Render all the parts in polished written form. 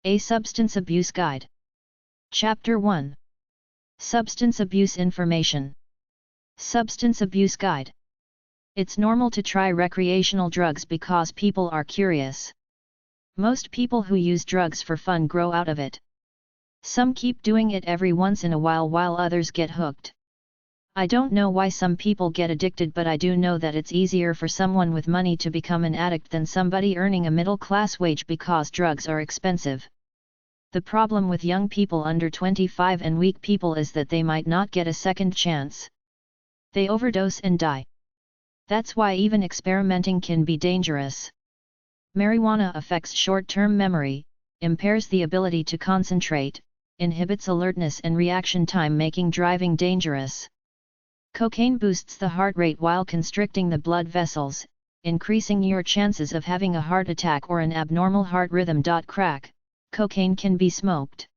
A Substance Abuse Guide. Chapter 1. Substance Abuse Information. Substance Abuse Guide. It's normal to try recreational drugs because people are curious. Most people who use drugs for fun grow out of it. Some keep doing it every once in a while others get hooked. I don't know why some people get addicted, but I do know that it's easier for someone with money to become an addict than somebody earning a middle-class wage because drugs are expensive. The problem with young people under 25 and weak people is that they might not get a second chance. They overdose and die. That's why even experimenting can be dangerous. Marijuana affects short-term memory, impairs the ability to concentrate, inhibits alertness and reaction time, making driving dangerous. Cocaine boosts the heart rate while constricting the blood vessels, increasing your chances of having a heart attack or an abnormal heart rhythm. Crack cocaine can be smoked.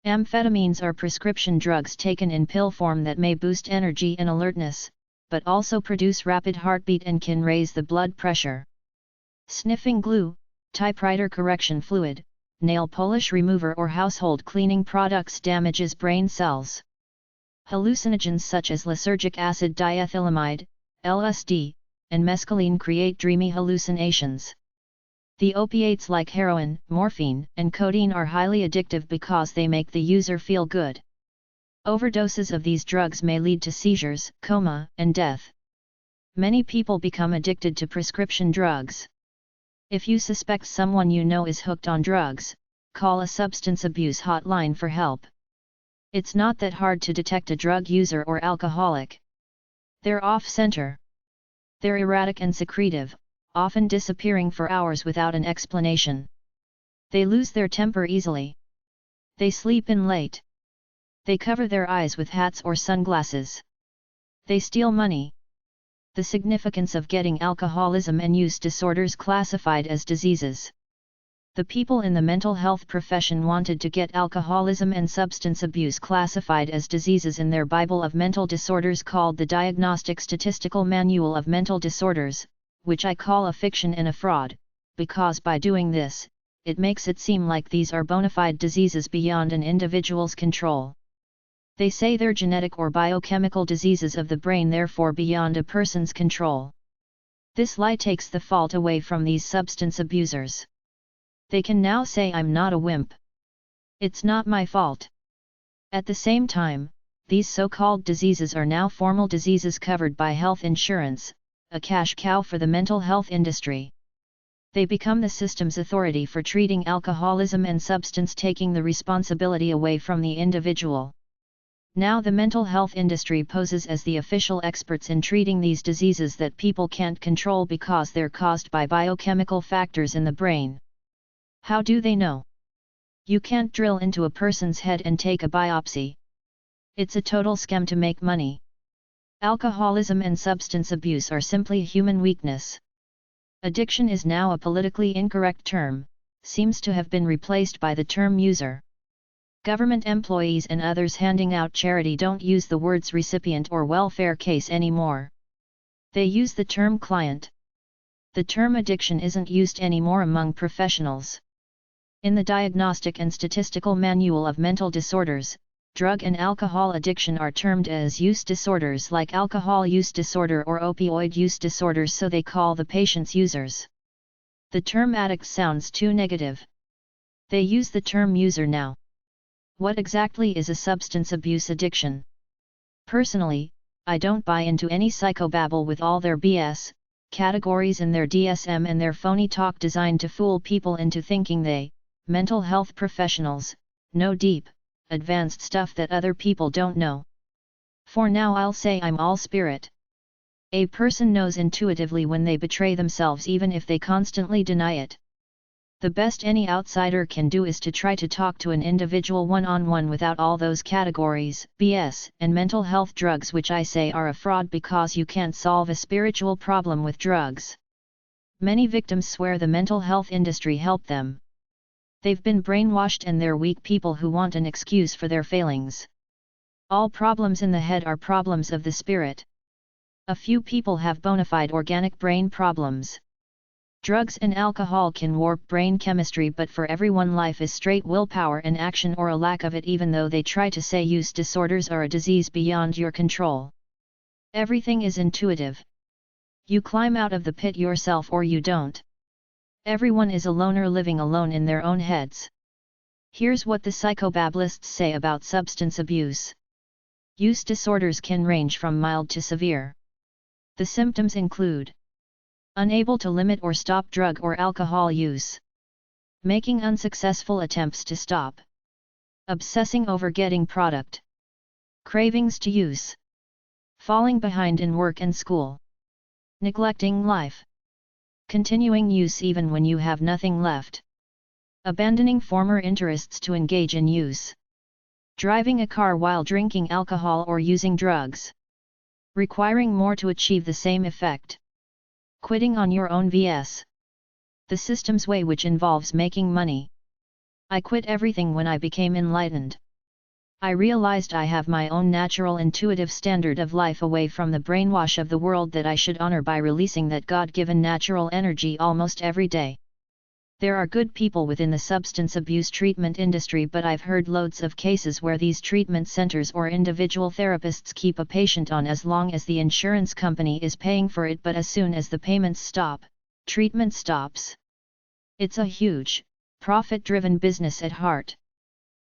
Amphetamines are prescription drugs taken in pill form that may boost energy and alertness, but also produce rapid heartbeat and can raise the blood pressure. Sniffing glue, typewriter correction fluid, nail polish remover or household cleaning products damages brain cells. Hallucinogens such as lysergic acid diethylamide, LSD, and mescaline create dreamy hallucinations. The opiates like heroin, morphine, and codeine are highly addictive because they make the user feel good. Overdoses of these drugs may lead to seizures, coma, and death. Many people become addicted to prescription drugs. If you suspect someone you know is hooked on drugs, call a substance abuse hotline for help. It's not that hard to detect a drug user or alcoholic. They're off-center. They're erratic and secretive, often disappearing for hours without an explanation. They lose their temper easily. They sleep in late. They cover their eyes with hats or sunglasses. They steal money. The significance of getting alcoholism and use disorders classified as diseases. The people in the mental health profession wanted to get alcoholism and substance abuse classified as diseases in their Bible of Mental Disorders called the Diagnostic Statistical Manual of Mental Disorders, which I call a fiction and a fraud, because by doing this, it makes it seem like these are bona fide diseases beyond an individual's control. They say they're genetic or biochemical diseases of the brain, therefore beyond a person's control. This lie takes the fault away from these substance abusers. They can now say I'm not a wimp. It's not my fault. At the same time, these so-called diseases are now formal diseases covered by health insurance, a cash cow for the mental health industry. They become the system's authority for treating alcoholism and substance, taking the responsibility away from the individual. Now the mental health industry poses as the official experts in treating these diseases that people can't control because they're caused by biochemical factors in the brain. How do they know? You can't drill into a person's head and take a biopsy. It's a total scam to make money. Alcoholism and substance abuse are simply human weakness. Addiction is now a politically incorrect term, seems to have been replaced by the term user. Government employees and others handing out charity don't use the words recipient or welfare case anymore. They use the term client. The term addiction isn't used anymore among professionals. In the Diagnostic and Statistical Manual of Mental Disorders, drug and alcohol addiction are termed as use disorders like alcohol use disorder or opioid use disorders, so they call the patients users. The term addict sounds too negative. They use the term user now. What exactly is a substance abuse addiction? Personally, I don't buy into any psychobabble with all their BS, categories in their DSM and their phony talk designed to fool people into thinking they, mental health professionals, know deep, advanced stuff that other people don't know. For now I'll say I'm all spirit. A person knows intuitively when they betray themselves, even if they constantly deny it. The best any outsider can do is to try to talk to an individual one-on-one without all those categories, BS, and mental health drugs, which I say are a fraud because you can't solve a spiritual problem with drugs. Many victims swear the mental health industry helped them. They've been brainwashed and they're weak people who want an excuse for their failings. All problems in the head are problems of the spirit. A few people have bona fide organic brain problems. Drugs and alcohol can warp brain chemistry, but for everyone life is straight willpower and action or a lack of it, even though they try to say use disorders are a disease beyond your control. Everything is intuitive. You climb out of the pit yourself or you don't. Everyone is a loner living alone in their own heads. Here's what the psychobablists say about substance abuse. Use disorders can range from mild to severe. The symptoms include unable to limit or stop drug or alcohol use, making unsuccessful attempts to stop, obsessing over getting product, cravings to use, falling behind in work and school, neglecting life, continuing use even when you have nothing left, abandoning former interests to engage in use, driving a car while drinking alcohol or using drugs, requiring more to achieve the same effect, quitting on your own vs. the system's way, which involves making money. I quit everything when I became enlightened. I realized I have my own natural intuitive standard of life away from the brainwash of the world that I should honor by releasing that God-given natural energy almost every day. There are good people within the substance abuse treatment industry, but I've heard loads of cases where these treatment centers or individual therapists keep a patient on as long as the insurance company is paying for it, but as soon as the payments stop, treatment stops. It's a huge, profit-driven business at heart.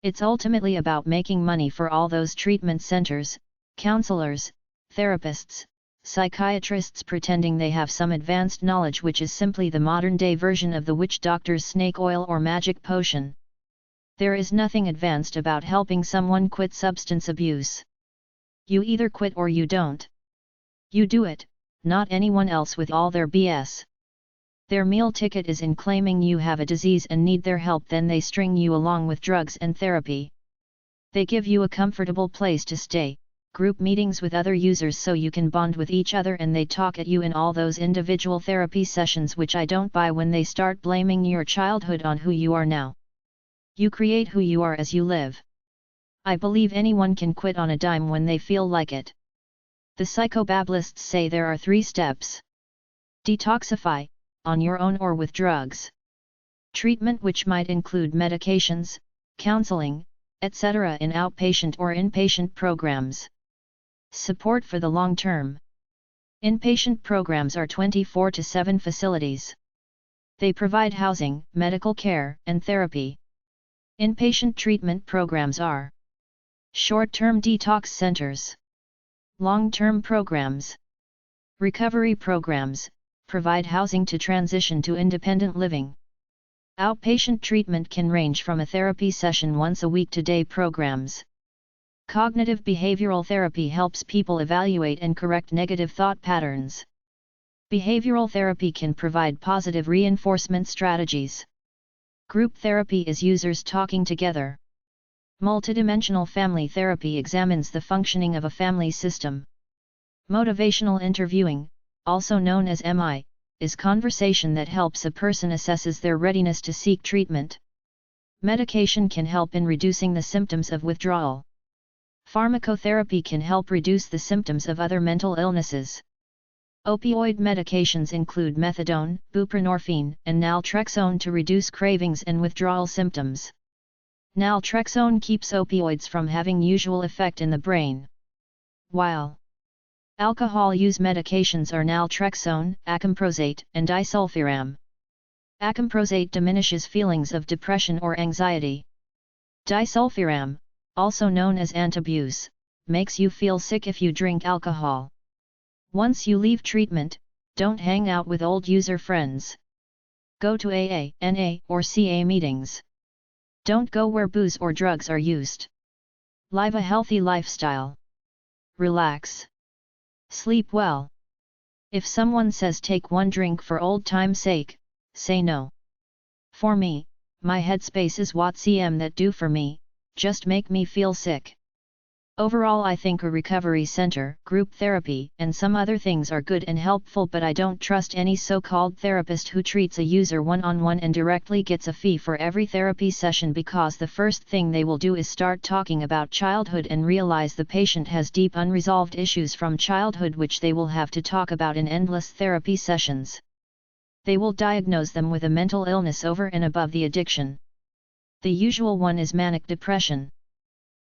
It's ultimately about making money for all those treatment centers, counselors, therapists, psychiatrists pretending they have some advanced knowledge, which is simply the modern-day version of the witch doctor's snake oil or magic potion. There is nothing advanced about helping someone quit substance abuse. You either quit or you don't. You do it, not anyone else with all their BS. Their meal ticket is in claiming you have a disease and need their help, then they string you along with drugs and therapy. They give you a comfortable place to stay, group meetings with other users so you can bond with each other, and they talk at you in all those individual therapy sessions, which I don't buy when they start blaming your childhood on who you are now. You create who you are as you live. I believe anyone can quit on a dime when they feel like it. The psychobablists say there are 3 steps. Detoxify, on your own or with drugs. Treatment, which might include medications, counseling, etc. in outpatient or inpatient programs. Support for the long term. Inpatient programs are 24/7 facilities. They provide housing, medical care, and therapy. Inpatient treatment programs are short-term detox centers, long-term programs, recovery programs, provide housing to transition to independent living. Outpatient treatment can range from a therapy session once a week to day programs. Cognitive behavioral therapy helps people evaluate and correct negative thought patterns. Behavioral therapy can provide positive reinforcement strategies. Group therapy is users talking together. Multidimensional family therapy examines the functioning of a family system. Motivational interviewing, also known as MI, is conversation that helps a person assesses their readiness to seek treatment. Medication can help in reducing the symptoms of withdrawal. Pharmacotherapy can help reduce the symptoms of other mental illnesses. Opioid medications include methadone, buprenorphine, and naltrexone to reduce cravings and withdrawal symptoms. Naltrexone keeps opioids from having usual effect in the brain. While alcohol use medications are naltrexone, acamprosate, and disulfiram. Acamprosate diminishes feelings of depression or anxiety. Disulfiram, also known as antabuse, makes you feel sick if you drink alcohol. Once you leave treatment, don't hang out with old user friends. Go to AA, NA, or CA meetings. Don't go where booze or drugs are used. Live a healthy lifestyle. Relax. Sleep well. If someone says take one drink for old time's sake, say no. For me, my headspace is what CM that do for me, just make me feel sick. Overall, I think a recovery center, group therapy, and some other things are good and helpful, but I don't trust any so-called therapist who treats a user one-on-one and directly gets a fee for every therapy session, because the first thing they will do is start talking about childhood and realize the patient has deep unresolved issues from childhood which they will have to talk about in endless therapy sessions. They will diagnose them with a mental illness over and above the addiction. The usual one is manic depression.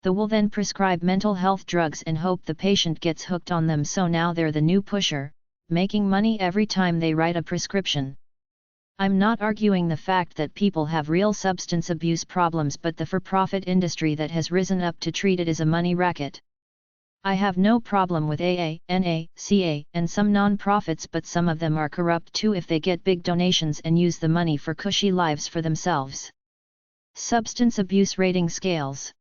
They will then prescribe mental health drugs and hope the patient gets hooked on them, so now they're the new pusher, making money every time they write a prescription. I'm not arguing the fact that people have real substance abuse problems, but the for-profit industry that has risen up to treat it is a money racket. I have no problem with AA, NA, CA, and some non-profits, but some of them are corrupt too if they get big donations and use the money for cushy lives for themselves. Substance abuse rating scales.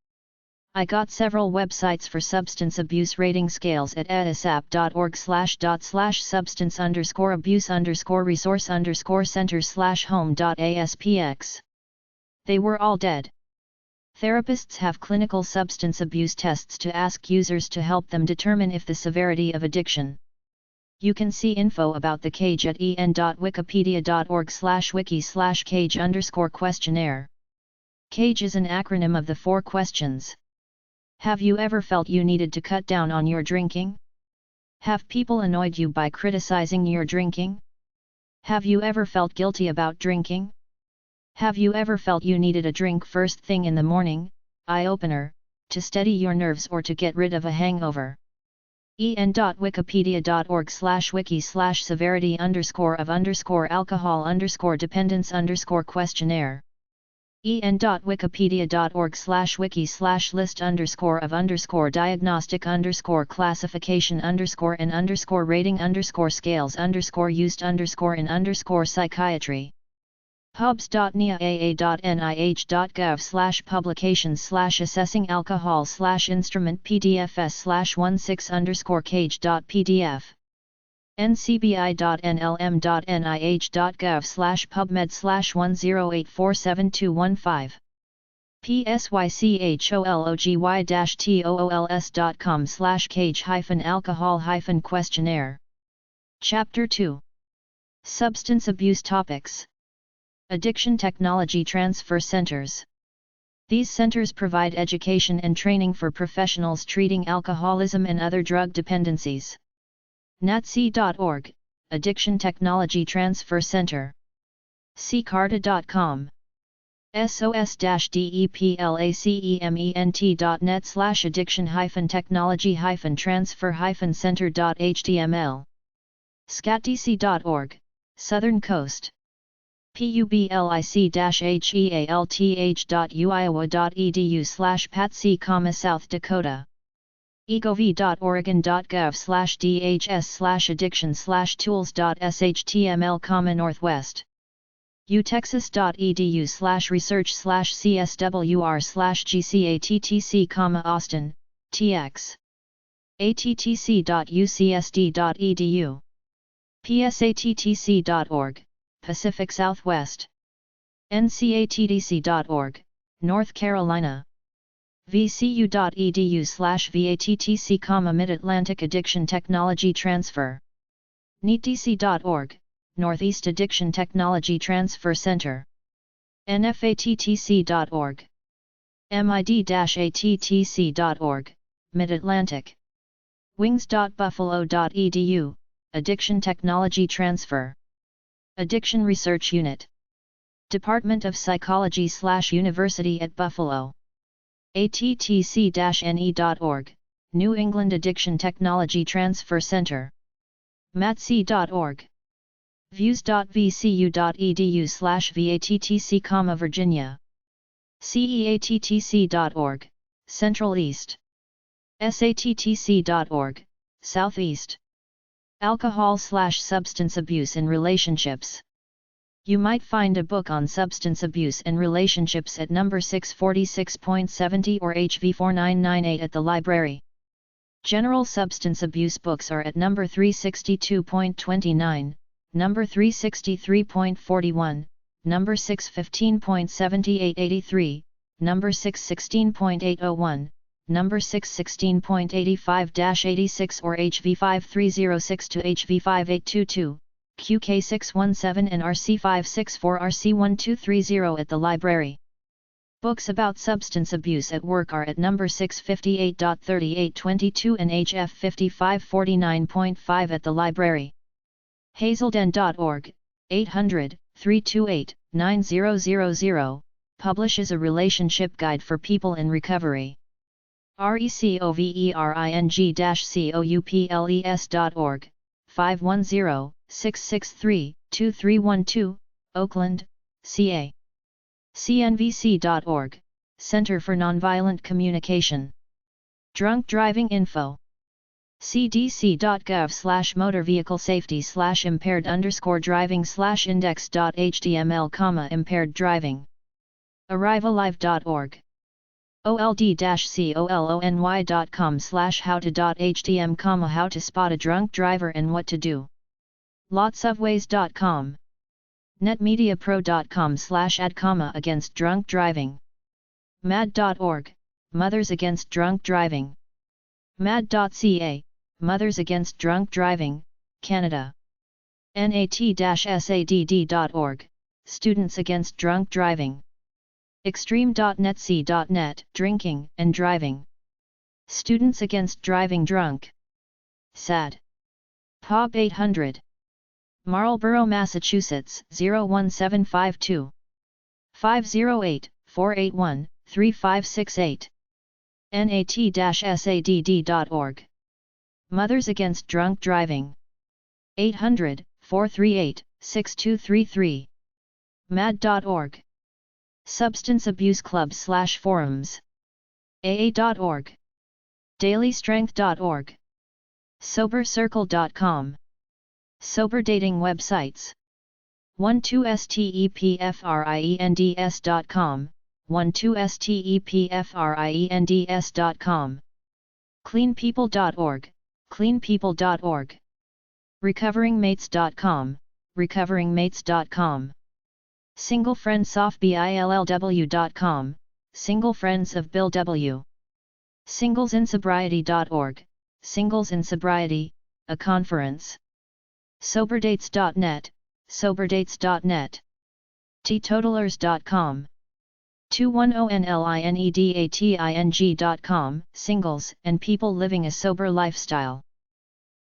I got several websites for substance abuse rating scales at edisap.org/substance_abuse_resource_center/home.aspx. They were all dead. Therapists have clinical substance abuse tests to ask users to help them determine if the severity of addiction. You can see info about the CAGE at en.wikipedia.org/wiki/CAGE_questionnaire. CAGE is an acronym of the 4 questions. Have you ever felt you needed to cut down on your drinking? Have people annoyed you by criticizing your drinking? Have you ever felt guilty about drinking? Have you ever felt you needed a drink first thing in the morning, eye-opener, to steady your nerves or to get rid of a hangover? en.wikipedia.org/wiki/severity_of_alcohol_dependence_questionnaire. en.wikipedia.org/list_of_diagnostic_classification_scales_used_in_psychiatry. pubs.nia.nih.gov/publications/assessing alcohol/instrument pdfs/16_cage.pdf. ncbi.nlm.nih.gov/pubmed/10847215. psychology-tools.com/cage-alcohol-questionnaire. Chapter 2. Substance Abuse Topics. Addiction Technology Transfer Centers. These centers provide education and training for professionals treating alcoholism and other drug dependencies. natc.org, Addiction Technology Transfer Center. ccarta.com. sos-deplacement.net/addiction-technology-transfer-center.html. scatdc.org, Southern Coast. public.health.iowa.edu/patc, South Dakota. egov.oregon.gov/dhs/addiction/tools.shtml, Northwest. utexas.edu/research/cswr/gcattc, Austin, TX. attc.ucsd.edu. psattc.org, Pacific Southwest. ncatdc.org, North Carolina. vcu.edu/vattc, Mid-Atlantic Addiction Technology Transfer. neatdc.org, Northeast Addiction Technology Transfer Center. nfattc.org. mid-attc.org, Mid-Atlantic. wings.buffalo.edu, Addiction Technology Transfer. Addiction Research Unit. Department of Psychology/University at Buffalo. attc-ne.org, New England Addiction Technology Transfer Center. matc.org. views.vcu.edu/vattc, Virginia. ceattc.org, Central East. sattc.org, Southeast. Alcohol/substance abuse in relationships. You might find a book on substance abuse and relationships at number 646.70 or HV4998 at the library. General substance abuse books are at number 362.29, number 363.41, number 615.7883, number 616.801, number 616.85-86 or HV5306 to HV5822, QK617 and RC564 RC1230 at the library. Books about substance abuse at work are at number 658.3822 and HF5549.5 at the library. hazelden.org, 800-328-9000, publishes a relationship guide for people in recovery. recovering-couple.org, 510-663-2312, Oakland, CA. cnvc.org, Center for Nonviolent Communication. Drunk driving info. cdc.gov/motor vehicle safety/impaired_driving/index.html, impaired driving. arrivalive.org. old-colony.com/how-to.htm, how to spot a drunk driver and what to do. lotsofways.com. netmediapro.com/ad, against drunk driving. mad.org, Mothers Against Drunk Driving. mad.ca, Mothers Against Drunk Driving, Canada. nat-sadd.org, Students Against Drunk Driving. extreme.netc.net, Drinking and Driving. Students Against Driving Drunk. SAD. POB 800. Marlborough, Massachusetts 01752. 508-481-3568. nat-sadd.org. Mothers Against Drunk Driving. 800-438-6233. mad.org. Substance Abuse Club/forums. aa.org. dailystrength.org. sobercircle.com. Sober dating websites. 12stepfriends.com, 12stepfriends.com. cleanpeople.org, cleanpeople.org. recoveringmates.com, recoveringmates.com. singlefriendsofbillw.com, singlefriends of Bill W. singlesinsobriety.org, Singles in Sobriety, a conference. soberdates.net, soberdates.net. teetotalers.com. 210nlinedating.com, singles and people living a sober lifestyle.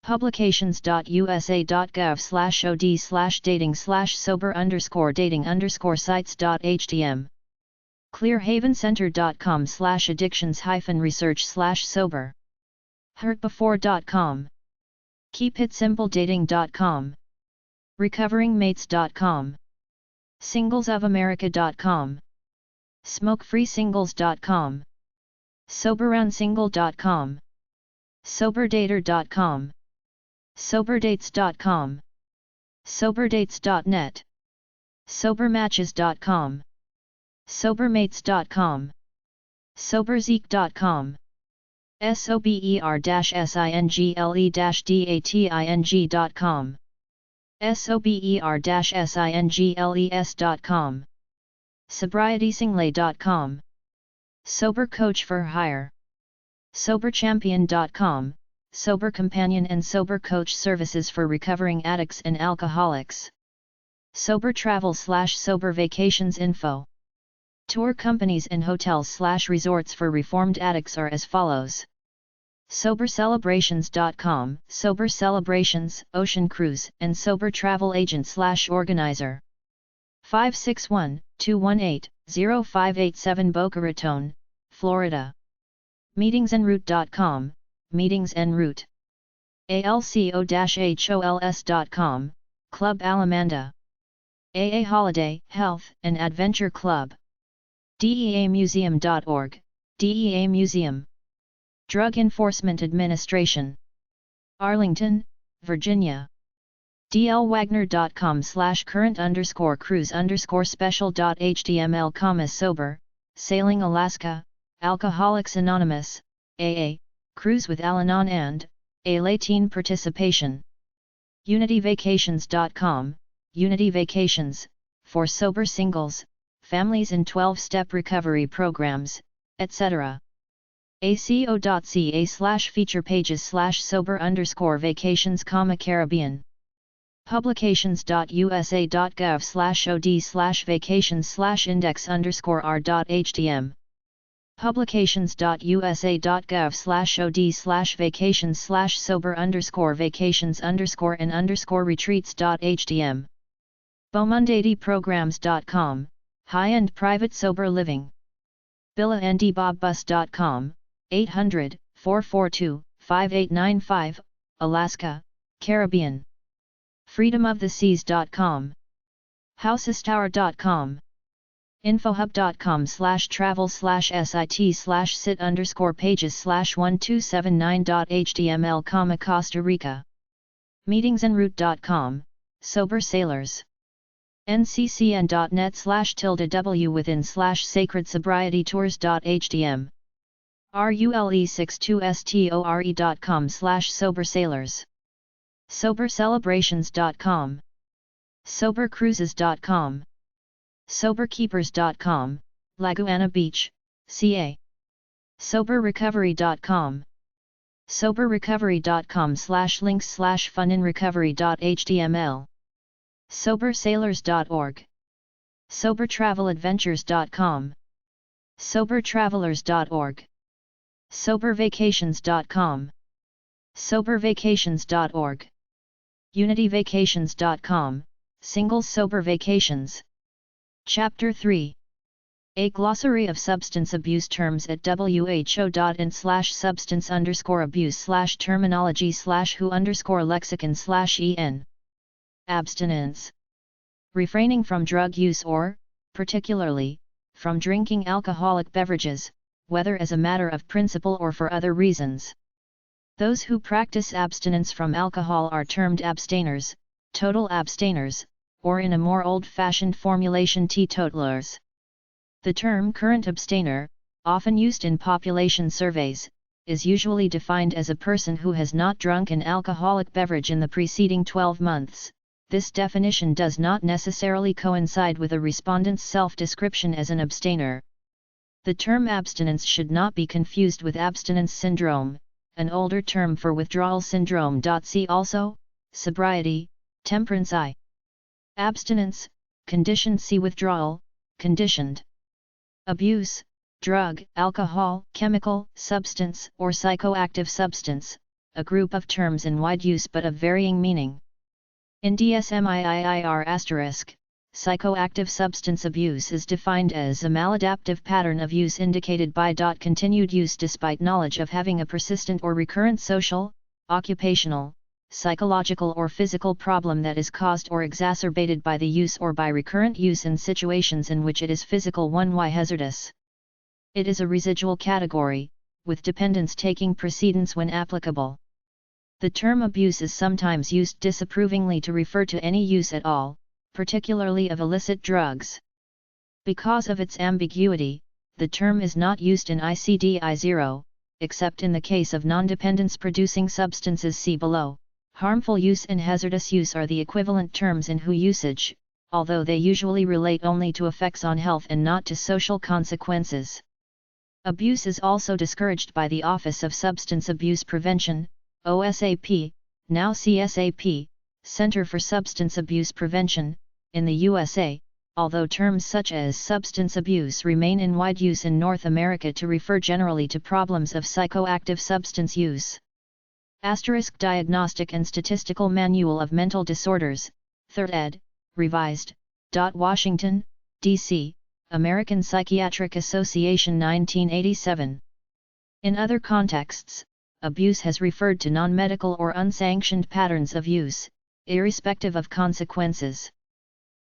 publications.usa.gov/od/dating/sober_dating_sites.htm. clearhavencenter.com/addictions-research/sober. hurtbefore.com. keepitsimple-dating.com. recoveringmates.com. singlesofamerica.com. smokefreesingles.com. soberoundsingle.com. soberdater.com. soberdates.com. soberdates.net. sobermatches.com. sobermates.com. soberzeek.com. sober-single-dating.com. sober-singles.com. sobrietysingly.com. Sober Coach for Hire. soberchampion.com, Sober Companion and Sober Coach services for recovering addicts and alcoholics. Sober Travel/Sober Vacations info. Tour companies and hotels/resorts for reformed addicts are as follows. SoberCelebrations.com, Sober Celebrations, Ocean Cruise, and Sober Travel Agent/Organizer. 561-218-0587 Boca Raton, Florida. Meetingsenroute.com, Meetings en Route. ALCO-HOLS.com, Club Alamanda. AA Holiday, Health and Adventure Club. DEAmuseum.org, DEA Museum. Drug Enforcement Administration. Arlington, Virginia. dlwagner.com/current_cruise_special.html, sober, Sailing Alaska, Alcoholics Anonymous, AA, Cruise with Al-Anon and A Teen Participation. unityvacations.com, Unity Vacations, for sober singles, families in 12-step recovery programs, etc. aco.ca/feature pages/sober_vacations, Caribbean. publications.usa.gov/od/vacations/index_r.htm. publications.usa.gov/od/vacations/sober_vacations_and_retreats.htm. Beaumondadyprograms.com, high-end private sober living. BillaAndyBobBus.com, 800-442-5895, Alaska, Caribbean. FreedomOfTheSeas.com. HouseStour.com. Infohub.com/sit_pages/1279.html, Costa Rica. Meetingsenroute.com, Sober Sailors. nccn.net/w within/sacred sobriety tours.htm. rule62store.com/sober sailors. Sobercelebrations.com. Sobercruises.com. Soberkeepers.com, Laguana Beach, CA. Soberrecovery.com. Soberrecovery.com/links/funinrecovery.html. Sobersailors.org. Sobertraveladventures.com. Sobertravelers.org. Sobervacations.com. Sobervacations.org. Unityvacations.com, Singles Sober Vacations. Chapter 3. A glossary of substance abuse terms at who.in/substance_abuse/terminology/who_lexicon/en. Abstinence. Refraining from drug use or, particularly, from drinking alcoholic beverages, whether as a matter of principle or for other reasons. Those who practice abstinence from alcohol are termed abstainers, total abstainers, or in a more old-fashioned formulation teetotalers. The term current abstainer, often used in population surveys, is usually defined as a person who has not drunk an alcoholic beverage in the preceding 12 months. This definition does not necessarily coincide with a respondent's self-description as an abstainer. The term abstinence should not be confused with abstinence syndrome, an older term for withdrawal syndrome. See also, sobriety, temperance I. Abstinence, conditioned. See withdrawal, conditioned. Abuse, drug, alcohol, chemical, substance, or psychoactive substance, a group of terms in wide use but of varying meaning. In DSM-IIIR*, psychoactive substance abuse is defined as a maladaptive pattern of use indicated by continued use despite knowledge of having a persistent or recurrent social, occupational, psychological or physical problem that is caused or exacerbated by the use or by recurrent use in situations in which it is physical 1y hazardous. It is a residual category, with dependence taking precedence when applicable. The term abuse is sometimes used disapprovingly to refer to any use at all, particularly of illicit drugs. Because of its ambiguity, the term is not used in ICD-10, except in the case of non-dependence-producing substances. See below. Harmful use and hazardous use are the equivalent terms in WHO usage, although they usually relate only to effects on health and not to social consequences. Abuse is also discouraged by the Office of Substance Abuse Prevention, OSAP, now CSAP, Center for Substance Abuse Prevention, in the USA, although terms such as substance abuse remain in wide use in North America to refer generally to problems of psychoactive substance use. * Diagnostic and Statistical Manual of Mental Disorders, 3rd ed., revised. Washington, D.C., American Psychiatric Association 1987. In other contexts, abuse has referred to non-medical or unsanctioned patterns of use, irrespective of consequences.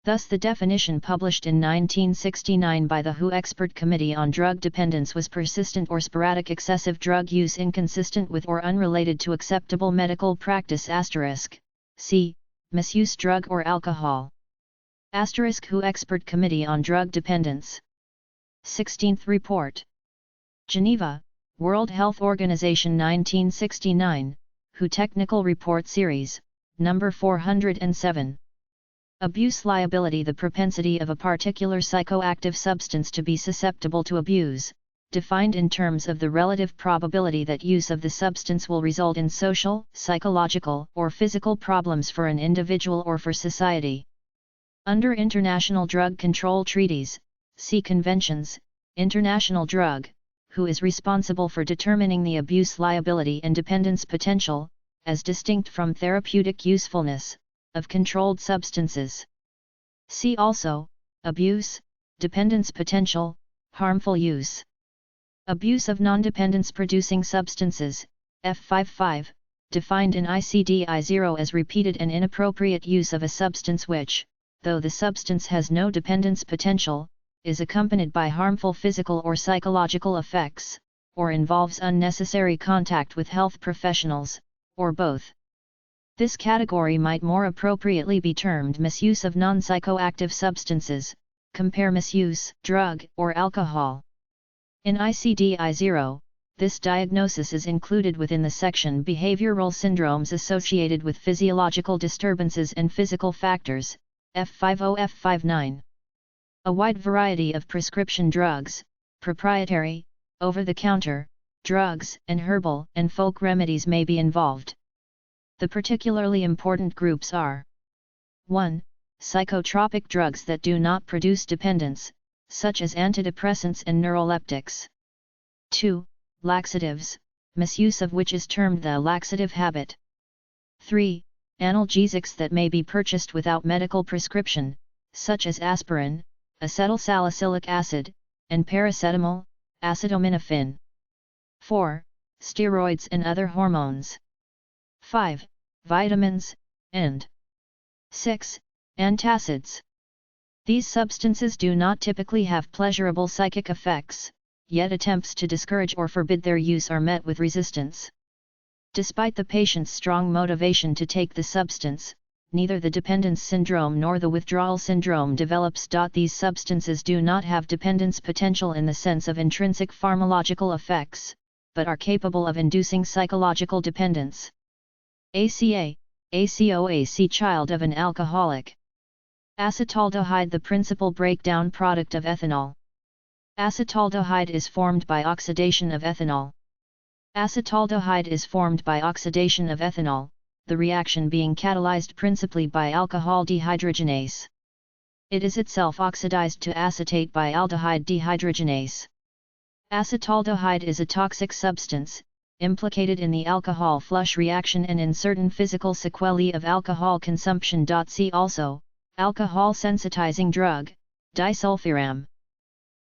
Thus the definition published in 1969 by the WHO Expert Committee on Drug Dependence was persistent or sporadic excessive drug use inconsistent with or unrelated to acceptable medical practice. See, misuse drug or alcohol. WHO Expert Committee on Drug Dependence. 16th Report. Geneva, World Health Organization 1969, WHO Technical Report Series, number 407. Abuse liability. The propensity of a particular psychoactive substance to be susceptible to abuse, defined in terms of the relative probability that use of the substance will result in social, psychological, or physical problems for an individual or for society. Under international drug control treaties, see conventions, international drug, WHO is responsible for determining the abuse liability and dependence potential, as distinct from therapeutic usefulness, of controlled substances. See also, abuse, dependence potential, harmful use. Abuse of non-dependence producing substances, F55, defined in ICD-10 as repeated and inappropriate use of a substance which, though the substance has no dependence potential, is accompanied by harmful physical or psychological effects, or involves unnecessary contact with health professionals, or both. This category might more appropriately be termed misuse of non-psychoactive substances, compare misuse, drug, or alcohol. In ICD-10, this diagnosis is included within the section Behavioral Syndromes Associated with Physiological Disturbances and Physical Factors, F50-F59. A wide variety of prescription drugs, proprietary, over-the-counter, drugs, and herbal and folk remedies may be involved. The particularly important groups are 1. Psychotropic drugs that do not produce dependence, such as antidepressants and neuroleptics. 2. Laxatives, misuse of which is termed the laxative habit. 3. Analgesics that may be purchased without medical prescription, such as aspirin, acetylsalicylic acid, and paracetamol, acetaminophen. 4. Steroids and other hormones. 5. Vitamins, and 6. Antacids. These substances do not typically have pleasurable psychic effects, yet attempts to discourage or forbid their use are met with resistance. Despite the patient's strong motivation to take the substance, neither the dependence syndrome nor the withdrawal syndrome develops. These substances do not have dependence potential in the sense of intrinsic pharmacological effects, but are capable of inducing psychological dependence. ACOAC child of an alcoholic. Acetaldehyde, the principal breakdown product of ethanol. Acetaldehyde is formed by oxidation of ethanol. Acetaldehyde is formed by oxidation of ethanol, the reaction being catalyzed principally by alcohol dehydrogenase. It is itself oxidized to acetate by aldehyde dehydrogenase. Acetaldehyde is a toxic substance, implicated in the alcohol flush reaction and in certain physical sequelae of alcohol consumption. See also, alcohol sensitizing drug, disulfiram.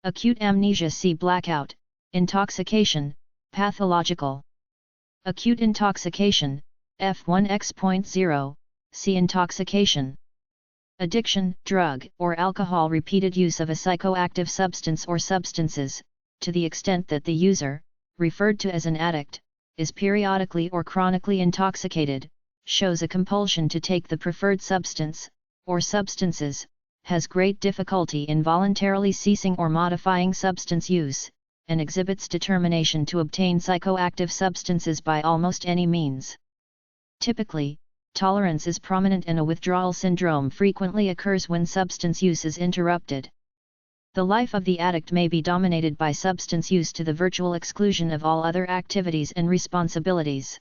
Acute amnesia. See blackout, intoxication, pathological. Acute intoxication, F1X.0, see intoxication. Addiction, drug or alcohol, repeated use of a psychoactive substance or substances, to the extent that the user, referred to as an addict, is periodically or chronically intoxicated, shows a compulsion to take the preferred substance, or substances, has great difficulty in voluntarily ceasing or modifying substance use, and exhibits determination to obtain psychoactive substances by almost any means. Typically, tolerance is prominent and a withdrawal syndrome frequently occurs when substance use is interrupted. The life of the addict may be dominated by substance use to the virtual exclusion of all other activities and responsibilities.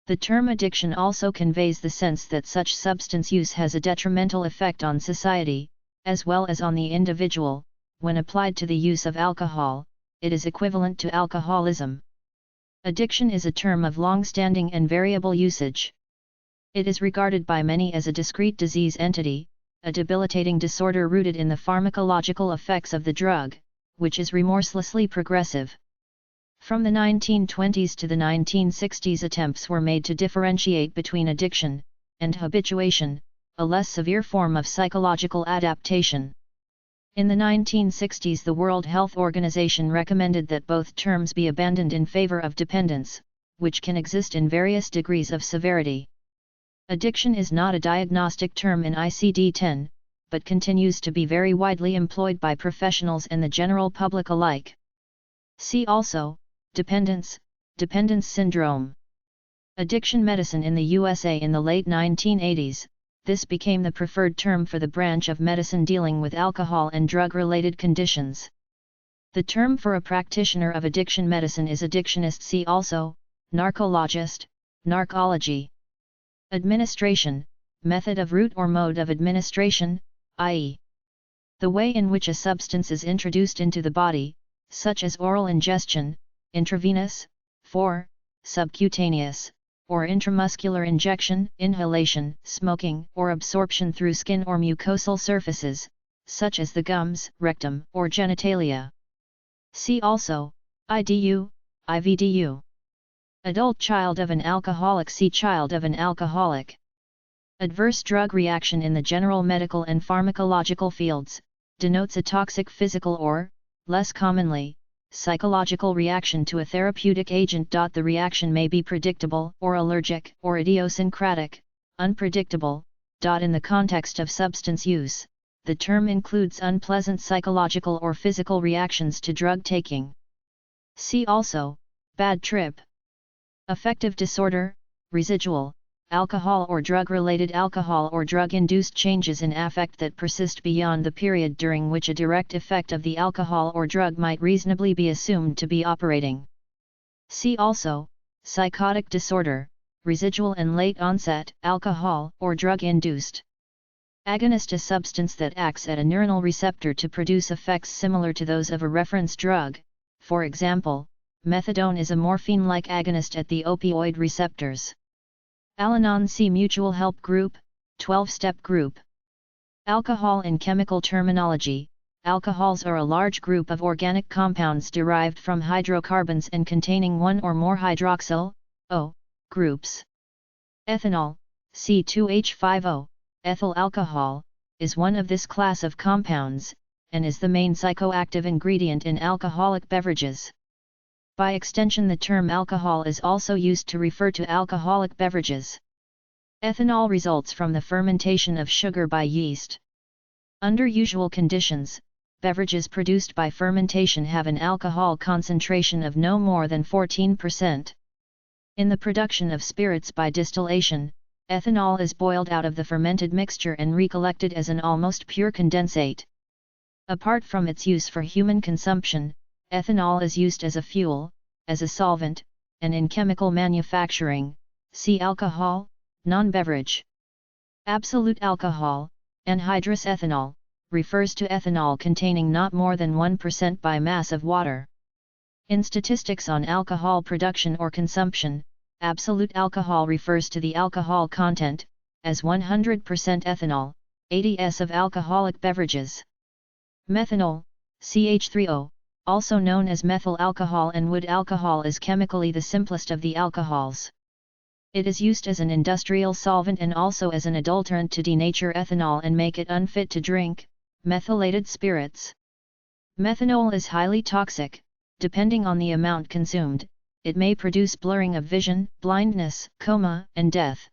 The term addiction also conveys the sense that such substance use has a detrimental effect on society, as well as on the individual. When applied to the use of alcohol, it is equivalent to alcoholism. Addiction is a term of long-standing and variable usage. It is regarded by many as a discrete disease entity, a debilitating disorder rooted in the pharmacological effects of the drug, which is remorselessly progressive. From the 1920s to the 1960s, attempts were made to differentiate between addiction and habituation, a less severe form of psychological adaptation. In the 1960s, the World Health Organization recommended that both terms be abandoned in favor of dependence, which can exist in various degrees of severity. Addiction is not a diagnostic term in ICD-10, but continues to be very widely employed by professionals and the general public alike. See also, dependence, dependence syndrome. Addiction medicine in the USA. In the late 1980s, this became the preferred term for the branch of medicine dealing with alcohol and drug-related conditions. The term for a practitioner of addiction medicine is addictionist. See also, narcologist, narcology. Administration, method of route or mode of administration, i.e. the way in which a substance is introduced into the body, such as oral ingestion, intravenous, subcutaneous, or intramuscular injection, inhalation, smoking, or absorption through skin or mucosal surfaces, such as the gums, rectum, or genitalia. See also, IDU, IVDU. Adult child of an alcoholic. See child of an alcoholic. Adverse drug reaction in the general medical and pharmacological fields, denotes a toxic physical or, less commonly, psychological reaction to a therapeutic agent. The reaction may be predictable, or allergic, or idiosyncratic, unpredictable. In the context of substance use, the term includes unpleasant psychological or physical reactions to drug taking. See also, bad trip. Affective disorder, residual, alcohol or drug-related alcohol or drug-induced changes in affect that persist beyond the period during which a direct effect of the alcohol or drug might reasonably be assumed to be operating. See also, psychotic disorder, residual and late onset, alcohol or drug-induced. Agonist, a substance that acts at a neuronal receptor to produce effects similar to those of a reference drug. For example, methadone is a morphine-like agonist at the opioid receptors. Al-Anon. See Mutual Help Group, 12-step group. Alcohol. In chemical terminology, alcohols are a large group of organic compounds derived from hydrocarbons and containing one or more hydroxyl O groups. Ethanol, C2H5O, ethyl alcohol, is one of this class of compounds, and is the main psychoactive ingredient in alcoholic beverages. By extension, the term alcohol is also used to refer to alcoholic beverages. Ethanol results from the fermentation of sugar by yeast. Under usual conditions, beverages produced by fermentation have an alcohol concentration of no more than 14%. In the production of spirits by distillation, ethanol is boiled out of the fermented mixture and recollected as an almost pure condensate. Apart from its use for human consumption, ethanol is used as a fuel, as a solvent, and in chemical manufacturing. See alcohol, non-beverage. Absolute alcohol, anhydrous ethanol, refers to ethanol containing not more than 1% by mass of water. In statistics on alcohol production or consumption, absolute alcohol refers to the alcohol content, as 100% ethanol, 80s of alcoholic beverages. Methanol, CH3O, also known as methyl alcohol and wood alcohol, is chemically the simplest of the alcohols. It is used as an industrial solvent and also as an adulterant to denature ethanol and make it unfit to drink, methylated spirits. Methanol is highly toxic. Depending on the amount consumed, it may produce blurring of vision, blindness, coma, and death.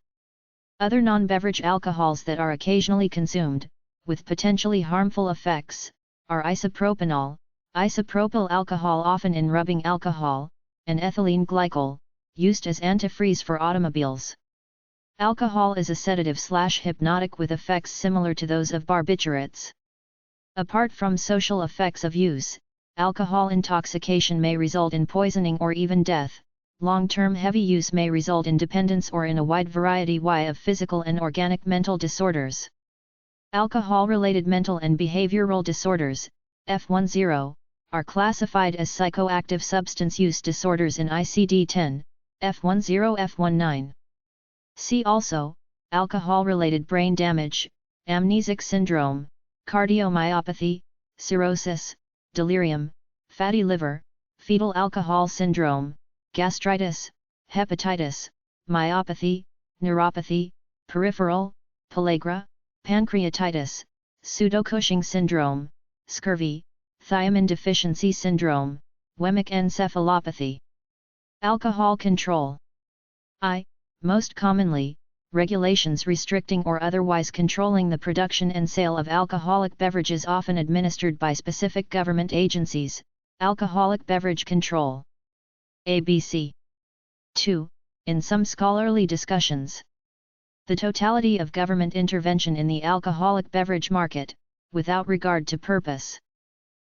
Other non-beverage alcohols that are occasionally consumed, with potentially harmful effects, are isopropanol, isopropyl alcohol often in rubbing alcohol, and ethylene glycol, used as antifreeze for automobiles. Alcohol is a sedative/hypnotic with effects similar to those of barbiturates. Apart from social effects of use, alcohol intoxication may result in poisoning or even death. Long-term heavy use may result in dependence or in a wide variety of physical and organic mental disorders. Alcohol-related mental and behavioral disorders, F10, are classified as psychoactive substance use disorders in ICD-10, F10-F19. See also, alcohol-related brain damage, amnesic syndrome, cardiomyopathy, cirrhosis, delirium, fatty liver, fetal alcohol syndrome, gastritis, hepatitis, myopathy, neuropathy, peripheral, pellagra, pancreatitis, pseudo-Cushing syndrome, scurvy, thiamine deficiency syndrome, wemic encephalopathy. Alcohol control. Most commonly, regulations restricting or otherwise controlling the production and sale of alcoholic beverages often administered by specific government agencies, alcoholic beverage control. ABC. 2. In some scholarly discussions, the totality of government intervention in the alcoholic beverage market, without regard to purpose.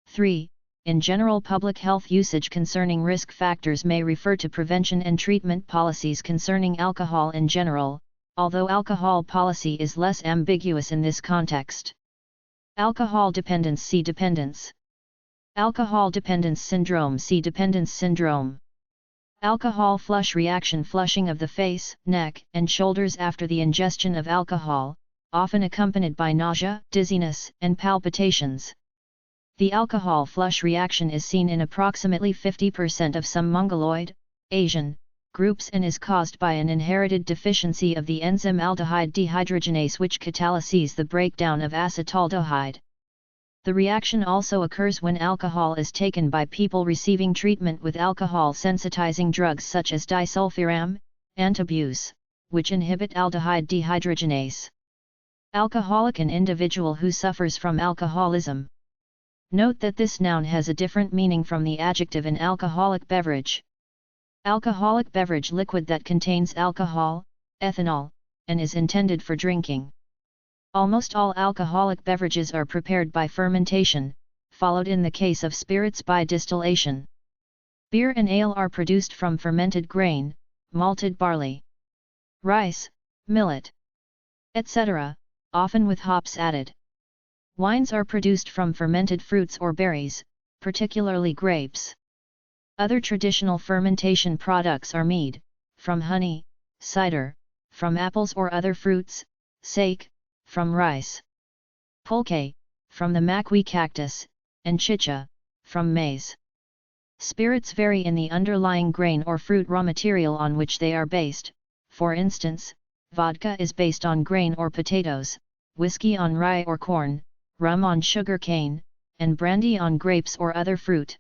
3. In general, public health usage concerning risk factors may refer to prevention and treatment policies concerning alcohol in general, although alcohol policy is less ambiguous in this context. Alcohol dependence. See dependence. Alcohol dependence syndrome. See dependence syndrome. Alcohol flush reaction: flushing of the face, neck, and shoulders after the ingestion of alcohol, often accompanied by nausea, dizziness, and palpitations. The alcohol flush reaction is seen in approximately 50% of some Mongoloid, Asian, groups and is caused by an inherited deficiency of the enzyme aldehyde dehydrogenase, which catalyses the breakdown of acetaldehyde. The reaction also occurs when alcohol is taken by people receiving treatment with alcohol sensitizing drugs such as disulfiram, antabuse, which inhibit aldehyde dehydrogenase. Alcoholic: an individual who suffers from alcoholism. Note that this noun has a different meaning from the adjective in alcoholic beverage. Alcoholic beverage: liquid that contains alcohol, ethanol, and is intended for drinking. Almost all alcoholic beverages are prepared by fermentation, followed in the case of spirits by distillation. Beer and ale are produced from fermented grain, malted barley, rice, millet, etc., often with hops added. Wines are produced from fermented fruits or berries, particularly grapes. Other traditional fermentation products are mead, from honey, cider, from apples or other fruits, sake, from rice, pulque, from the maquis cactus, and chicha, from maize. Spirits vary in the underlying grain or fruit raw material on which they are based. For instance, vodka is based on grain or potatoes, whiskey on rye or corn, rum on sugar cane, and brandy on grapes or other fruit.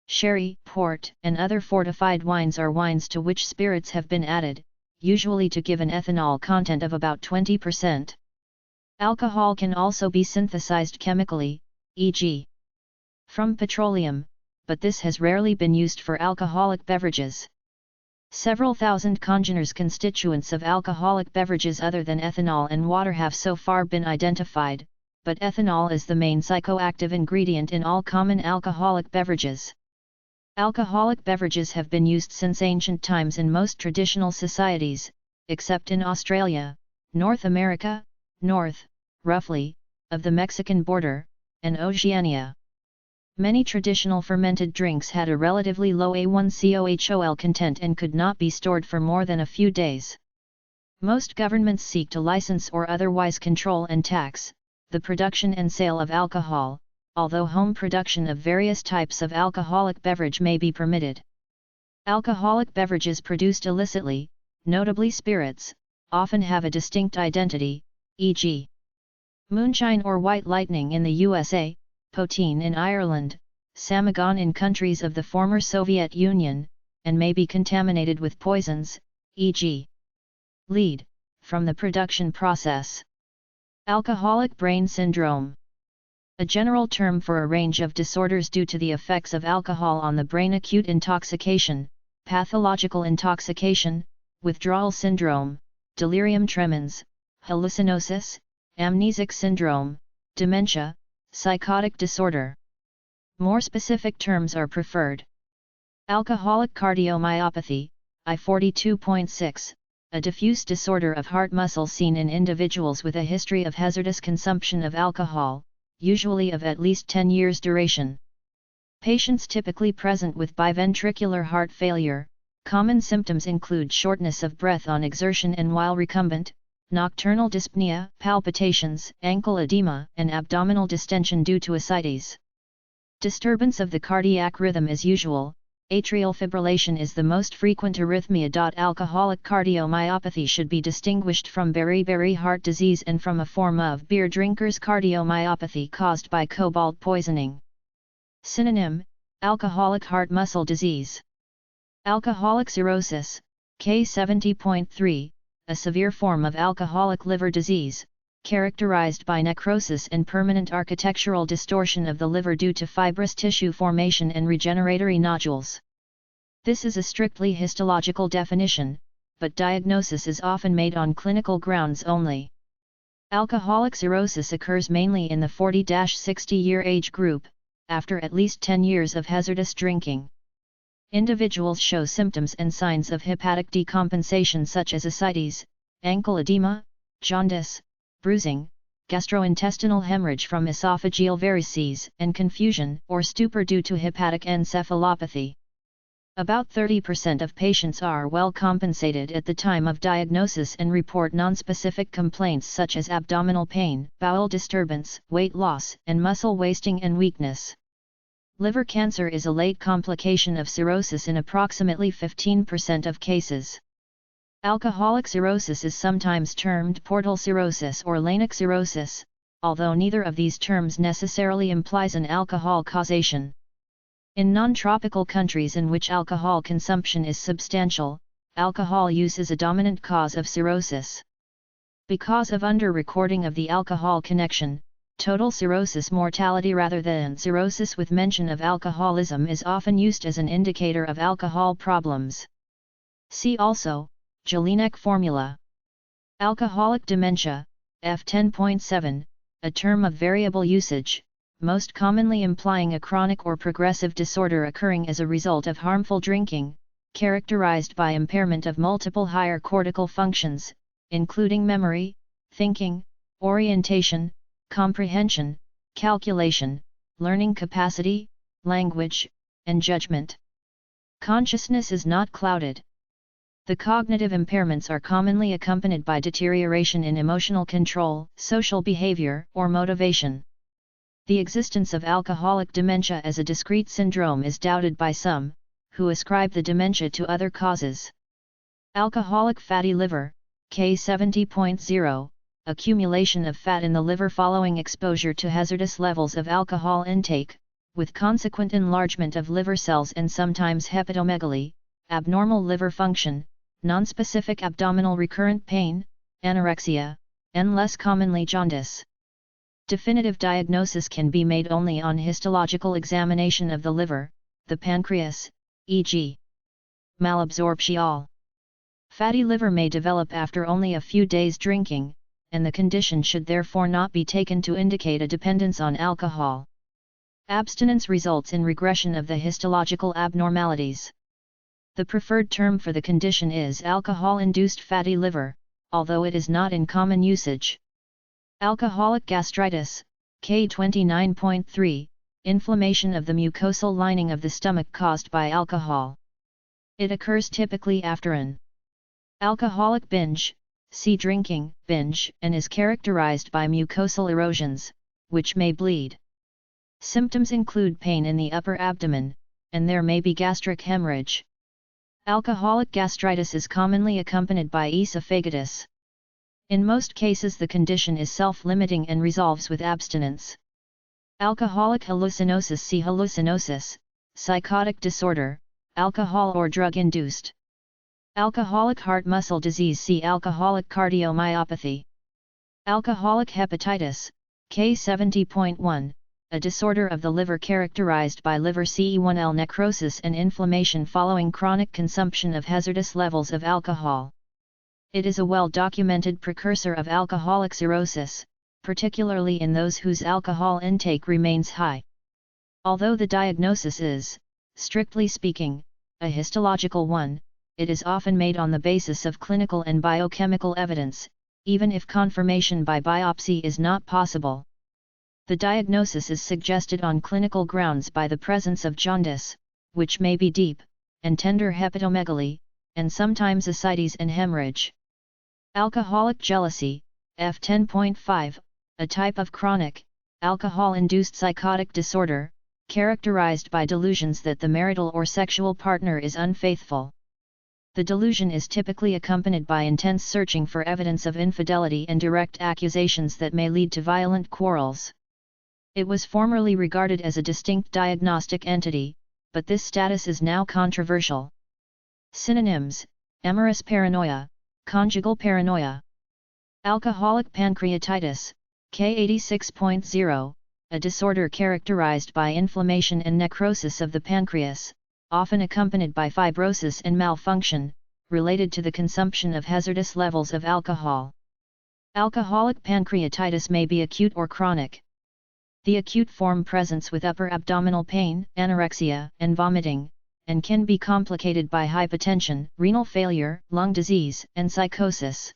Sherry, port, and other fortified wines are wines to which spirits have been added, usually to give an ethanol content of about 20%. Alcohol can also be synthesized chemically, e.g. from petroleum, but this has rarely been used for alcoholic beverages. Several thousand constituents of alcoholic beverages other than ethanol and water have so far been identified, but ethanol is the main psychoactive ingredient in all common alcoholic beverages. Alcoholic beverages have been used since ancient times in most traditional societies, except in Australia, North America, north, roughly, of the Mexican border, and Oceania. Many traditional fermented drinks had a relatively low A1-COHOL content and could not be stored for more than a few days. Most governments seek to license or otherwise control and tax the production and sale of alcohol, although home production of various types of alcoholic beverage may be permitted. Alcoholic beverages produced illicitly, notably spirits, often have a distinct identity, e.g. moonshine or white lightning in the USA, poteen in Ireland, samagon in countries of the former Soviet Union, and may be contaminated with poisons, e.g. lead, from the production process. Alcoholic brain syndrome. A general term for a range of disorders due to the effects of alcohol on the brain: acute intoxication, pathological intoxication, withdrawal syndrome, delirium tremens, hallucinosis, amnesic syndrome, dementia, psychotic disorder. More specific terms are preferred. Alcoholic cardiomyopathy, I-42.6, a diffuse disorder of heart muscle seen in individuals with a history of hazardous consumption of alcohol, usually of at least 10 years duration. Patients typically present with biventricular heart failure. Common symptoms include shortness of breath on exertion and while recumbent, nocturnal dyspnea, palpitations, ankle edema, and abdominal distension due to ascites. Disturbance of the cardiac rhythm is usual. Atrial fibrillation is the most frequent arrhythmia. Alcoholic cardiomyopathy should be distinguished from beriberi heart disease and from a form of beer drinkers' cardiomyopathy caused by cobalt poisoning. Synonym: alcoholic heart muscle disease. Alcoholic cirrhosis, K70.3, a severe form of alcoholic liver disease, characterized by necrosis and permanent architectural distortion of the liver due to fibrous tissue formation and regeneratory nodules. This is a strictly histological definition, but diagnosis is often made on clinical grounds only. Alcoholic cirrhosis occurs mainly in the 40–60 year age group, after at least 10 years of hazardous drinking. Individuals show symptoms and signs of hepatic decompensation such as ascites, ankle edema, jaundice, bruising, gastrointestinal hemorrhage from esophageal varices, and confusion or stupor due to hepatic encephalopathy. About 30% of patients are well compensated at the time of diagnosis and report nonspecific complaints such as abdominal pain, bowel disturbance, weight loss, and muscle wasting and weakness. Liver cancer is a late complication of cirrhosis in approximately 15% of cases. Alcoholic cirrhosis is sometimes termed portal cirrhosis or lanic cirrhosis, although neither of these terms necessarily implies an alcohol causation. In non-tropical countries in which alcohol consumption is substantial, alcohol use is a dominant cause of cirrhosis. Because of under-recording of the alcohol connection, total cirrhosis mortality rather than cirrhosis with mention of alcoholism is often used as an indicator of alcohol problems. See also, Jelinek formula. Alcoholic dementia, F10.7, a term of variable usage, most commonly implying a chronic or progressive disorder occurring as a result of harmful drinking, characterized by impairment of multiple higher cortical functions, including memory, thinking, orientation, comprehension, calculation, learning capacity, language, and judgment. Consciousness is not clouded. The cognitive impairments are commonly accompanied by deterioration in emotional control, social behavior, or motivation. The existence of alcoholic dementia as a discrete syndrome is doubted by some, who ascribe the dementia to other causes. Alcoholic fatty liver, K70.0, accumulation of fat in the liver following exposure to hazardous levels of alcohol intake, with consequent enlargement of liver cells and sometimes hepatomegaly, abnormal liver function, nonspecific abdominal recurrent pain, anorexia, and less commonly jaundice. Definitive diagnosis can be made only on histological examination of the liver, the pancreas, e.g. malabsorption. Fatty liver may develop after only a few days drinking, and the condition should therefore not be taken to indicate a dependence on alcohol. Abstinence results in regression of the histological abnormalities. The preferred term for the condition is alcohol-induced fatty liver, although it is not in common usage. Alcoholic gastritis, K29.3, inflammation of the mucosal lining of the stomach caused by alcohol. It occurs typically after an alcoholic binge, see drinking, binge, and is characterized by mucosal erosions, which may bleed. Symptoms include pain in the upper abdomen, and there may be gastric hemorrhage. Alcoholic gastritis is commonly accompanied by esophagitis. In most cases the condition is self-limiting and resolves with abstinence. Alcoholic hallucinosis, see hallucinosis, psychotic disorder, alcohol or drug-induced. Alcoholic heart muscle disease, see alcoholic cardiomyopathy. Alcoholic hepatitis, K70.1, a disorder of the liver characterized by liver CE1L necrosis and inflammation following chronic consumption of hazardous levels of alcohol. It is a well-documented precursor of alcoholic cirrhosis, particularly in those whose alcohol intake remains high. Although the diagnosis is, strictly speaking, a histological one, it is often made on the basis of clinical and biochemical evidence, even if confirmation by biopsy is not possible. The diagnosis is suggested on clinical grounds by the presence of jaundice, which may be deep, and tender hepatomegaly, and sometimes ascites and hemorrhage. Alcoholic jealousy, F10.5, a type of chronic, alcohol-induced psychotic disorder, characterized by delusions that the marital or sexual partner is unfaithful. The delusion is typically accompanied by intense searching for evidence of infidelity and direct accusations that may lead to violent quarrels. It was formerly regarded as a distinct diagnostic entity, but this status is now controversial. Synonyms: amorous paranoia, conjugal paranoia. Alcoholic pancreatitis, K86.0, a disorder characterized by inflammation and necrosis of the pancreas, often accompanied by fibrosis and malfunction, related to the consumption of hazardous levels of alcohol. Alcoholic pancreatitis may be acute or chronic. The acute form presents with upper abdominal pain, anorexia, and vomiting, and can be complicated by hypotension, renal failure, lung disease, and psychosis.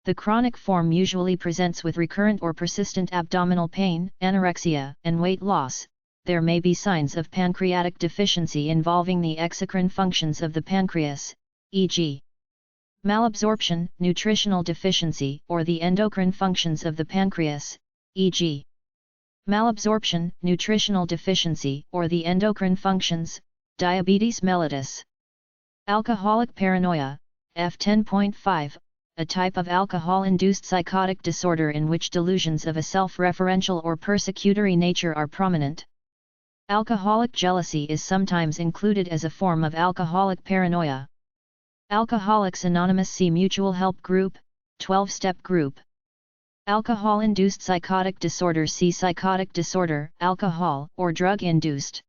The chronic form usually presents with recurrent or persistent abdominal pain, anorexia, and weight loss, there may be signs of pancreatic deficiency involving the exocrine functions of the pancreas, e.g. malabsorption, nutritional deficiency, or the endocrine functions of the pancreas, e.g. malabsorption, nutritional deficiency, or the endocrine functions, diabetes mellitus. Alcoholic paranoia, F10.5, a type of alcohol-induced psychotic disorder in which delusions of a self-referential or persecutory nature are prominent. Alcoholic jealousy is sometimes included as a form of alcoholic paranoia. Alcoholics Anonymous. See Mutual Help Group, 12-Step Group. Alcohol-induced psychotic disorder. See psychotic disorder, alcohol or drug-induced.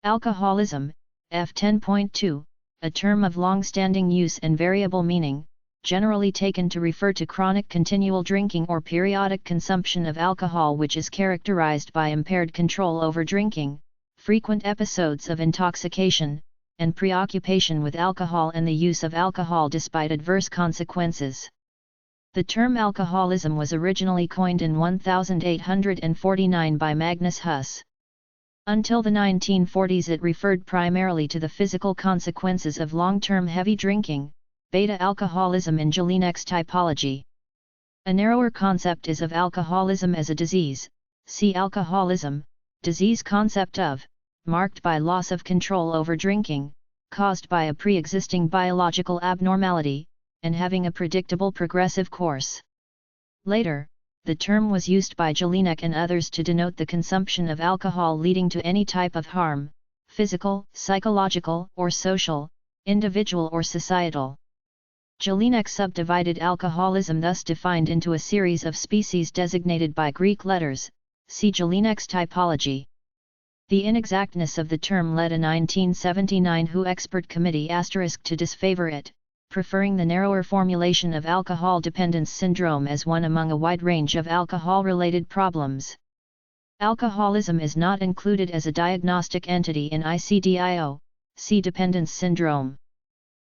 Alcoholism, F10.2, a term of long-standing use and variable meaning, generally taken to refer to chronic continual drinking or periodic consumption of alcohol which is characterized by impaired control over drinking, frequent episodes of intoxication, and preoccupation with alcohol and the use of alcohol despite adverse consequences. The term alcoholism was originally coined in 1849 by Magnus Huss. Until the 1940s it referred primarily to the physical consequences of long-term heavy drinking, beta-alcoholism in Jelinek typology. A narrower concept is of alcoholism as a disease, see alcoholism, disease concept of, marked by loss of control over drinking, caused by a pre-existing biological abnormality, and having a predictable progressive course. Later, the term was used by Jelinek and others to denote the consumption of alcohol leading to any type of harm, physical, psychological, or social, individual or societal. Jelinek subdivided alcoholism thus defined into a series of species designated by Greek letters, see Jelinek's typology. The inexactness of the term led a 1979 WHO expert committee to disfavor it, preferring the narrower formulation of alcohol dependence syndrome as one among a wide range of alcohol-related problems. Alcoholism is not included as a diagnostic entity in ICD-10, see dependence syndrome.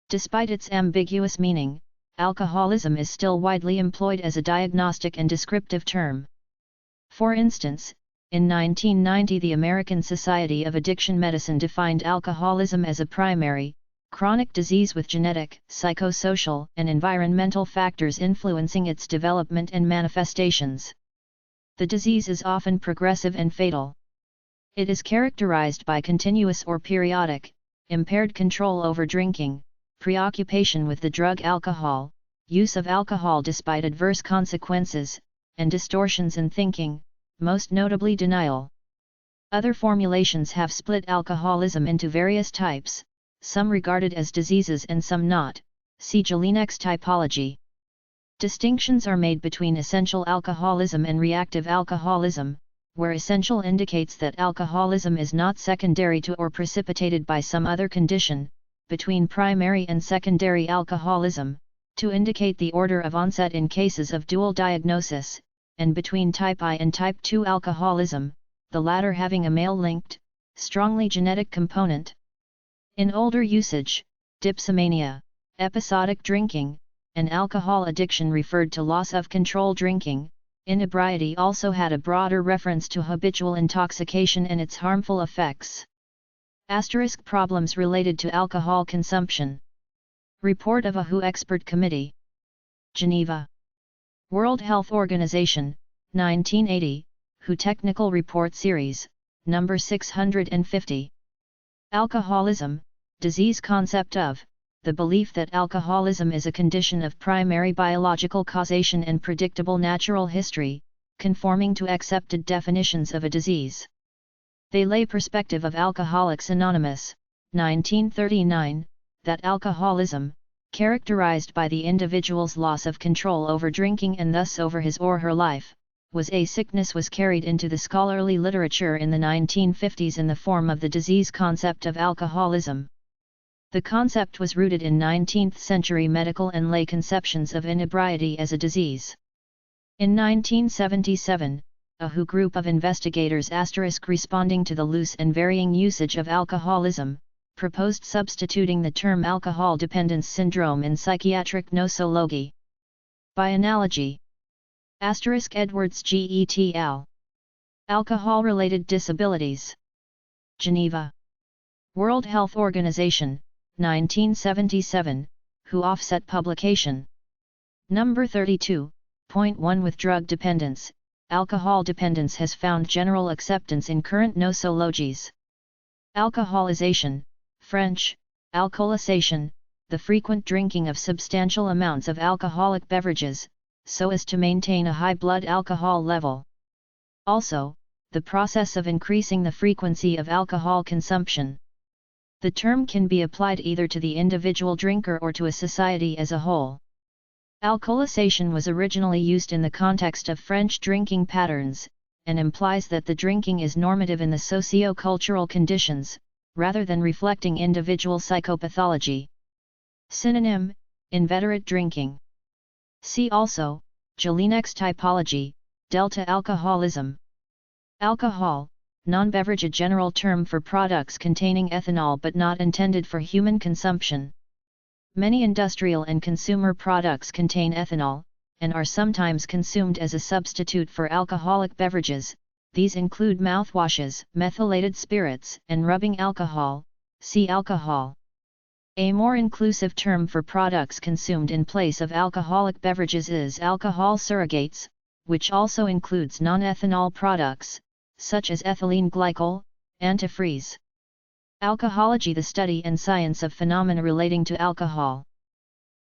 Despite its ambiguous meaning, alcoholism is still widely employed as a diagnostic and descriptive term. For instance, in 1990 the American Society of Addiction Medicine defined alcoholism as a primary, chronic disease with genetic, psychosocial, and environmental factors influencing its development and manifestations. The disease is often progressive and fatal. It is characterized by continuous or periodic, impaired control over drinking, preoccupation with the drug alcohol, use of alcohol despite adverse consequences, and distortions in thinking, most notably denial. Other formulations have split alcoholism into various types, some regarded as diseases and some not, see Jelinek's typology. Distinctions are made between essential alcoholism and reactive alcoholism, where essential indicates that alcoholism is not secondary to or precipitated by some other condition, between primary and secondary alcoholism, to indicate the order of onset in cases of dual diagnosis, and between type I and type II alcoholism, the latter having a male-linked, strongly genetic component. In older usage, dipsomania, episodic drinking, and alcohol addiction referred to loss of control drinking. Inebriety also had a broader reference to habitual intoxication and its harmful effects. * Problems related to alcohol consumption. Report of a WHO expert committee. Geneva. World Health Organization, 1980, WHO Technical Report Series, number 650. Alcoholism, disease concept of, the belief that alcoholism is a condition of primary biological causation and predictable natural history, conforming to accepted definitions of a disease. The lay perspective of Alcoholics Anonymous, 1939, that alcoholism, characterized by the individual's loss of control over drinking and thus over his or her life, was a sickness was carried into the scholarly literature in the 1950s in the form of the disease concept of alcoholism. The concept was rooted in 19th-century medical and lay conceptions of inebriety as a disease. In 1977, a WHO group of investigators responding to the loose and varying usage of alcoholism, proposed substituting the term alcohol dependence syndrome in psychiatric nosology. By analogy, Edwards et al. Alcohol-related disabilities. Geneva. World Health Organization, 1977, WHO offset publication. Number 32.1 With drug dependence, alcohol dependence has found general acceptance in current nosologies. Alcoholization, French, alcoolisation, the frequent drinking of substantial amounts of alcoholic beverages, so as to maintain a high blood alcohol level. Also, the process of increasing the frequency of alcohol consumption. The term can be applied either to the individual drinker or to a society as a whole. Alcoolization was originally used in the context of French drinking patterns, and implies that the drinking is normative in the socio-cultural conditions, rather than reflecting individual psychopathology. Synonym: inveterate drinking. See also, Jelinek typology, delta alcoholism. Alcohol, non-beverage, a general term for products containing ethanol but not intended for human consumption. Many industrial and consumer products contain ethanol, and are sometimes consumed as a substitute for alcoholic beverages. These include mouthwashes, methylated spirits, and rubbing alcohol. See alcohol. A more inclusive term for products consumed in place of alcoholic beverages is alcohol surrogates, which also includes non-ethanol products, such as ethylene glycol, antifreeze. Alcohology, the study and science of phenomena relating to alcohol.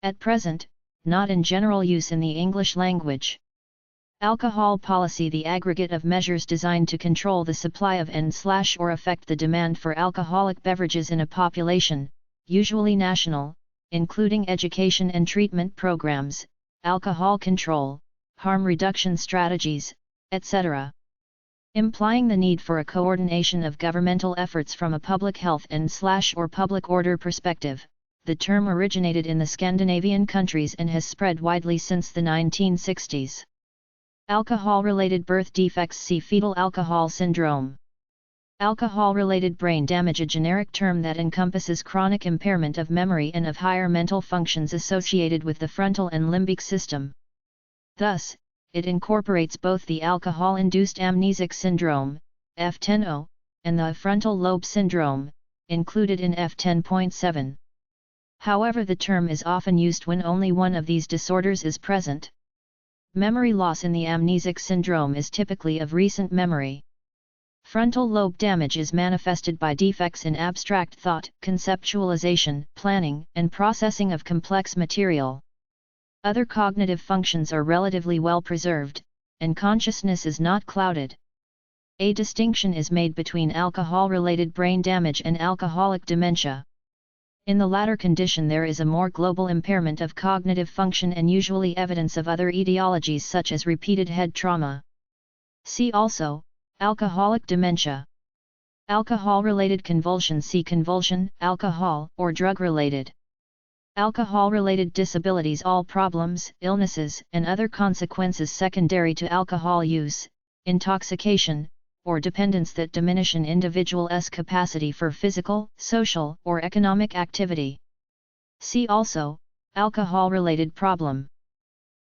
At present, not in general use in the English language. Alcohol policy, the aggregate of measures designed to control the supply of and/or affect the demand for alcoholic beverages in a population, usually national, including education and treatment programs, alcohol control, harm reduction strategies, etc. Implying the need for a coordination of governmental efforts from a public health and/or public order perspective. The term originated in the Scandinavian countries and has spread widely since the 1960s. Alcohol-related birth defects, see fetal alcohol syndrome. Alcohol-related brain damage, a generic term that encompasses chronic impairment of memory and of higher mental functions associated with the frontal and limbic system. Thus, it incorporates both the alcohol-induced amnesic syndrome, F10O, and the frontal lobe syndrome, included in F10.7. However, the term is often used when only one of these disorders is present. Memory loss in the amnesic syndrome is typically of recent memory. Frontal lobe damage is manifested by defects in abstract thought, conceptualization, planning, and processing of complex material. Other cognitive functions are relatively well preserved, and consciousness is not clouded. A distinction is made between alcohol-related brain damage and alcoholic dementia. In the latter condition, there is a more global impairment of cognitive function and usually evidence of other etiologies such as repeated head trauma. See also, alcoholic dementia. Alcohol-related convulsion, see convulsion, alcohol, or drug-related. Alcohol-related disabilities, all problems, illnesses, and other consequences secondary to alcohol use, intoxication, or dependence that diminish an individual's capacity for physical, social, or economic activity. See also, alcohol-related problem.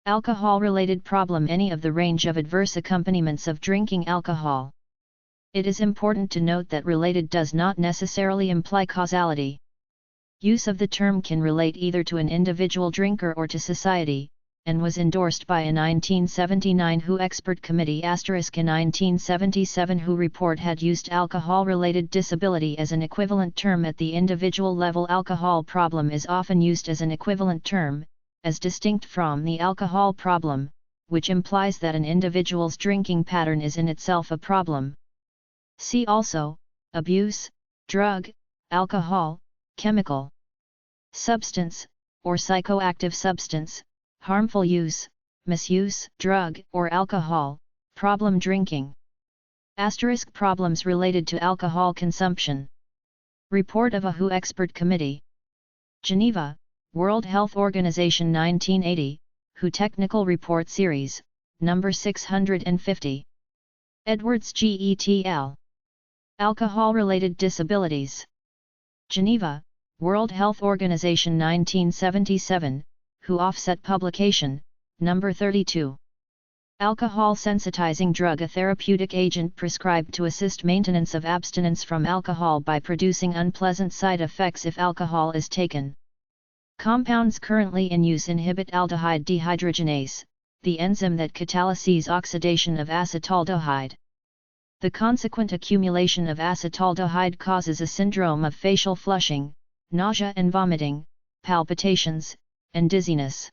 Alcohol-related problem, any of the range of adverse accompaniments of drinking alcohol. It is important to note that related does not necessarily imply causality. Use of the term can relate either to an individual drinker or to society, and was endorsed by a 1979 WHO expert committee. A 1977 WHO report had used alcohol-related disability as an equivalent term at the individual level. Alcohol problem is often used as an equivalent term, as distinct from the alcohol problem, which implies that an individual's drinking pattern is in itself a problem. See also, abuse, drug, alcohol, chemical, substance, or psychoactive substance, harmful use, misuse, drug or alcohol, problem drinking. * Problems related to alcohol consumption. Report of a WHO expert committee. Geneva, World Health Organization 1980, WHO Technical Report Series, number 650. Edwards GETL. Alcohol-related disabilities. Geneva, World Health Organization 1977, WHO Offset Publication, number 32. Alcohol sensitizing drug, a therapeutic agent prescribed to assist maintenance of abstinence from alcohol by producing unpleasant side effects if alcohol is taken. Compounds currently in use inhibit aldehyde dehydrogenase, the enzyme that catalyses oxidation of acetaldehyde. The consequent accumulation of acetaldehyde causes a syndrome of facial flushing, nausea and vomiting, palpitations, and dizziness.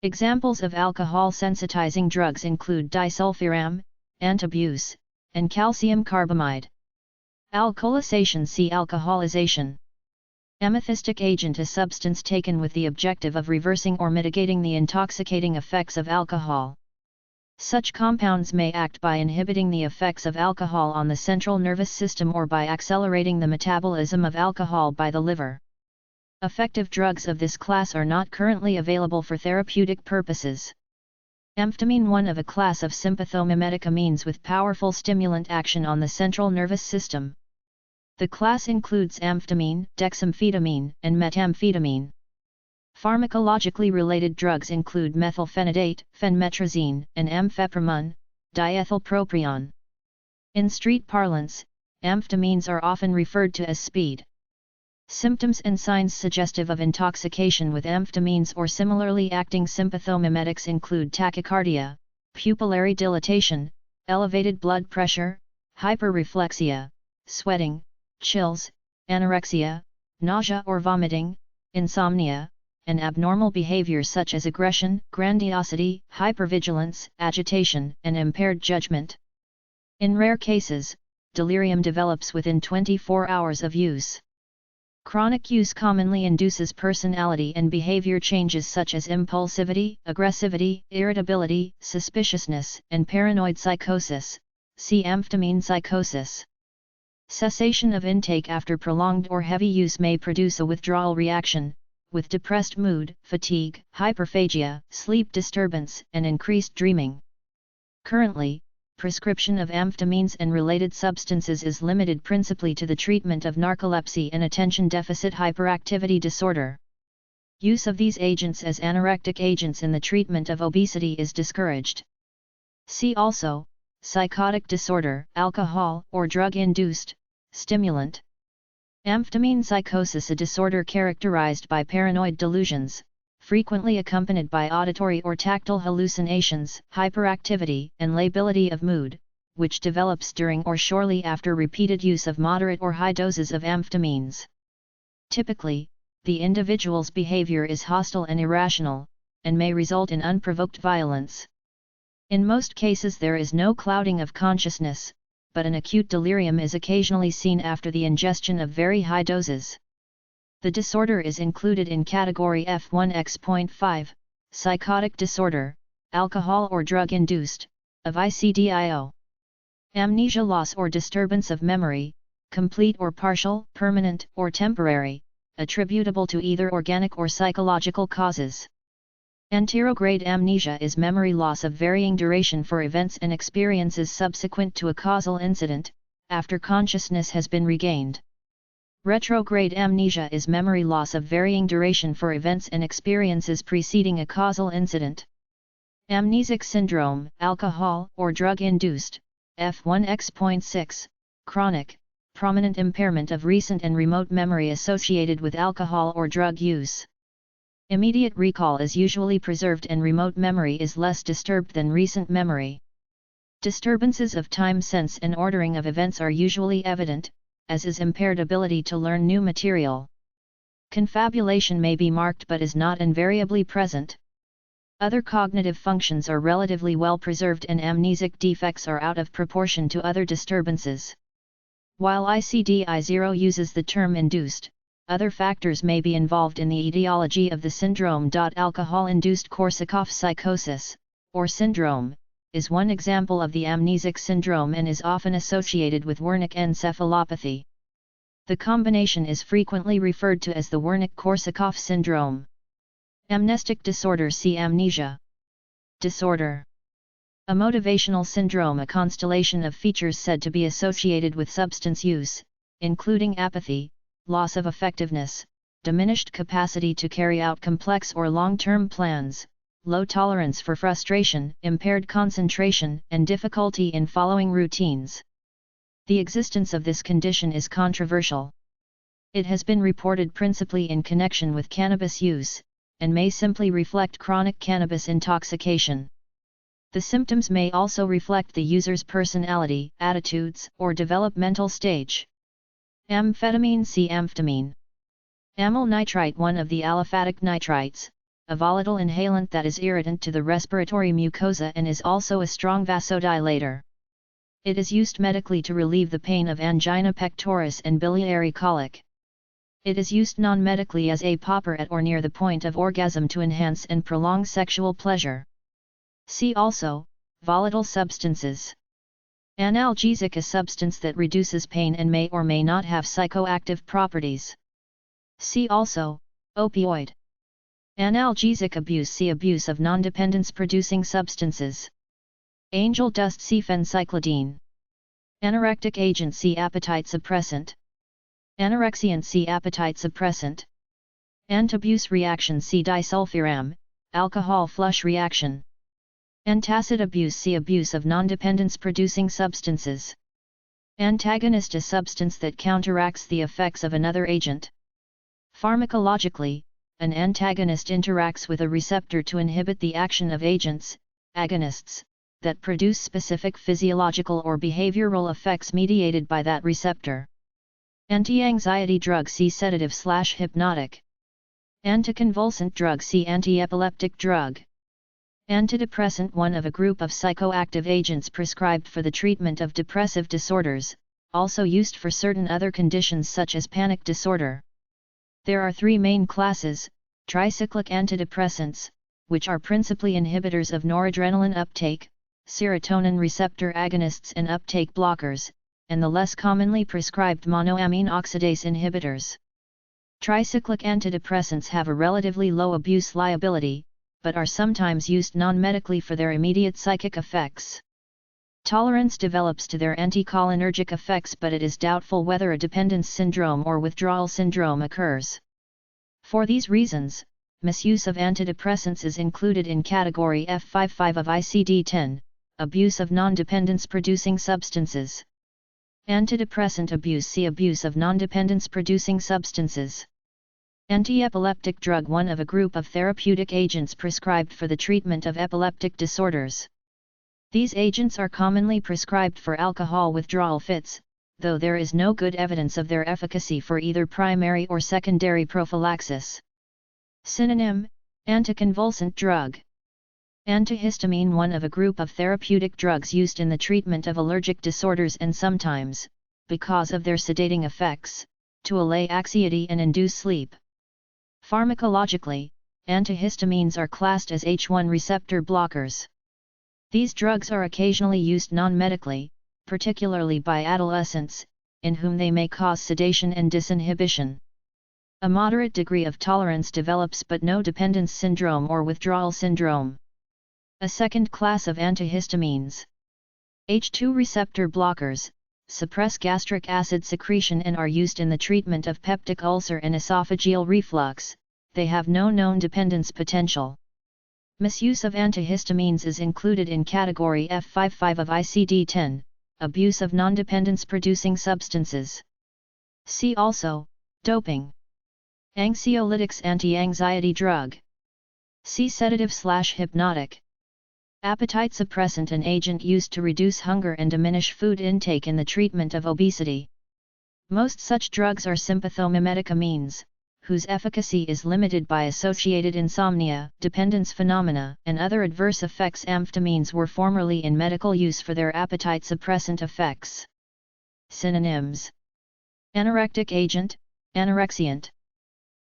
Examples of alcohol sensitizing drugs include disulfiram, antabuse, and calcium carbamide. Alcoholization, see alcoholization. Amethystic agent, a substance taken with the objective of reversing or mitigating the intoxicating effects of alcohol. Such compounds may act by inhibiting the effects of alcohol on the central nervous system or by accelerating the metabolism of alcohol by the liver. Effective drugs of this class are not currently available for therapeutic purposes. Amphetamine, one of a class of sympathomimetic amines with powerful stimulant action on the central nervous system. The class includes amphetamine, dexamphetamine, and methamphetamine. Pharmacologically related drugs include methylphenidate, phenmetrazine, and amphetamine, diethylpropion. In street parlance, amphetamines are often referred to as speed. Symptoms and signs suggestive of intoxication with amphetamines or similarly acting sympathomimetics include tachycardia, pupillary dilatation, elevated blood pressure, hyperreflexia, sweating, chills, anorexia, nausea or vomiting, insomnia, and abnormal behavior such as aggression, grandiosity, hypervigilance, agitation, and impaired judgment. In rare cases, delirium develops within 24 hours of use. Chronic use commonly induces personality and behavior changes such as impulsivity, aggressivity, irritability, suspiciousness, and paranoid psychosis. See amphetamine psychosis. Cessation of intake after prolonged or heavy use may produce a withdrawal reaction, with depressed mood, fatigue, hyperphagia, sleep disturbance, and increased dreaming. Currently, prescription of amphetamines and related substances is limited principally to the treatment of narcolepsy and attention deficit hyperactivity disorder. Use of these agents as anorectic agents in the treatment of obesity is discouraged. See also, psychotic disorder, alcohol or drug-induced stimulant. Amphetamine psychosis, a disorder characterized by paranoid delusions, frequently accompanied by auditory or tactile hallucinations, hyperactivity, and lability of mood, which develops during or shortly after repeated use of moderate or high doses of amphetamines. Typically, the individual's behavior is hostile and irrational, and may result in unprovoked violence. In most cases there is no clouding of consciousness, but an acute delirium is occasionally seen after the ingestion of very high doses. The disorder is included in category F1X.5, psychotic disorder, alcohol or drug-induced, of ICDIO. Amnesia, loss or disturbance of memory, complete or partial, permanent or temporary, attributable to either organic or psychological causes. Anterograde amnesia is memory loss of varying duration for events and experiences subsequent to a causal incident, after consciousness has been regained. Retrograde amnesia is memory loss of varying duration for events and experiences preceding a causal incident. Amnesic syndrome, alcohol or drug-induced, F1X.6, chronic, prominent impairment of recent and remote memory associated with alcohol or drug use. Immediate recall is usually preserved and remote memory is less disturbed than recent memory. Disturbances of time sense and ordering of events are usually evident, as is impaired ability to learn new material. Confabulation may be marked but is not invariably present. Other cognitive functions are relatively well preserved and amnesic defects are out of proportion to other disturbances. While ICD-10 uses the term induced, other factors may be involved in the etiology of the syndrome. Alcohol-induced Korsakoff psychosis, or syndrome, is one example of the amnesic syndrome and is often associated with Wernicke encephalopathy. The combination is frequently referred to as the Wernicke-Korsakoff syndrome. Amnestic disorder, see amnesia disorder. A motivational syndrome, a constellation of features said to be associated with substance use, including apathy, loss of effectiveness, diminished capacity to carry out complex or long-term plans, low tolerance for frustration, impaired concentration, and difficulty in following routines. The existence of this condition is controversial. It has been reported principally in connection with cannabis use, and may simply reflect chronic cannabis intoxication. The symptoms may also reflect the user's personality, attitudes, or developmental stage. Amphetamine. See amphetamine. Amyl nitrite, one of the aliphatic nitrites, a volatile inhalant that is irritant to the respiratory mucosa and is also a strong vasodilator. It is used medically to relieve the pain of angina pectoris and biliary colic. It is used non-medically as a popper at or near the point of orgasm to enhance and prolong sexual pleasure. See also, volatile substances. Analgesic, a substance that reduces pain and may or may not have psychoactive properties. See also, opioid. Analgesic abuse. See abuse of non-dependence producing substances. Angel dust. See phencyclidine. Anorectic agent. See appetite suppressant. Anorexiant. See appetite suppressant. Antabuse reaction. See disulfiram, alcohol flush reaction. Antacid abuse. See abuse of non-dependence producing substances. Antagonist, a substance that counteracts the effects of another agent. Pharmacologically, an antagonist interacts with a receptor to inhibit the action of agents, agonists, that produce specific physiological or behavioral effects mediated by that receptor. Anti-anxiety drug. See sedative/hypnotic. Anticonvulsant drug. See anti-epileptic drug. Antidepressant, one of a group of psychoactive agents prescribed for the treatment of depressive disorders, also used for certain other conditions such as panic disorder. There are three main classes: tricyclic antidepressants, which are principally inhibitors of noradrenaline uptake, serotonin receptor agonists and uptake blockers, and the less commonly prescribed monoamine oxidase inhibitors. Tricyclic antidepressants have a relatively low abuse liability, but are sometimes used non-medically for their immediate psychic effects. Tolerance develops to their anticholinergic effects, but it is doubtful whether a dependence syndrome or withdrawal syndrome occurs. For these reasons, misuse of antidepressants is included in category F55 of ICD-10, abuse of non-dependence producing substances. Antidepressant abuse. See abuse of non-dependence producing substances. Anti-epileptic drug, one of a group of therapeutic agents prescribed for the treatment of epileptic disorders. These agents are commonly prescribed for alcohol withdrawal fits, though there is no good evidence of their efficacy for either primary or secondary prophylaxis. Synonym: anticonvulsant drug. Antihistamine, one of a group of therapeutic drugs used in the treatment of allergic disorders and sometimes, because of their sedating effects, to allay anxiety and induce sleep. Pharmacologically, antihistamines are classed as H1 receptor blockers. These drugs are occasionally used non-medically, particularly by adolescents, in whom they may cause sedation and disinhibition. A moderate degree of tolerance develops, but no dependence syndrome or withdrawal syndrome. A second class of antihistamines, H2 receptor blockers, suppress gastric acid secretion and are used in the treatment of peptic ulcer and esophageal reflux. They have no known dependence potential. Misuse of antihistamines is included in category F55 of ICD-10, abuse of non-dependence producing substances. See also, doping. Anxiolytics, anti-anxiety drug. See sedative/hypnotic. Appetite suppressant, an agent used to reduce hunger and diminish food intake in the treatment of obesity. Most such drugs are sympathomimetic amines, whose efficacy is limited by associated insomnia, dependence phenomena, and other adverse effects. Amphetamines were formerly in medical use for their appetite suppressant effects. Synonyms: anorectic agent, anorexiant.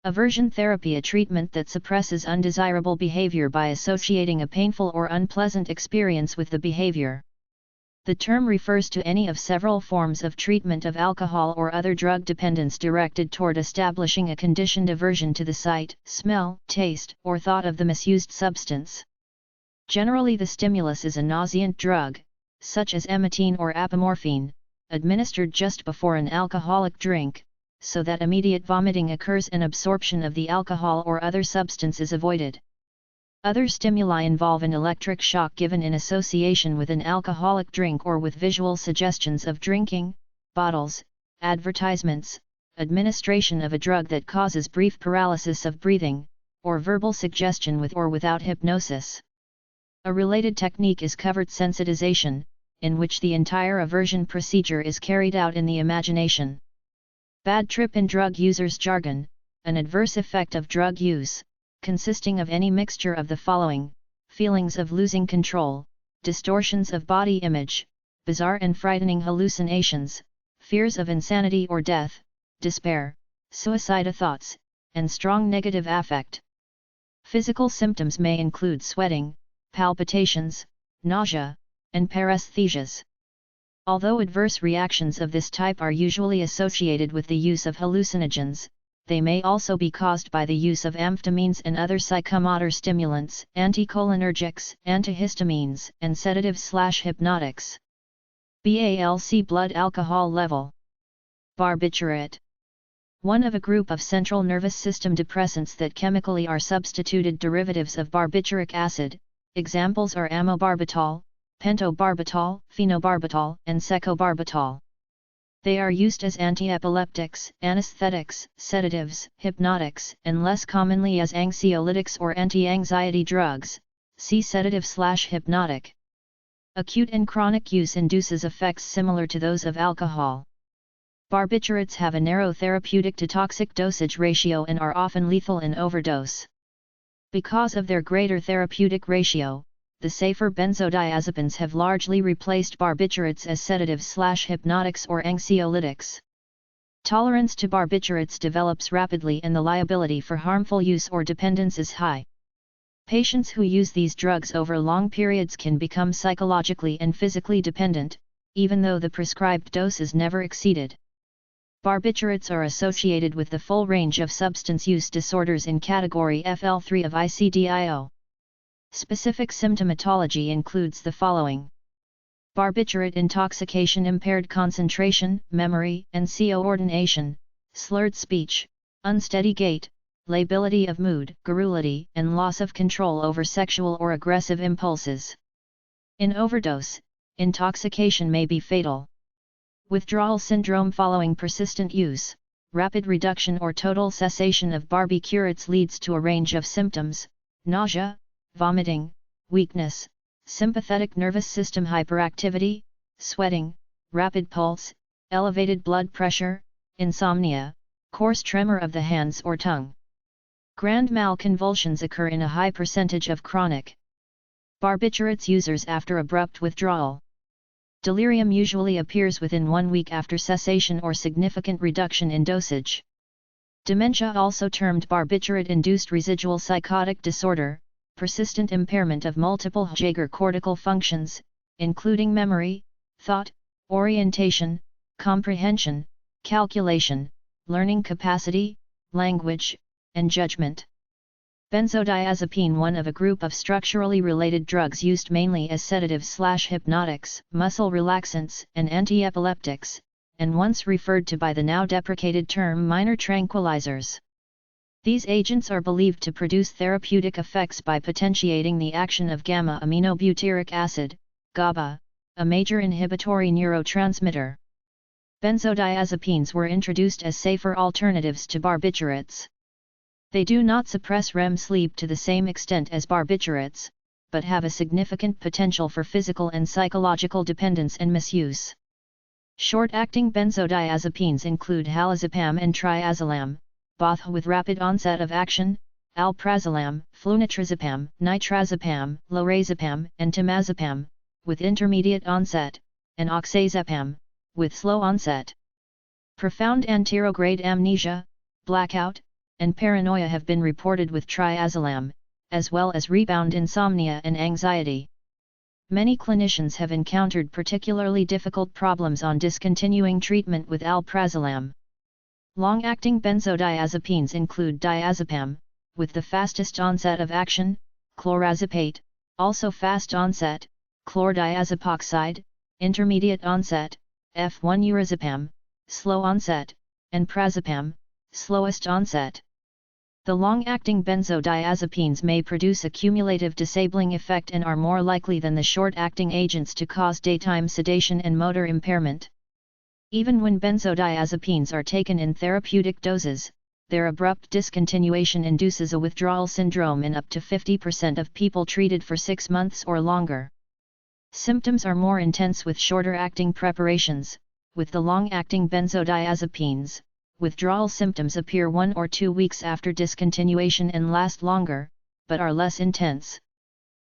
Aversion therapy, a treatment that suppresses undesirable behavior by associating a painful or unpleasant experience with the behavior. The term refers to any of several forms of treatment of alcohol or other drug dependence directed toward establishing a conditioned aversion to the sight, smell, taste, or thought of the misused substance. Generally, the stimulus is a nauseant drug, such as emetine or apomorphine, administered just before an alcoholic drink, so that immediate vomiting occurs and absorption of the alcohol or other substance is avoided. Other stimuli involve an electric shock given in association with an alcoholic drink or with visual suggestions of drinking, bottles, advertisements, administration of a drug that causes brief paralysis of breathing, or verbal suggestion with or without hypnosis. A related technique is covert sensitization, in which the entire aversion procedure is carried out in the imagination. Bad trip in drug users' jargon, an adverse effect of drug use, consisting of any mixture of the following: feelings of losing control, distortions of body image, bizarre and frightening hallucinations, fears of insanity or death, despair, suicidal thoughts, and strong negative affect. Physical symptoms may include sweating, palpitations, nausea, and paresthesias. Although adverse reactions of this type are usually associated with the use of hallucinogens, they may also be caused by the use of amphetamines and other psychomotor stimulants, anticholinergics, antihistamines, and sedatives/hypnotics. BALC blood alcohol level. Barbiturate. One of a group of central nervous system depressants that chemically are substituted derivatives of barbituric acid. Examples are amobarbital, pentobarbital, phenobarbital, and secobarbital. They are used as antiepileptics, anesthetics, sedatives, hypnotics, and less commonly as anxiolytics or anti-anxiety drugs. See sedative/hypnotic. Acute and chronic use induces effects similar to those of alcohol. Barbiturates have a narrow therapeutic to toxic dosage ratio and are often lethal in overdose. Because of their greater therapeutic ratio, the safer benzodiazepines have largely replaced barbiturates as sedatives/hypnotics or anxiolytics. Tolerance to barbiturates develops rapidly and the liability for harmful use or dependence is high. Patients who use these drugs over long periods can become psychologically and physically dependent, even though the prescribed dose is never exceeded. Barbiturates are associated with the full range of substance use disorders in category FL3 of ICD-10. Specific symptomatology includes the following: barbiturate intoxication, impaired concentration, memory and coordination, slurred speech, unsteady gait, lability of mood, garrulity, and loss of control over sexual or aggressive impulses. In overdose, intoxication may be fatal. Withdrawal syndrome following persistent use, rapid reduction or total cessation of barbiturates leads to a range of symptoms: nausea, vomiting, weakness, sympathetic nervous system hyperactivity, sweating, rapid pulse, elevated blood pressure, insomnia, coarse tremor of the hands or tongue. Grand mal convulsions occur in a high percentage of chronic barbiturates users after abrupt withdrawal. Delirium usually appears within 1 week after cessation or significant reduction in dosage. Dementia, also termed barbiturate-induced residual psychotic disorder, persistent impairment of multiple Jaeger cortical functions, including memory, thought, orientation, comprehension, calculation, learning capacity, language, and judgment. Benzodiazepine, one of a group of structurally related drugs used mainly as sedatives/hypnotics, muscle relaxants, and antiepileptics, and once referred to by the now deprecated term minor tranquilizers. These agents are believed to produce therapeutic effects by potentiating the action of gamma-aminobutyric acid, GABA, a major inhibitory neurotransmitter. Benzodiazepines were introduced as safer alternatives to barbiturates. They do not suppress REM sleep to the same extent as barbiturates, but have a significant potential for physical and psychological dependence and misuse. Short-acting benzodiazepines include halazepam and triazolam, both with rapid onset of action, alprazolam, flunitrazepam, nitrazepam, lorazepam, and temazepam, with intermediate onset, and oxazepam, with slow onset. Profound anterograde amnesia, blackout, and paranoia have been reported with triazolam, as well as rebound insomnia and anxiety. Many clinicians have encountered particularly difficult problems on discontinuing treatment with alprazolam. Long-acting benzodiazepines include diazepam, with the fastest onset of action, clorazepate, also fast onset, chlordiazepoxide, intermediate onset, F1-urazepam, slow onset, and prazepam, slowest onset. The long-acting benzodiazepines may produce a cumulative disabling effect and are more likely than the short-acting agents to cause daytime sedation and motor impairment. Even when benzodiazepines are taken in therapeutic doses, their abrupt discontinuation induces a withdrawal syndrome in up to 50% of people treated for 6 months or longer. Symptoms are more intense with shorter-acting preparations. With the long-acting benzodiazepines, withdrawal symptoms appear 1 or 2 weeks after discontinuation and last longer, but are less intense.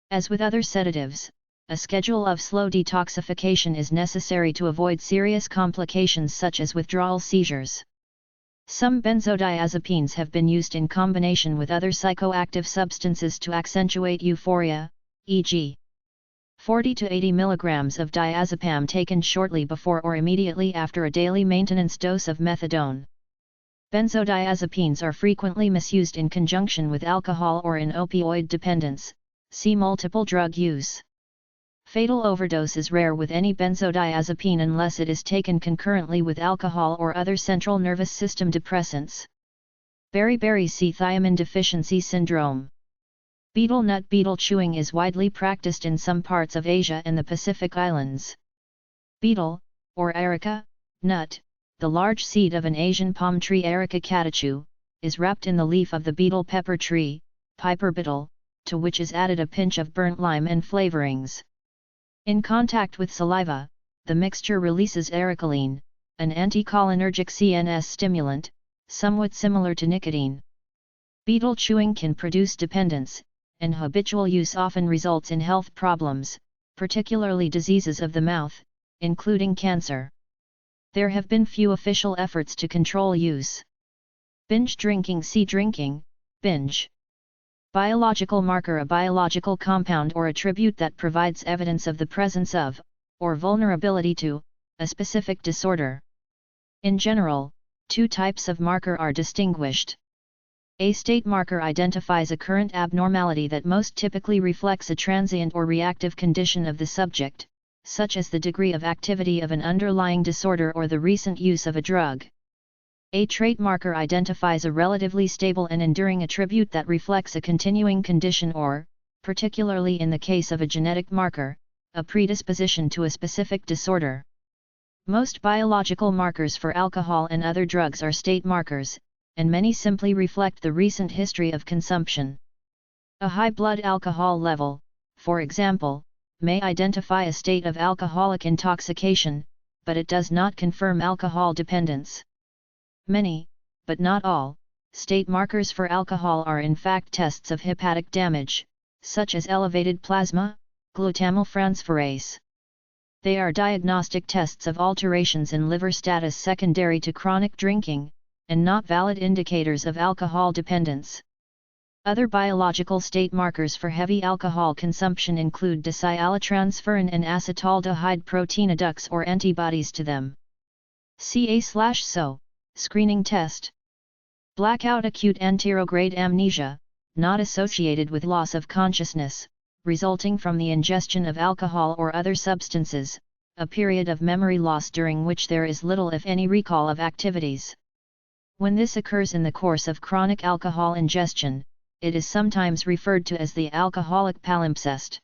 As with other sedatives, a schedule of slow detoxification is necessary to avoid serious complications such as withdrawal seizures. Some benzodiazepines have been used in combination with other psychoactive substances to accentuate euphoria, e.g. 40 to 80 mg of diazepam taken shortly before or immediately after a daily maintenance dose of methadone. Benzodiazepines are frequently misused in conjunction with alcohol or in opioid dependence. See multiple drug use. Fatal overdose is rare with any benzodiazepine unless it is taken concurrently with alcohol or other central nervous system depressants. Beriberi see thiamine deficiency syndrome. Betel nut betel chewing is widely practiced in some parts of Asia and the Pacific Islands. Betel, or areca, nut, the large seed of an Asian palm tree Areca catechu, is wrapped in the leaf of the betel pepper tree, Piper betel, to which is added a pinch of burnt lime and flavorings. In contact with saliva, the mixture releases ericoline, an anticholinergic CNS stimulant, somewhat similar to nicotine. Betel chewing can produce dependence, and habitual use often results in health problems, particularly diseases of the mouth, including cancer. There have been few official efforts to control use. Binge drinking. See drinking, binge. Biological marker. A biological compound or attribute that provides evidence of the presence of, or vulnerability to, a specific disorder. In general, 2 types of marker are distinguished. A state marker identifies a current abnormality that most typically reflects a transient or reactive condition of the subject, such as the degree of activity of an underlying disorder or the recent use of a drug. A trait marker identifies a relatively stable and enduring attribute that reflects a continuing condition or, particularly in the case of a genetic marker, a predisposition to a specific disorder. Most biological markers for alcohol and other drugs are state markers, and many simply reflect the recent history of consumption. A high blood alcohol level, for example, may identify a state of alcoholic intoxication, but it does not confirm alcohol dependence. Many, but not all, state markers for alcohol are in fact tests of hepatic damage, such as elevated plasma, glutamyltransferase. They are diagnostic tests of alterations in liver status secondary to chronic drinking, and not valid indicators of alcohol dependence. Other biological state markers for heavy alcohol consumption include desiallotransferrin and acetaldehyde protein adducts or antibodies to them. CA/SO, screening test. Blackout. Acute anterograde amnesia, not associated with loss of consciousness, resulting from the ingestion of alcohol or other substances, a period of memory loss during which there is little if any recall of activities. When this occurs in the course of chronic alcohol ingestion, it is sometimes referred to as the alcoholic palimpsest.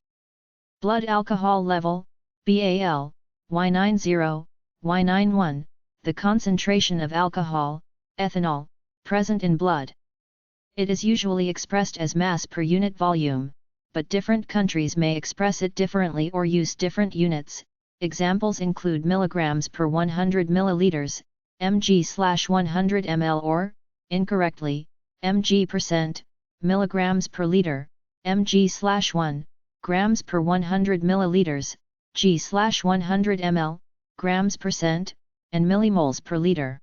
Blood alcohol level, BAL, Y90, Y91, the concentration of alcohol, ethanol, present in blood. It is usually expressed as mass per unit volume, but different countries may express it differently or use different units. Examples include milligrams per 100 milliliters, mg/100 ml or, incorrectly, mg%, milligrams per liter, mg/1, grams per 100 milliliters, g/100 ml, grams %, and millimoles per liter.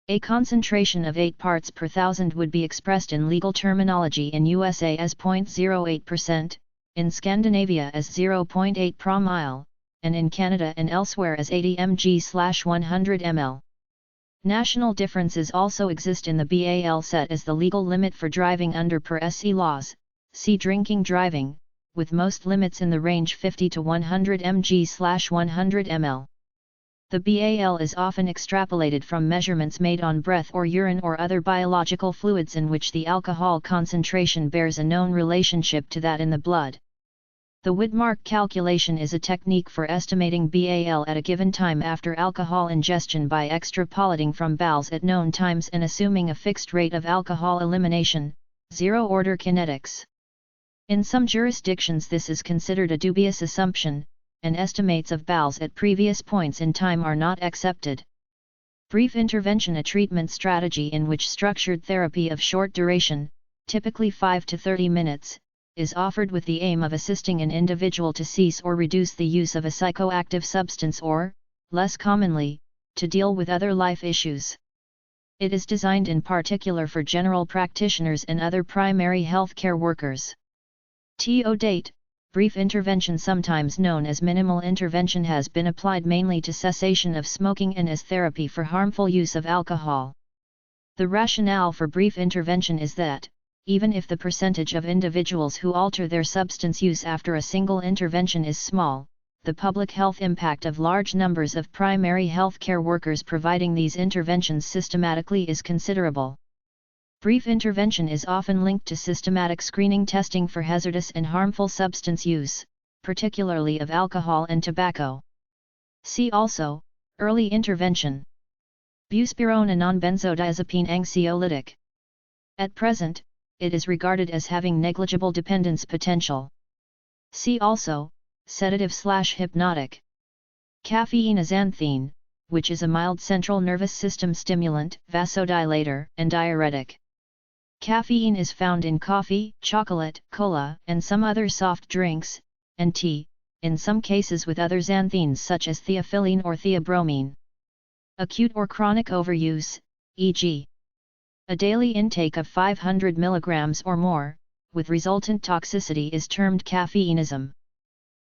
A concentration of 8 parts per thousand would be expressed in legal terminology in USA as 0.08%, in Scandinavia as 0.8 promille, and in Canada and elsewhere as 80 mg/100 ml. National differences also exist in the BAL set as the legal limit for driving under per SC laws, see drinking driving, with most limits in the range 50 to 100 mg/100 ml. The BAL is often extrapolated from measurements made on breath or urine or other biological fluids in which the alcohol concentration bears a known relationship to that in the blood. The Widmark calculation is a technique for estimating BAL at a given time after alcohol ingestion by extrapolating from BALs at known times and assuming a fixed rate of alcohol elimination, zero-order kinetics. In some jurisdictions this is considered a dubious assumption, and estimates of BALs at previous points in time are not accepted. Brief intervention, a treatment strategy in which structured therapy of short duration, typically 5 to 30 minutes, is offered with the aim of assisting an individual to cease or reduce the use of a psychoactive substance or, less commonly, to deal with other life issues. It is designed in particular for general practitioners and other primary healthcare workers. To date, brief intervention, sometimes known as minimal intervention, has been applied mainly to cessation of smoking and as therapy for harmful use of alcohol. The rationale for brief intervention is that, even if the percentage of individuals who alter their substance use after a single intervention is small, the public health impact of large numbers of primary healthcare workers providing these interventions systematically is considerable. Brief intervention is often linked to systematic screening testing for hazardous and harmful substance use, particularly of alcohol and tobacco. See also, early intervention. Buspirone, a non-benzodiazepine anxiolytic. At present, it is regarded as having negligible dependence potential. See also, sedative/hypnotic. Caffeine, xanthine, which is a mild central nervous system stimulant, vasodilator, and diuretic. Caffeine is found in coffee, chocolate, cola, and some other soft drinks, and tea, in some cases with other xanthines such as theophylline or theobromine. Acute or chronic overuse, e.g. a daily intake of 500 mg or more, with resultant toxicity, is termed caffeineism.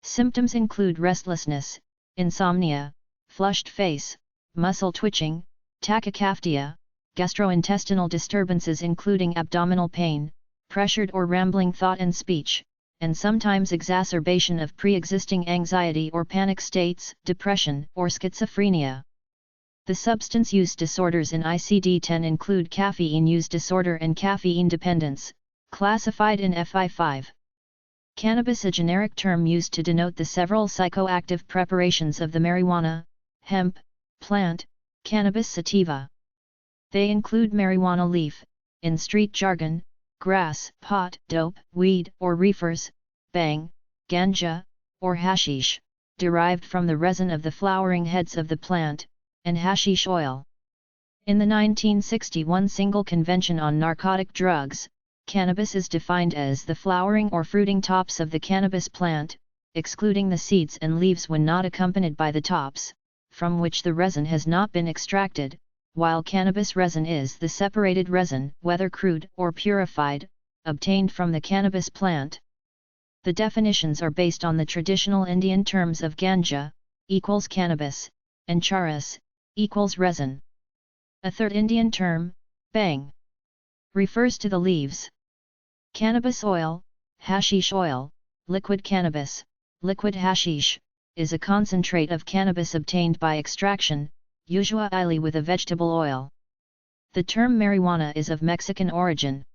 Symptoms include restlessness, insomnia, flushed face, muscle twitching, tachycardia, gastrointestinal disturbances including abdominal pain, pressured or rambling thought and speech, and sometimes exacerbation of pre-existing anxiety or panic states, depression, or schizophrenia. The substance use disorders in ICD-10 include caffeine use disorder and caffeine dependence, classified in FI5. Cannabis, a generic term used to denote the several psychoactive preparations of the marijuana, hemp, plant, Cannabis sativa. They include marijuana leaf, in street jargon, grass, pot, dope, weed, or reefers, bang, ganja, or hashish, derived from the resin of the flowering heads of the plant, and hashish oil. In the 1961 Single Convention on Narcotic Drugs, cannabis is defined as the flowering or fruiting tops of the cannabis plant, excluding the seeds and leaves when not accompanied by the tops, from which the resin has not been extracted, while cannabis resin is the separated resin, whether crude or purified, obtained from the cannabis plant. The definitions are based on the traditional Indian terms of ganja, equals cannabis, and charas, equals resin. A third Indian term, bang, refers to the leaves. Cannabis oil, hashish oil, liquid cannabis, liquid hashish, is a concentrate of cannabis obtained by extraction, usually with a vegetable oil. The term marijuana is of Mexican origin.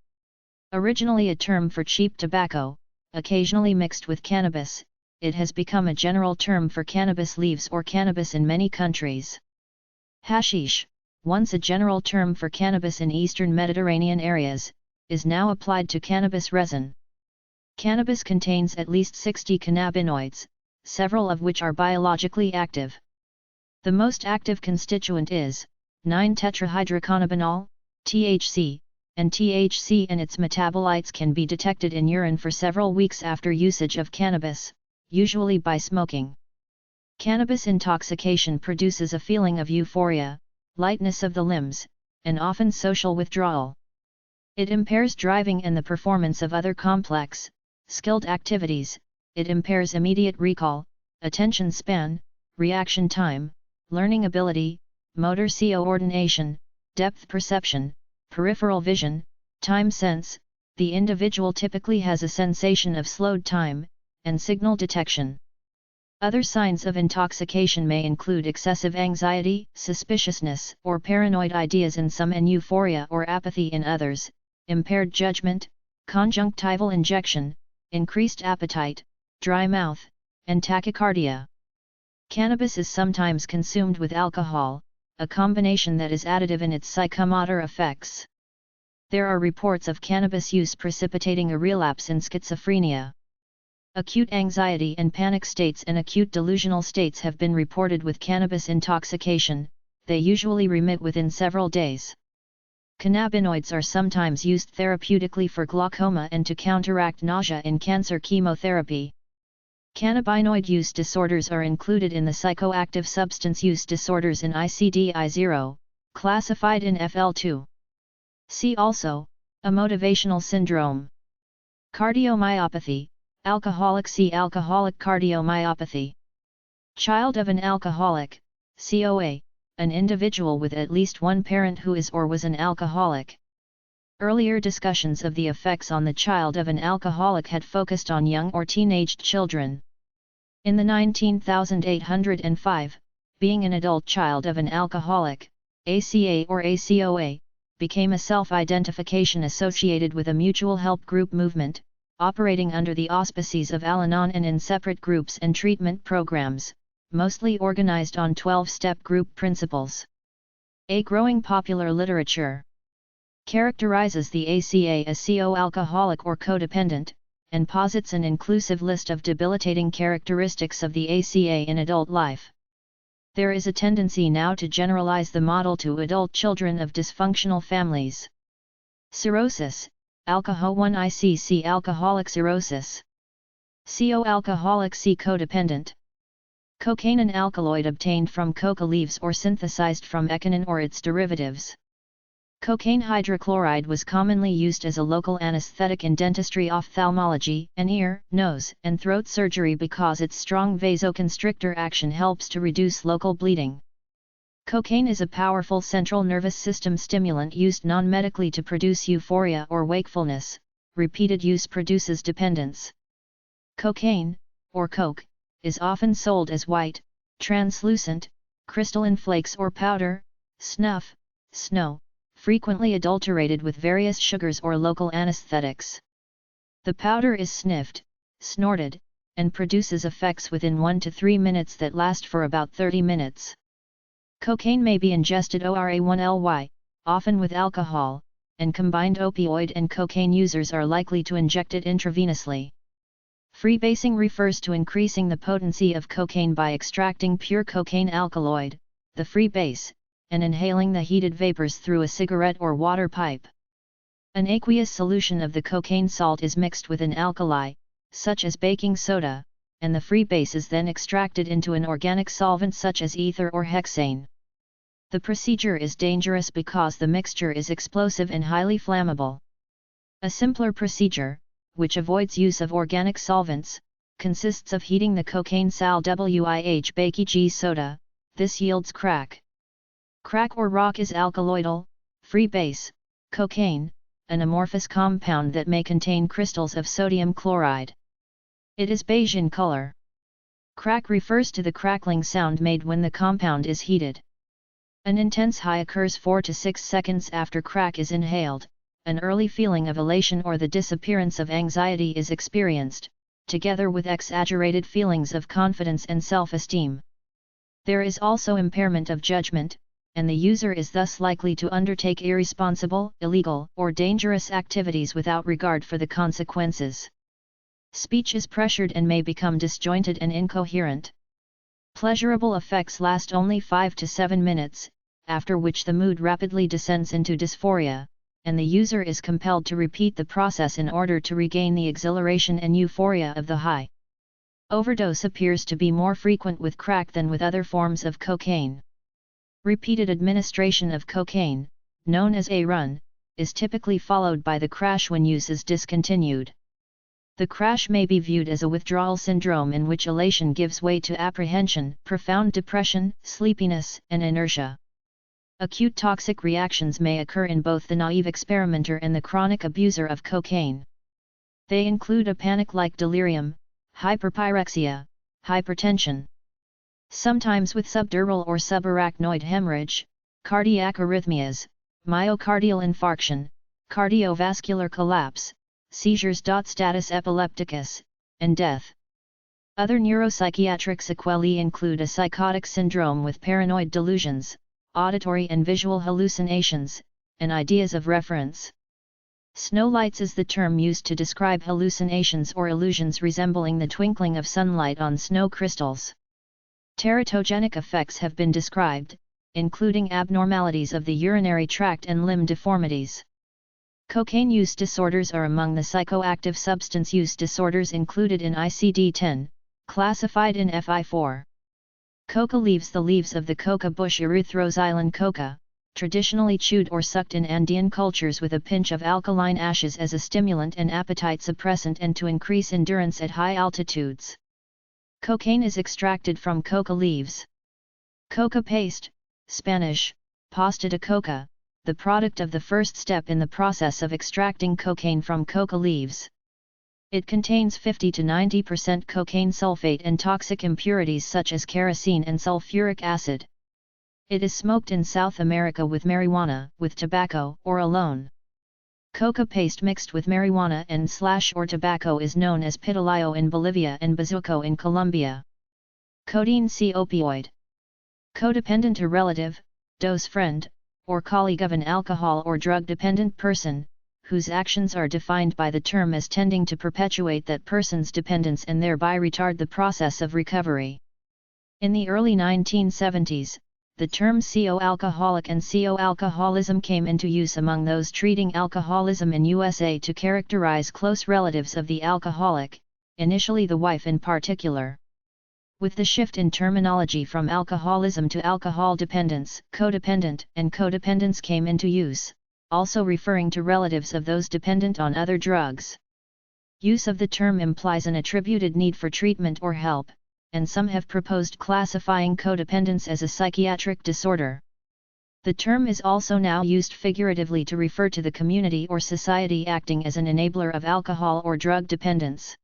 Originally a term for cheap tobacco, occasionally mixed with cannabis, it has become a general term for cannabis leaves or cannabis in many countries. Hashish, once a general term for cannabis in eastern Mediterranean areas, is now applied to cannabis resin. Cannabis contains at least 60 cannabinoids, several of which are biologically active. The most active constituent is 9-tetrahydrocannabinol, THC, and THC and its metabolites can be detected in urine for several weeks after usage of cannabis, usually by smoking. Cannabis intoxication produces a feeling of euphoria, lightness of the limbs, and often social withdrawal. It impairs driving and the performance of other complex, skilled activities. It impairs immediate recall, attention span, reaction time, learning ability, motor coordination, depth perception, peripheral vision, time sense. The individual typically has a sensation of slowed time, and signal detection. Other signs of intoxication may include excessive anxiety, suspiciousness or paranoid ideas in some and euphoria or apathy in others, impaired judgment, conjunctival injection, increased appetite, dry mouth, and tachycardia. Cannabis is sometimes consumed with alcohol, a combination that is additive in its psychomotor effects. There are reports of cannabis use precipitating a relapse in schizophrenia. Acute anxiety and panic states and acute delusional states have been reported with cannabis intoxication. They usually remit within several days. Cannabinoids are sometimes used therapeutically for glaucoma and to counteract nausea in cancer chemotherapy. Cannabinoid use disorders are included in the psychoactive substance use disorders in ICD-10, classified in FL2. See also, a motivational syndrome. Cardiomyopathy, alcoholic. See alcoholic cardiomyopathy. Child of an alcoholic, COA, an individual with at least one parent who is or was an alcoholic. Earlier discussions of the effects on the child of an alcoholic had focused on young or teenaged children. In the 19805, being an adult child of an alcoholic, ACA or ACOA, became a self-identification associated with a mutual help group movement, operating under the auspices of Al-Anon and in separate groups and treatment programs, mostly organized on 12-step group principles. A growing popular literature characterizes the ACA as co-alcoholic or codependent, and posits an inclusive list of debilitating characteristics of the ACA in adult life. There is a tendency now to generalize the model to adult children of dysfunctional families. Cirrhosis, alcohol-1-ICC alcoholic cirrhosis. Co-alcoholic C codependent. Cocaine, an alkaloid obtained from coca leaves or synthesized from echinine or its derivatives. Cocaine hydrochloride was commonly used as a local anesthetic in dentistry, ophthalmology, and ear, nose, and throat surgery because its strong vasoconstrictor action helps to reduce local bleeding. Cocaine is a powerful central nervous system stimulant used non-medically to produce euphoria or wakefulness. Repeated use produces dependence. Cocaine, or coke, is often sold as white, translucent, crystalline flakes or powder, snuff, snow, frequently adulterated with various sugars or local anesthetics. The powder is sniffed, snorted, and produces effects within 1 to 3 minutes that last for about 30 minutes. Cocaine may be ingested ORA1-LY, often with alcohol, and combined opioid and cocaine users are likely to inject it intravenously. Freebasing refers to increasing the potency of cocaine by extracting pure cocaine alkaloid, the freebase, and inhaling the heated vapors through a cigarette or water pipe. An aqueous solution of the cocaine salt is mixed with an alkali, such as baking soda, and the freebase is then extracted into an organic solvent such as ether or hexane. The procedure is dangerous because the mixture is explosive and highly flammable. A simpler procedure, which avoids use of organic solvents, consists of heating the cocaine sal WIH baking soda. This yields crack. Crack or rock is alkaloidal, freebase, cocaine, an amorphous compound that may contain crystals of sodium chloride. It is beige in color. Crack refers to the crackling sound made when the compound is heated. An intense high occurs 4 to 6 seconds after crack is inhaled. An early feeling of elation or the disappearance of anxiety is experienced, together with exaggerated feelings of confidence and self-esteem. There is also impairment of judgment, and the user is thus likely to undertake irresponsible, illegal, or dangerous activities without regard for the consequences. Speech is pressured and may become disjointed and incoherent. Pleasurable effects last only 5 to 7 minutes, after which the mood rapidly descends into dysphoria, and the user is compelled to repeat the process in order to regain the exhilaration and euphoria of the high. Overdose appears to be more frequent with crack than with other forms of cocaine. Repeated administration of cocaine, known as a run, is typically followed by the crash when use is discontinued. The crash may be viewed as a withdrawal syndrome in which elation gives way to apprehension, profound depression, sleepiness, and inertia. Acute toxic reactions may occur in both the naive experimenter and the chronic abuser of cocaine. They include a panic-like delirium, hyperpyrexia, hypertension. Sometimes with subdural or subarachnoid hemorrhage, cardiac arrhythmias, myocardial infarction, cardiovascular collapse, seizures. Status epilepticus, and death. Other neuropsychiatric sequelae include a psychotic syndrome with paranoid delusions, auditory and visual hallucinations, and ideas of reference. Snowlights is the term used to describe hallucinations or illusions resembling the twinkling of sunlight on snow crystals. Teratogenic effects have been described, including abnormalities of the urinary tract and limb deformities. Cocaine use disorders are among the psychoactive substance use disorders included in ICD-10, classified in FI4. Coca leaves. The leaves of the coca bush Erythroxylon coca, traditionally chewed or sucked in Andean cultures with a pinch of alkaline ashes as a stimulant and appetite suppressant and to increase endurance at high altitudes. Cocaine is extracted from coca leaves. Coca paste, Spanish, pasta de coca, the product of the first step in the process of extracting cocaine from coca leaves. It contains 50 to 90% cocaine sulfate and toxic impurities such as kerosene and sulfuric acid. It is smoked in South America with marijuana, with tobacco, or alone. Coca paste mixed with marijuana and/or tobacco is known as pitalayo in Bolivia and bazuco in Colombia. Codeine. See opioid. Codependent. A relative, dose friend, or colleague of an alcohol or drug-dependent person, whose actions are defined by the term as tending to perpetuate that person's dependence and thereby retard the process of recovery. In the early 1970s, the term CO-alcoholic and CO-alcoholism came into use among those treating alcoholism in USA to characterize close relatives of the alcoholic, initially the wife in particular. With the shift in terminology from alcoholism to alcohol dependence, codependent and codependence came into use, also referring to relatives of those dependent on other drugs. Use of the term implies an attributed need for treatment or help, and some have proposed classifying codependence as a psychiatric disorder. The term is also now used figuratively to refer to the community or society acting as an enabler of alcohol or drug dependence.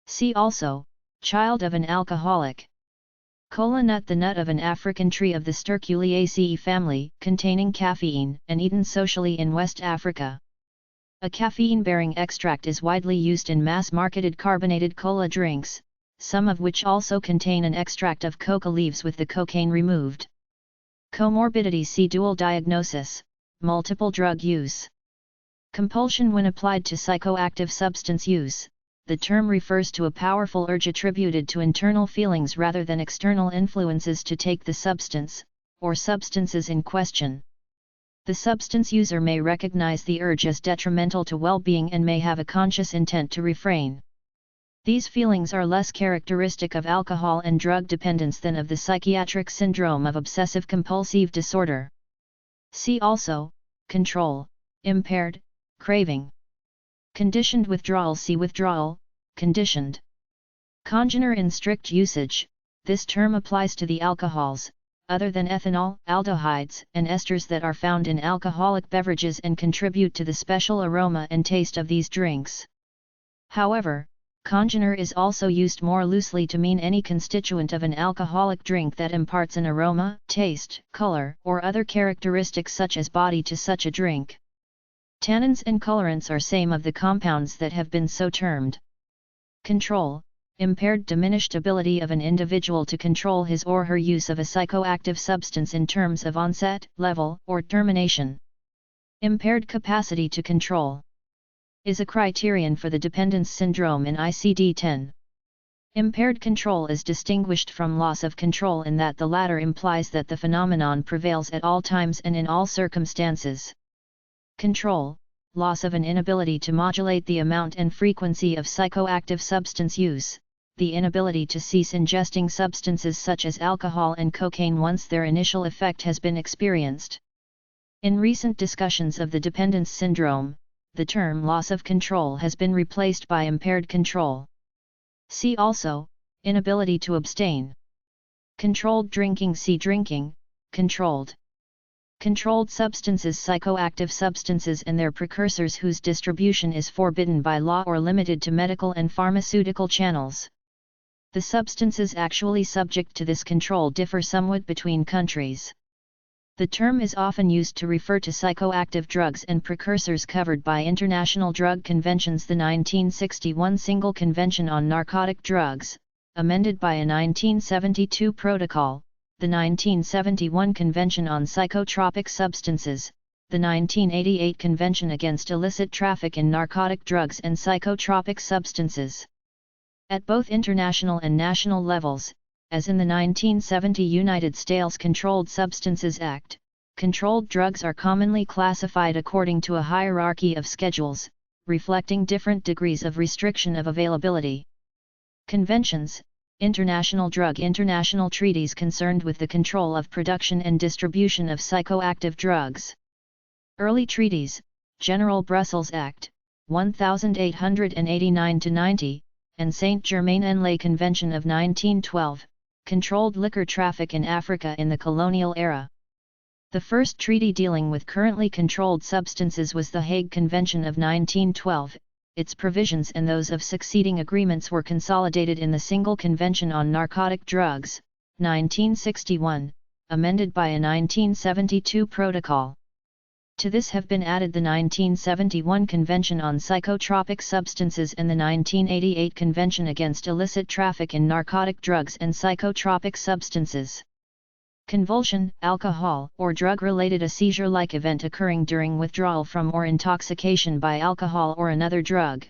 See also, child of an alcoholic. Kola nut. The nut of an African tree of the Sterculiaceae family, containing caffeine, and eaten socially in West Africa. A caffeine-bearing extract is widely used in mass-marketed carbonated cola drinks, some of which also contain an extract of coca leaves with the cocaine removed. Comorbidity. See dual diagnosis, multiple drug use. Compulsion. When applied to psychoactive substance use, the term refers to a powerful urge attributed to internal feelings rather than external influences to take the substance, or substances in question. The substance user may recognize the urge as detrimental to well-being and may have a conscious intent to refrain. These feelings are less characteristic of alcohol and drug dependence than of the psychiatric syndrome of obsessive-compulsive disorder. See also, control, impaired, craving. Conditioned withdrawal. See withdrawal, conditioned. Congener. In strict usage, this term applies to the alcohols, other than ethanol, aldehydes, and esters that are found in alcoholic beverages and contribute to the special aroma and taste of these drinks. However, congener is also used more loosely to mean any constituent of an alcoholic drink that imparts an aroma, taste, color, or other characteristics such as body to such a drink. Tannins and colorants are same of the compounds that have been so termed. Control, impaired diminished ability of an individual to control his or her use of a psychoactive substance in terms of onset, level, or termination. Impaired capacity to control is a criterion for the dependence syndrome in ICD-10. Impaired control is distinguished from loss of control in that the latter implies that the phenomenon prevails at all times and in all circumstances. Control, loss of an inability to modulate the amount and frequency of psychoactive substance use, the inability to cease ingesting substances such as alcohol and cocaine once their initial effect has been experienced. In recent discussions of the dependence syndrome, the term loss of control has been replaced by impaired control. See also, inability to abstain. Controlled drinking. See drinking, controlled. Controlled substances. Psychoactive substances and their precursors whose distribution is forbidden by law or limited to medical and pharmaceutical channels. The substances actually subject to this control differ somewhat between countries. The term is often used to refer to psychoactive drugs and precursors covered by international drug conventions. The 1961 Single Convention on Narcotic Drugs, amended by a 1972 protocol, the 1971 Convention on Psychotropic Substances, the 1988 Convention Against Illicit Traffic in Narcotic Drugs and Psychotropic Substances. At both international and national levels, as in the 1970 United States Controlled Substances Act, controlled drugs are commonly classified according to a hierarchy of schedules, reflecting different degrees of restriction of availability. Conventions, international treaties concerned with the control of production and distribution of psychoactive drugs. Early treaties, General Brussels Act, 1889-90, and Saint-Germain-en-Laye Convention of 1912, controlled liquor traffic in Africa in the colonial era. The first treaty dealing with currently controlled substances was the Hague Convention of 1912. Its provisions and those of succeeding agreements were consolidated in the Single Convention on Narcotic Drugs, 1961, amended by a 1972 protocol. To this have been added the 1971 Convention on Psychotropic Substances and the 1988 Convention Against Illicit Traffic in Narcotic Drugs and Psychotropic Substances. Convulsion, alcohol or drug-related a seizure-like event occurring during withdrawal from or intoxication by alcohol or another drug.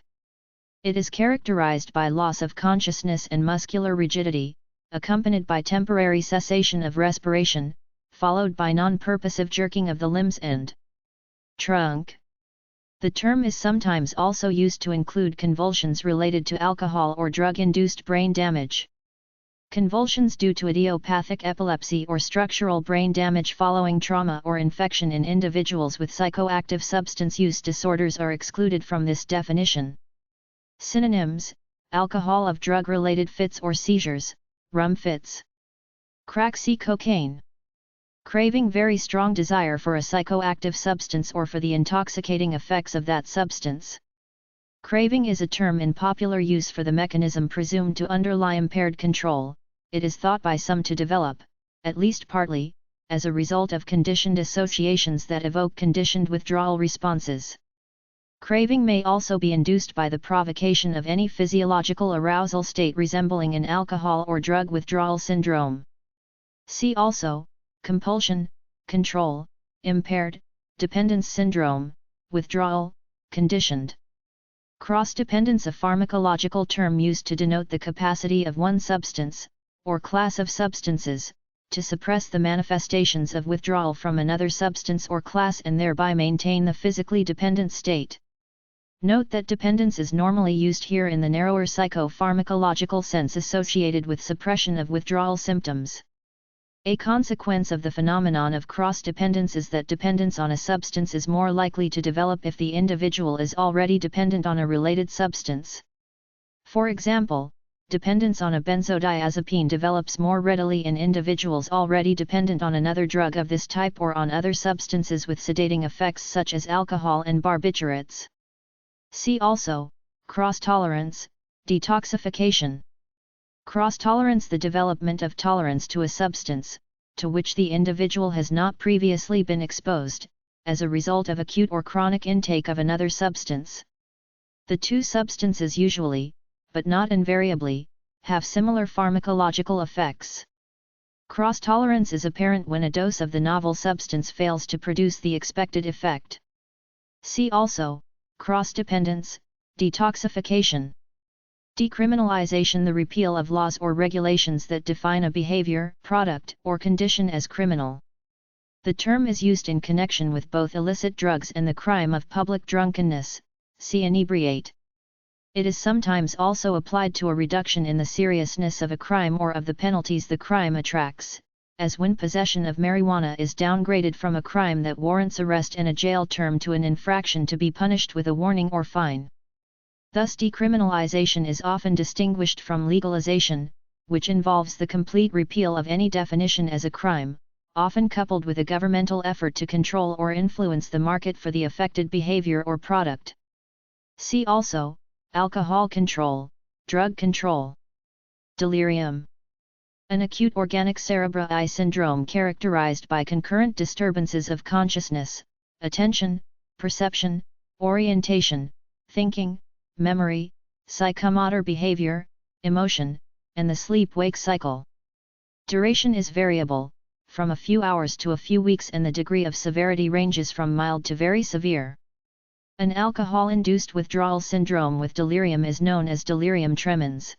It is characterized by loss of consciousness and muscular rigidity, accompanied by temporary cessation of respiration, followed by non-purposive jerking of the limbs and trunk. The term is sometimes also used to include convulsions related to alcohol or drug-induced brain damage. Convulsions due to idiopathic epilepsy or structural brain damage following trauma or infection in individuals with psychoactive substance use disorders are excluded from this definition. Synonyms: alcohol of drug-related fits or seizures, rum fits. Crack, see cocaine. Craving, very strong desire for a psychoactive substance or for the intoxicating effects of that substance. Craving is a term in popular use for the mechanism presumed to underlie impaired control. It is thought by some to develop, at least partly, as a result of conditioned associations that evoke conditioned withdrawal responses. Craving may also be induced by the provocation of any physiological arousal state resembling an alcohol or drug withdrawal syndrome. See also: compulsion, control, impaired, dependence syndrome, withdrawal, conditioned. Cross-dependence, a pharmacological term used to denote the capacity of one substance, or class of substances, to suppress the manifestations of withdrawal from another substance or class and thereby maintain the physically dependent state. Note that dependence is normally used here in the narrower psychopharmacological sense associated with suppression of withdrawal symptoms. A consequence of the phenomenon of cross-dependence is that dependence on a substance is more likely to develop if the individual is already dependent on a related substance. For example, dependence on a benzodiazepine develops more readily in individuals already dependent on another drug of this type or on other substances with sedating effects such as alcohol and barbiturates. See also: cross-tolerance, detoxification. Cross-tolerance, the development of tolerance to a substance, to which the individual has not previously been exposed, as a result of acute or chronic intake of another substance. The two substances usually, but not invariably, have similar pharmacological effects. Cross-tolerance is apparent when a dose of the novel substance fails to produce the expected effect. See also: cross-dependence, detoxification. Decriminalization, the repeal of laws or regulations that define a behavior, product, or condition as criminal. The term is used in connection with both illicit drugs and the crime of public drunkenness, see inebriate. It is sometimes also applied to a reduction in the seriousness of a crime or of the penalties the crime attracts, as when possession of marijuana is downgraded from a crime that warrants arrest and a jail term to an infraction to be punished with a warning or fine. Thus decriminalization is often distinguished from legalization, which involves the complete repeal of any definition as a crime, often coupled with a governmental effort to control or influence the market for the affected behavior or product. See also: alcohol control, drug control. Delirium. An acute organic cerebral syndrome characterized by concurrent disturbances of consciousness, attention, perception, orientation, thinking, memory, psychomotor behavior, emotion, and the sleep-wake cycle. Duration is variable, from a few hours to a few weeks, and the degree of severity ranges from mild to very severe. An alcohol-induced withdrawal syndrome with delirium is known as delirium tremens.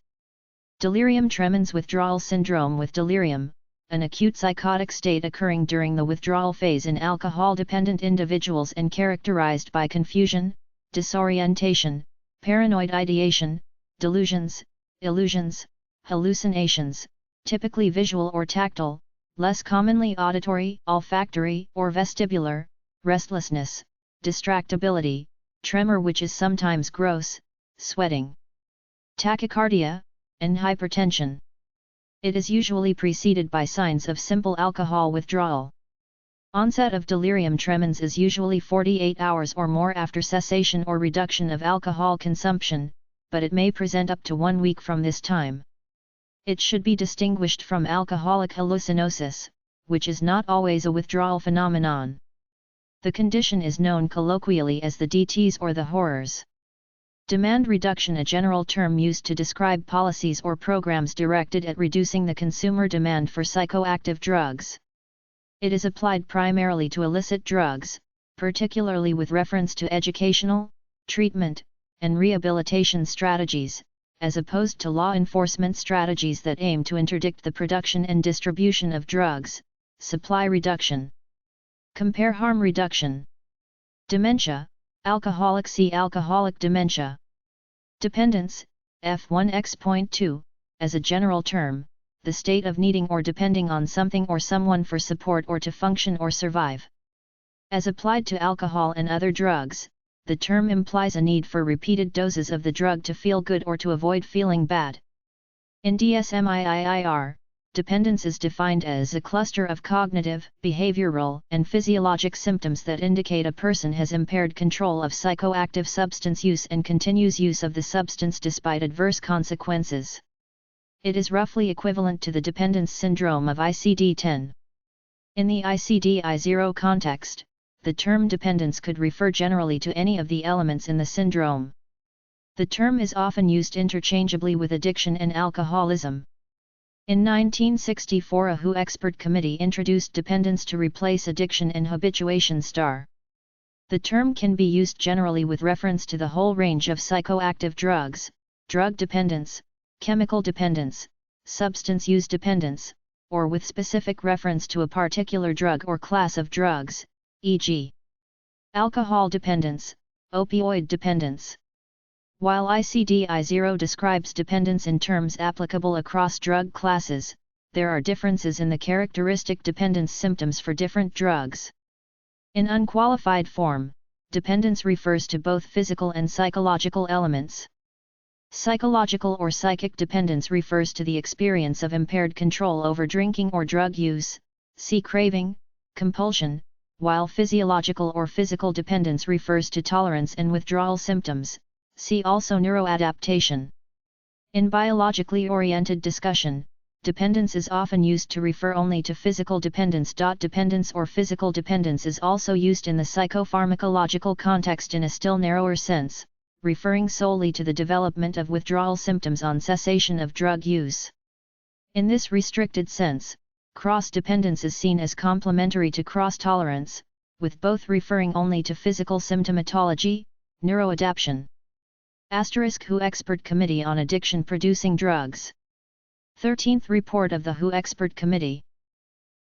Delirium tremens withdrawal syndrome with delirium, an acute psychotic state occurring during the withdrawal phase in alcohol-dependent individuals and characterized by confusion, disorientation, paranoid ideation, delusions, illusions, hallucinations, typically visual or tactile, less commonly auditory, olfactory, or vestibular, restlessness, distractibility, tremor which is sometimes gross, sweating, tachycardia, and hypertension. It is usually preceded by signs of simple alcohol withdrawal. Onset of delirium tremens is usually 48 hours or more after cessation or reduction of alcohol consumption, but it may present up to 1 week from this time. It should be distinguished from alcoholic hallucinosis, which is not always a withdrawal phenomenon. The condition is known colloquially as the DTs or the horrors. Demand reduction, a general term used to describe policies or programs directed at reducing the consumer demand for psychoactive drugs. It is applied primarily to illicit drugs, particularly with reference to educational, treatment, and rehabilitation strategies, as opposed to law enforcement strategies that aim to interdict the production and distribution of drugs. Supply reduction. Compare harm reduction. Dementia, alcoholic, see alcoholic dementia. Dependence, F1x.2, as a general term, the state of needing or depending on something or someone for support or to function or survive. As applied to alcohol and other drugs, the term implies a need for repeated doses of the drug to feel good or to avoid feeling bad. In DSM-IIIR, dependence is defined as a cluster of cognitive, behavioral, and physiologic symptoms that indicate a person has impaired control of psychoactive substance use and continues use of the substance despite adverse consequences. It is roughly equivalent to the dependence syndrome of ICD-10. In the ICD-0 context, the term dependence could refer generally to any of the elements in the syndrome. The term is often used interchangeably with addiction and alcoholism. In 1964, a WHO expert committee introduced dependence to replace addiction and habituation. The term can be used generally with reference to the whole range of psychoactive drugs, drug dependence, chemical dependence, substance use dependence, or with specific reference to a particular drug or class of drugs, e.g., alcohol dependence, opioid dependence. While ICD-0 describes dependence in terms applicable across drug classes, there are differences in the characteristic dependence symptoms for different drugs. In unqualified form, dependence refers to both physical and psychological elements. Psychological or psychic dependence refers to the experience of impaired control over drinking or drug use, see craving, compulsion, while physiological or physical dependence refers to tolerance and withdrawal symptoms. See also neuroadaptation. In biologically oriented discussion, dependence is often used to refer only to physical dependence. Dependence or physical dependence is also used in the psychopharmacological context in a still narrower sense, referring solely to the development of withdrawal symptoms on cessation of drug use. In this restricted sense, cross-dependence is seen as complementary to cross-tolerance, with both referring only to physical symptomatology, neuroadaptation. WHO Expert Committee on Addiction-Producing Drugs. 13th Report of the WHO Expert Committee.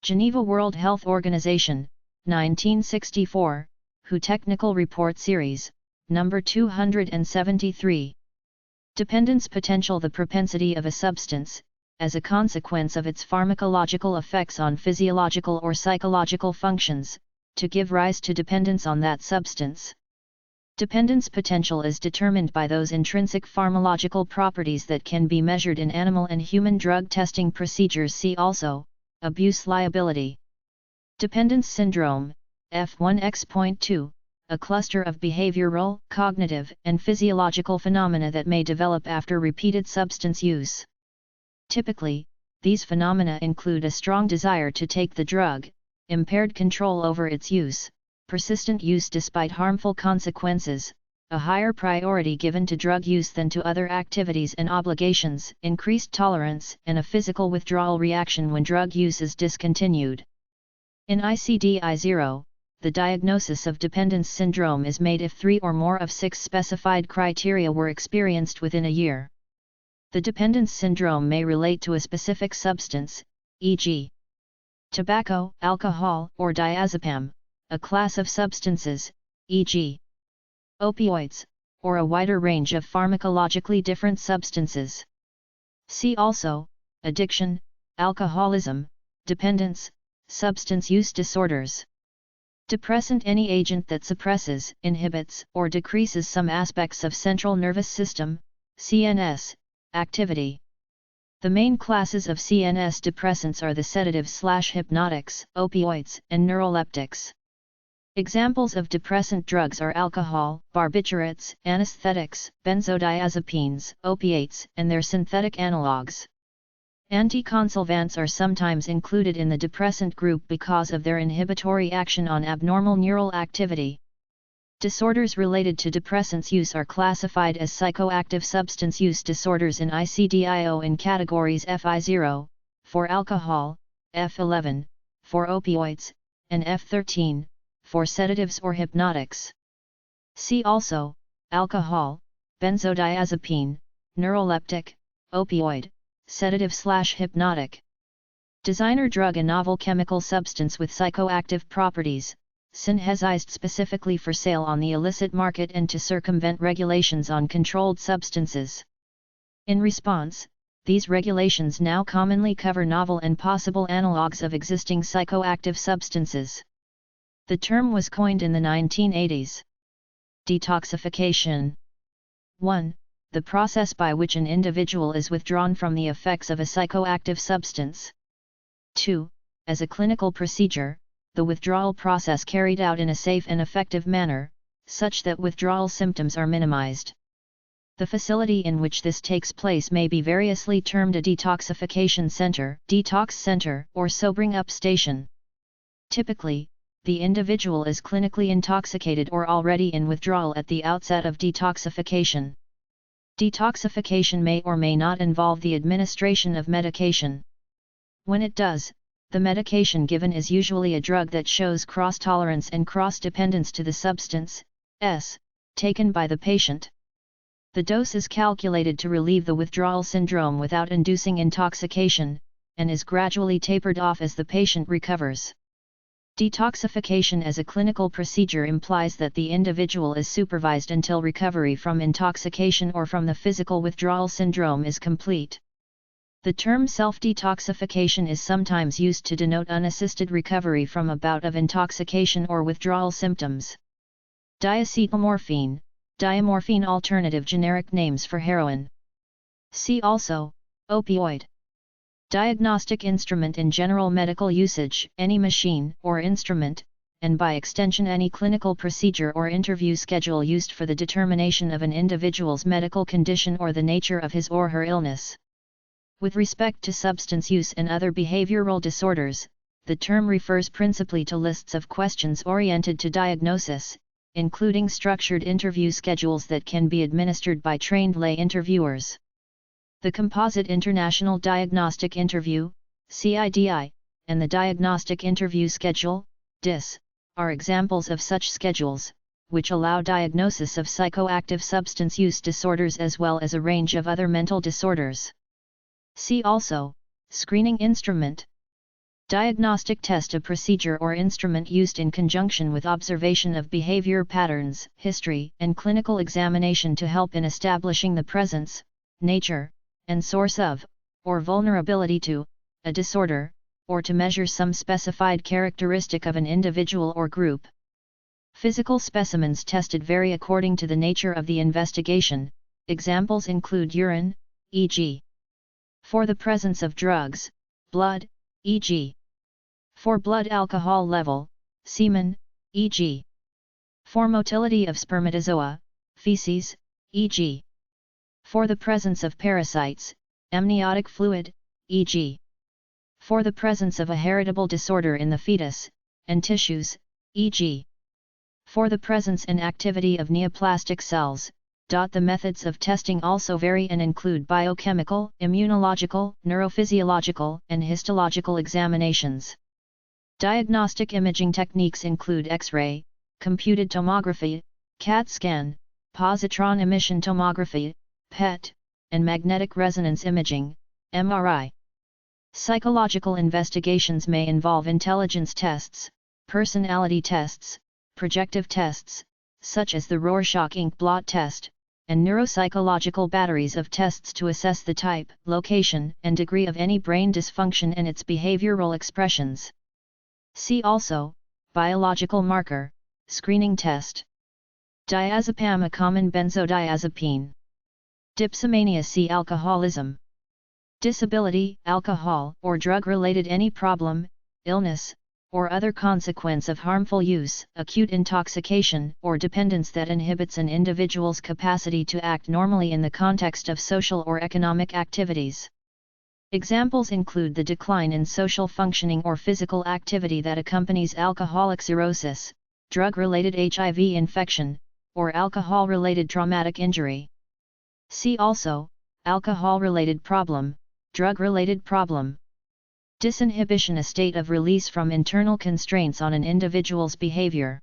Geneva World Health Organization, 1964, WHO Technical Report Series, number 273. Dependence potential: the propensity of a substance, as a consequence of its pharmacological effects on physiological or psychological functions, to give rise to dependence on that substance. Dependence potential is determined by those intrinsic pharmacological properties that can be measured in animal and human drug testing procedures. See also, abuse liability. Dependence syndrome, F1x.2, a cluster of behavioral, cognitive, and physiological phenomena that may develop after repeated substance use. Typically, these phenomena include a strong desire to take the drug, impaired control over its use, persistent use despite harmful consequences, a higher priority given to drug use than to other activities and obligations, increased tolerance, and a physical withdrawal reaction when drug use is discontinued. In ICD-10, the diagnosis of dependence syndrome is made if 3 or more of 6 specified criteria were experienced within a year. The dependence syndrome may relate to a specific substance, e.g., tobacco, alcohol, or diazepam, a class of substances, e.g., opioids, or a wider range of pharmacologically different substances. See also, addiction, alcoholism, dependence, substance use disorders. Depressant: any agent that suppresses, inhibits, or decreases some aspects of central nervous system, CNS, activity. The main classes of CNS depressants are the sedatives/hypnotics, opioids, and neuroleptics. Examples of depressant drugs are alcohol, barbiturates, anesthetics, benzodiazepines, opiates, and their synthetic analogues. Anticonvulsants are sometimes included in the depressant group because of their inhibitory action on abnormal neural activity. Disorders related to depressants use are classified as psychoactive substance use disorders in ICD-10 in categories F0, for alcohol, F11, for opioids, and F13, for sedatives or hypnotics. See also, alcohol, benzodiazepine, neuroleptic, opioid, sedative/hypnotic. Designer drug: a novel chemical substance with psychoactive properties, synthesized specifically for sale on the illicit market and to circumvent regulations on controlled substances. In response, these regulations now commonly cover novel and possible analogues of existing psychoactive substances. The term was coined in the 1980s. Detoxification. 1. The process by which an individual is withdrawn from the effects of a psychoactive substance. 2. As a clinical procedure, the withdrawal process carried out in a safe and effective manner, such that withdrawal symptoms are minimized. The facility in which this takes place may be variously termed a detoxification center, detox center, or sobering up station. Typically, the individual is clinically intoxicated or already in withdrawal at the outset of detoxification. Detoxification may or may not involve the administration of medication. When it does, the medication given is usually a drug that shows cross-tolerance and cross-dependence to the substance, taken by the patient. The dose is calculated to relieve the withdrawal syndrome without inducing intoxication, and is gradually tapered off as the patient recovers. Detoxification as a clinical procedure implies that the individual is supervised until recovery from intoxication or from the physical withdrawal syndrome is complete. The term self-detoxification is sometimes used to denote unassisted recovery from a bout of intoxication or withdrawal symptoms. Diacetylmorphine, diamorphine, alternative generic names for heroin. See also, opioid. Diagnostic instrument: in general medical usage, any machine or instrument, and by extension any clinical procedure or interview schedule used for the determination of an individual's medical condition or the nature of his or her illness. With respect to substance use and other behavioral disorders, the term refers principally to lists of questions oriented to diagnosis, including structured interview schedules that can be administered by trained lay interviewers. The Composite International Diagnostic Interview, CIDI, and the Diagnostic Interview Schedule, DIS, are examples of such schedules, which allow diagnosis of psychoactive substance use disorders as well as a range of other mental disorders. See also, screening instrument. Diagnostic test: a procedure or instrument used in conjunction with observation of behavior patterns, history, and clinical examination to help in establishing the presence, nature, and source of, or vulnerability to, a disorder, or to measure some specified characteristic of an individual or group. Physical specimens tested vary according to the nature of the investigation. Examples include urine, e.g. for the presence of drugs, blood, e.g. for blood alcohol level, semen, e.g. for motility of spermatozoa, feces, e.g. for the presence of parasites, amniotic fluid, e.g. for the presence of a heritable disorder in the fetus and tissues, e.g. for the presence and activity of neoplastic cells. The methods of testing also vary and include biochemical, immunological, neurophysiological, and histological examinations. Diagnostic imaging techniques include X-ray, computed tomography, CAT scan, positron emission tomography, PET, and magnetic resonance imaging, MRI. Psychological investigations may involve intelligence tests, personality tests, projective tests, such as the Rorschach ink blot test, and neuropsychological batteries of tests to assess the type, location, and degree of any brain dysfunction and its behavioral expressions. See also, biological marker, screening test. Diazepam, a common benzodiazepine. Dipsomania, see alcoholism. Disability, alcohol or drug-related any problem, illness, or other consequence of harmful use, acute intoxication or dependence that inhibits an individual's capacity to act normally in the context of social or economic activities. Examples include the decline in social functioning or physical activity that accompanies alcoholic cirrhosis, drug-related HIV infection, or alcohol-related traumatic injury. See also, alcohol-related problem, drug-related problem. Disinhibition, a state of release from internal constraints on an individual's behavior.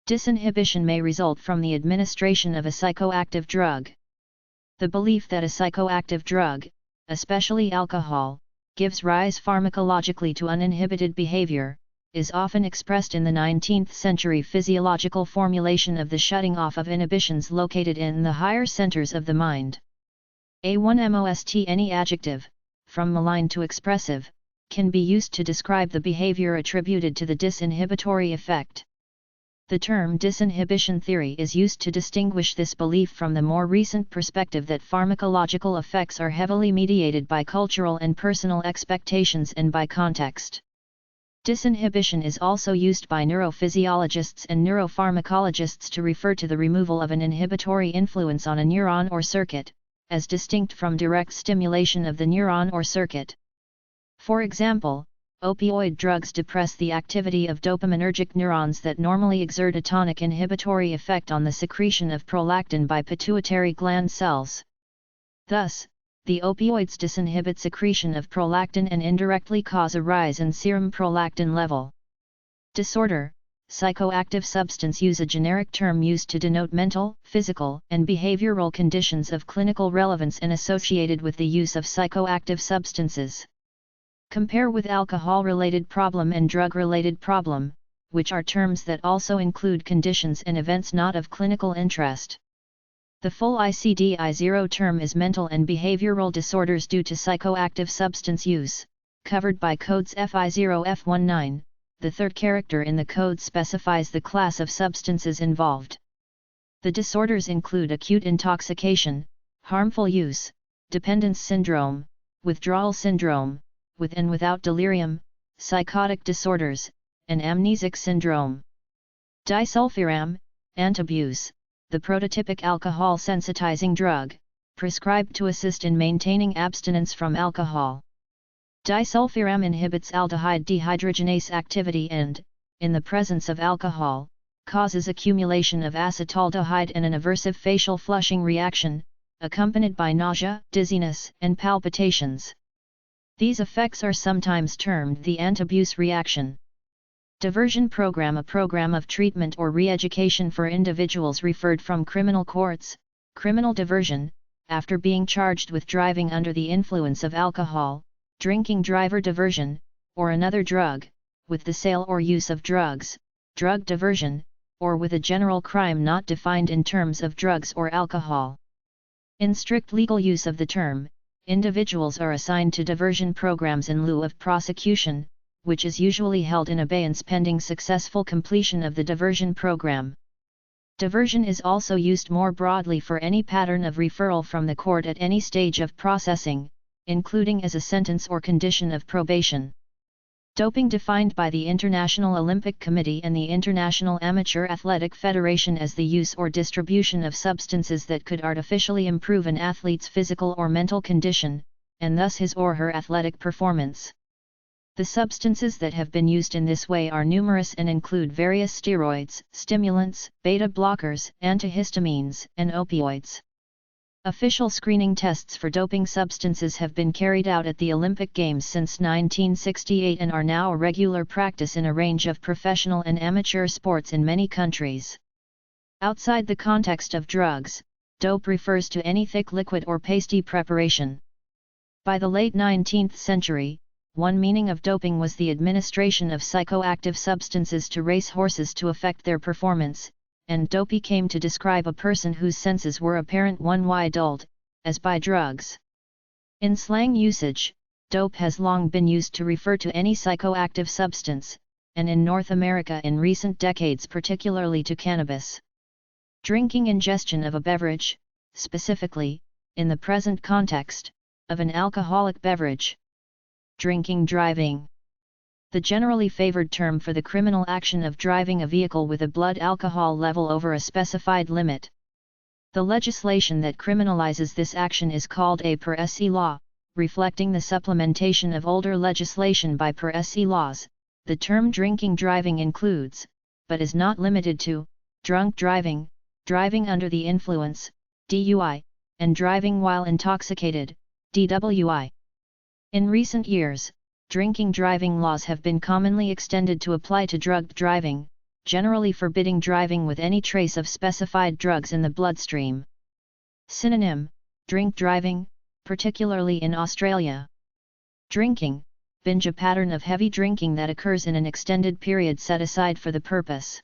Disinhibition may result from the administration of a psychoactive drug. The belief that a psychoactive drug, especially alcohol, gives rise pharmacologically to uninhibited behavior, is often expressed in the 19th century physiological formulation of the shutting off of inhibitions located in the higher centers of the mind. A1most, any adjective, from malign to expressive, can be used to describe the behavior attributed to the disinhibitory effect. The term disinhibition theory is used to distinguish this belief from the more recent perspective that pharmacological effects are heavily mediated by cultural and personal expectations and by context. Disinhibition is also used by neurophysiologists and neuropharmacologists to refer to the removal of an inhibitory influence on a neuron or circuit, as distinct from direct stimulation of the neuron or circuit. For example, opioid drugs depress the activity of dopaminergic neurons that normally exert a tonic inhibitory effect on the secretion of prolactin by pituitary gland cells. Thus, the opioids disinhibit secretion of prolactin and indirectly cause a rise in serum prolactin level. Disorder, psychoactive substance use, a generic term used to denote mental, physical, and behavioral conditions of clinical relevance and associated with the use of psychoactive substances. Compare with alcohol-related problem and drug-related problem, which are terms that also include conditions and events not of clinical interest. The full ICD-10 term is mental and behavioral disorders due to psychoactive substance use, covered by codes F10 F19. The third character in the code specifies the class of substances involved. The disorders include acute intoxication, harmful use, dependence syndrome, withdrawal syndrome, with and without delirium, psychotic disorders, and amnesic syndrome. Disulfiram, antabuse, the prototypic alcohol sensitizing drug, prescribed to assist in maintaining abstinence from alcohol. Disulfiram inhibits aldehyde dehydrogenase activity and, in the presence of alcohol, causes accumulation of acetaldehyde and an aversive facial flushing reaction, accompanied by nausea, dizziness, and palpitations. These effects are sometimes termed the antabuse reaction. Diversion program, a program of treatment or re-education for individuals referred from criminal courts, criminal diversion, after being charged with driving under the influence of alcohol, drinking, driver diversion, or another drug, with the sale or use of drugs, drug diversion, or with a general crime not defined in terms of drugs or alcohol. In strict legal use of the term, individuals are assigned to diversion programs in lieu of prosecution, which is usually held in abeyance pending successful completion of the diversion program. Diversion is also used more broadly for any pattern of referral from the court at any stage of processing, including as a sentence or condition of probation. Doping, defined by the International Olympic Committee and the International Amateur Athletic Federation as the use or distribution of substances that could artificially improve an athlete's physical or mental condition, and thus his or her athletic performance. The substances that have been used in this way are numerous and include various steroids, stimulants, beta blockers, antihistamines, and opioids. Official screening tests for doping substances have been carried out at the Olympic Games since 1968 and are now a regular practice in a range of professional and amateur sports in many countries. Outside the context of drugs, dope refers to any thick liquid or pasty preparation. By the late 19th century, one meaning of doping was the administration of psychoactive substances to race horses to affect their performance, and dopey came to describe a person whose senses were apparent one dulled, as by drugs. In slang usage, dope has long been used to refer to any psychoactive substance, and in North America in recent decades particularly to cannabis. Drinking ingestion of a beverage, specifically, in the present context, of an alcoholic beverage. Drinking driving. The generally favored term for the criminal action of driving a vehicle with a blood alcohol level over a specified limit. The legislation that criminalizes this action is called a per se law, reflecting the supplementation of older legislation by per se laws. The term drinking driving includes, but is not limited to, drunk driving, driving under the influence, DUI, and driving while intoxicated, DWI. In recent years, drinking driving laws have been commonly extended to apply to drugged driving, generally forbidding driving with any trace of specified drugs in the bloodstream. Synonym: drink driving, particularly in Australia. Drinking, binge, a pattern of heavy drinking that occurs in an extended period set aside for the purpose.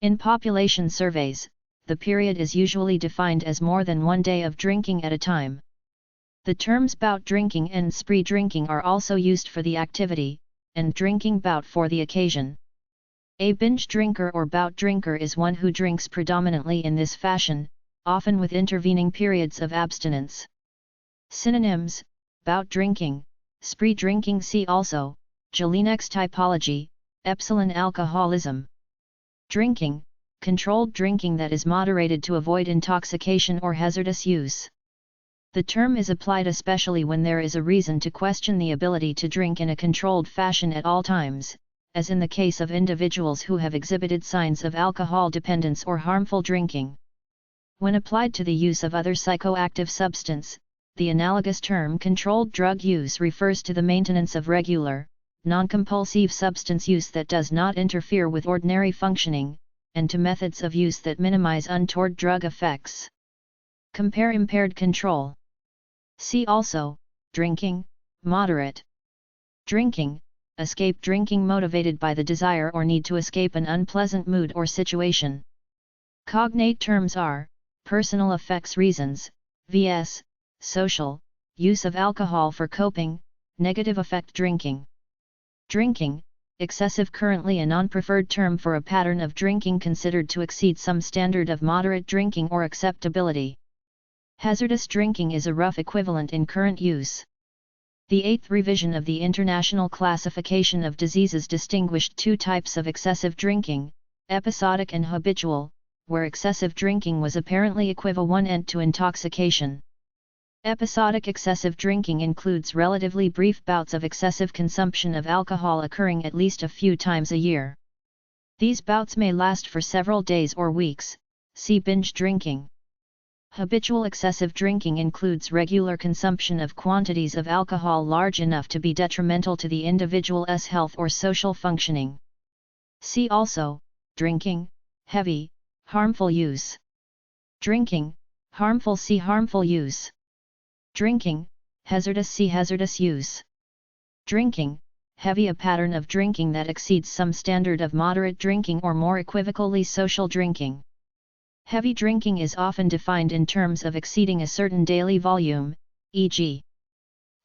In population surveys, the period is usually defined as more than 1 day of drinking at a time. The terms bout drinking and spree drinking are also used for the activity, and drinking bout for the occasion. A binge drinker or bout drinker is one who drinks predominantly in this fashion, often with intervening periods of abstinence. Synonyms: bout drinking, spree drinking. See also, Jelinek typology, epsilon alcoholism. Drinking, controlled drinking that is moderated to avoid intoxication or hazardous use. The term is applied especially when there is a reason to question the ability to drink in a controlled fashion at all times, as in the case of individuals who have exhibited signs of alcohol dependence or harmful drinking. When applied to the use of other psychoactive substance, the analogous term controlled drug use refers to the maintenance of regular, non-compulsive substance use that does not interfere with ordinary functioning, and to methods of use that minimize untoward drug effects. Compare impaired control. See also, drinking, moderate. Drinking, escape drinking motivated by the desire or need to escape an unpleasant mood or situation. Cognate terms are, personal effects reasons, vs. social, use of alcohol for coping, negative effect drinking. Drinking, excessive, currently a non-preferred term for a pattern of drinking considered to exceed some standard of moderate drinking or acceptability. Hazardous drinking is a rough equivalent in current use. The 8th revision of the International Classification of Diseases distinguished 2 types of excessive drinking, episodic and habitual, where excessive drinking was apparently equivalent to intoxication. Episodic excessive drinking includes relatively brief bouts of excessive consumption of alcohol occurring at least a few times a year. These bouts may last for several days or weeks. See binge drinking. Habitual excessive drinking includes regular consumption of quantities of alcohol large enough to be detrimental to the individual's health or social functioning. See also, drinking, heavy, harmful use. Drinking, harmful. See harmful use. Drinking, hazardous. See hazardous use. Drinking, heavy, a pattern of drinking that exceeds some standard of moderate drinking or more equivocally social drinking. Heavy drinking is often defined in terms of exceeding a certain daily volume, e.g.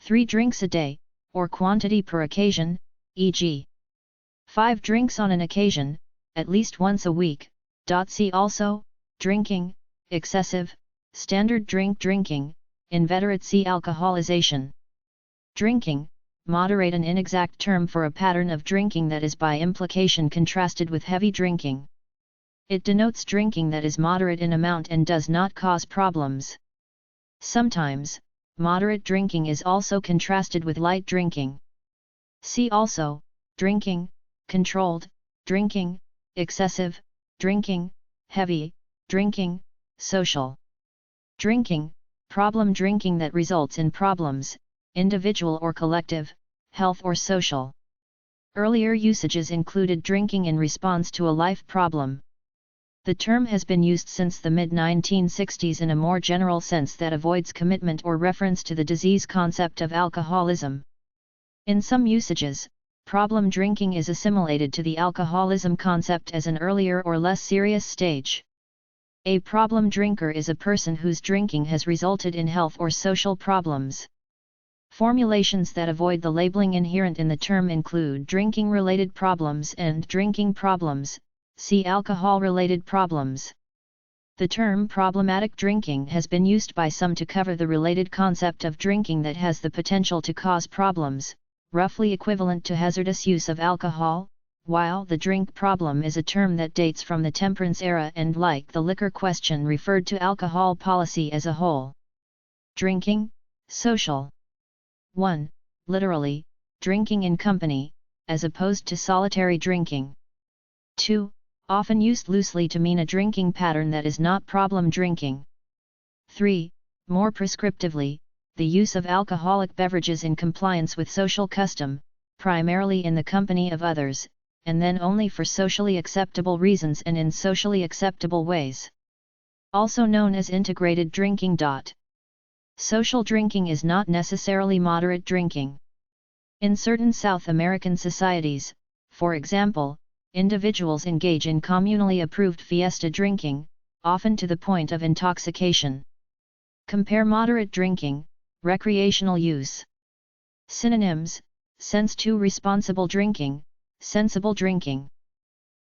3 drinks a day, or quantity per occasion, e.g. 5 drinks on an occasion, at least once a week. See also, drinking, excessive, standard drink drinking, inveterate. See alcoholization. Drinking, moderate, an inexact term for a pattern of drinking that is by implication contrasted with heavy drinking. It denotes drinking that is moderate in amount and does not cause problems. Sometimes, Moderate drinking is also contrasted with light drinking. See also, drinking, controlled, drinking, excessive, drinking, heavy, drinking, social. Drinking, problem drinking that results in problems, individual or collective, health or social. Earlier usages included drinking in response to a life problem. The term has been used since the mid-1960s in a more general sense that avoids commitment or reference to the disease concept of alcoholism. In some usages, problem drinking is assimilated to the alcoholism concept as an earlier or less serious stage. A problem drinker is a person whose drinking has resulted in health or social problems. Formulations that avoid the labeling inherent in the term include drinking-related problems and drinking problems. See alcohol-related problems. The term problematic drinking has been used by some to cover the related concept of drinking that has the potential to cause problems, roughly equivalent to hazardous use of alcohol, while the drink problem is a term that dates from the temperance era and, like the liquor question, referred to alcohol policy as a whole. Drinking, social. 1. Literally, drinking in company, as opposed to solitary drinking. 2. Often used loosely to mean a drinking pattern that is not problem drinking. 3. More prescriptively, the use of alcoholic beverages in compliance with social custom, primarily in the company of others, and then only for socially acceptable reasons and in socially acceptable ways. Also known as integrated drinking. Social drinking is not necessarily moderate drinking. In certain South American societies, for example, individuals engage in communally approved fiesta drinking, often to the point of intoxication. Compare moderate drinking, recreational use. Synonyms: sense to responsible drinking, sensible drinking.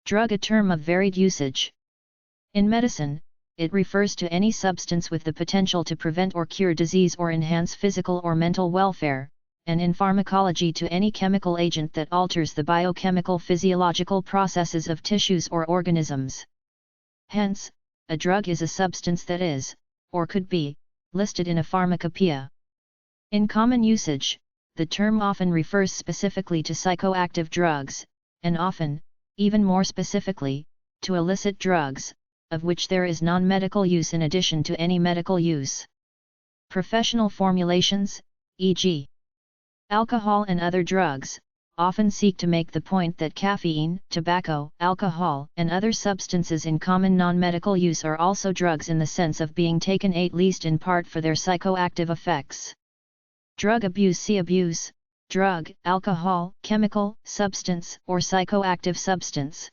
Drug, a term of varied usage. In medicine, it refers to any substance with the potential to prevent or cure disease or enhance physical or mental welfare, and in pharmacology to any chemical agent that alters the biochemical physiological processes of tissues or organisms. Hence, a drug is a substance that is, or could be, listed in a pharmacopoeia. In common usage, the term often refers specifically to psychoactive drugs, and often, even more specifically, to illicit drugs, of which there is non-medical use in addition to any medical use. Professional formulations, e.g., alcohol and other drugs, often seek to make the point that caffeine, tobacco, alcohol, and other substances in common non-medical use are also drugs in the sense of being taken at least in part for their psychoactive effects. Drug abuse. See abuse, drug, alcohol, chemical, substance, or psychoactive substance.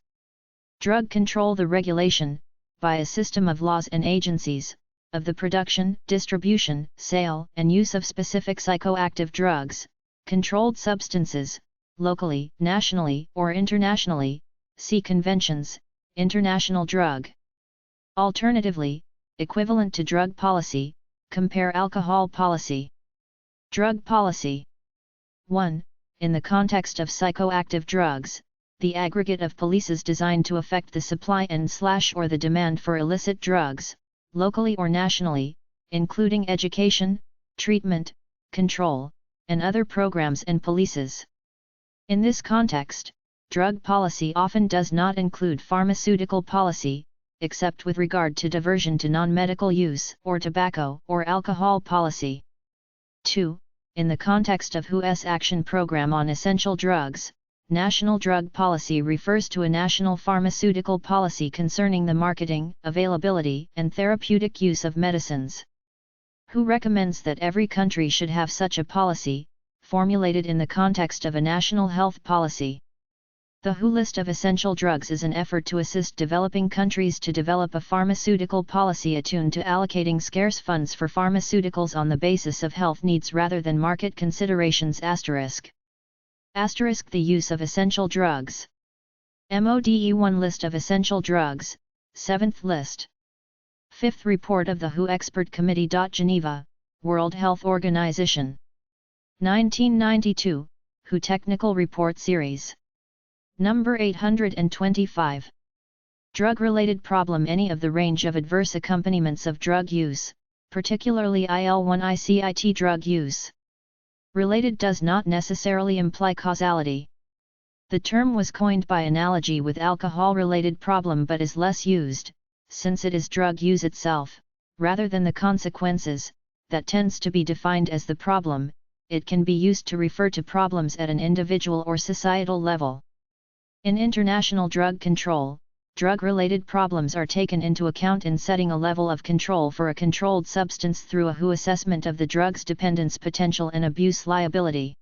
Drug control. The regulation, by a system of laws and agencies, of the production, distribution, sale, and use of specific psychoactive drugs, controlled substances, locally, nationally, or internationally. See conventions, international drug. Alternatively, equivalent to drug policy, compare alcohol policy. Drug policy. 1. In the context of psychoactive drugs, the aggregate of policies designed to affect the supply and/or the demand for illicit drugs, locally or nationally, including education, treatment, control, and other programs and policies. In this context, drug policy often does not include pharmaceutical policy, except with regard to diversion to non-medical use or tobacco or alcohol policy. 2. In the context of WHO's Action Program on Essential Drugs, national drug policy refers to a national pharmaceutical policy concerning the marketing, availability, and therapeutic use of medicines. WHO recommends that every country should have such a policy, formulated in the context of a national health policy. The WHO list of essential drugs is an effort to assist developing countries to develop a pharmaceutical policy attuned to allocating scarce funds for pharmaceuticals on the basis of health needs rather than market considerations. The use of essential drugs. MODE 1 List of essential drugs, 7th list. 5th Report of the WHO Expert Committee. Geneva, World Health Organization. 1992, WHO Technical Report Series. Number 825. Drug-related problem. Any of the range of adverse accompaniments of drug use, particularly IL-1 drug use. Related does not necessarily imply causality. The term was coined by analogy with alcohol-related problem but is less used, since it is drug use itself, rather than the consequences, that tends to be defined as the problem. It can be used to refer to problems at an individual or societal level. In international drug control, drug-related problems are taken into account in setting a level of control for a controlled substance through a WHO assessment of the drug's dependence potential and abuse liability.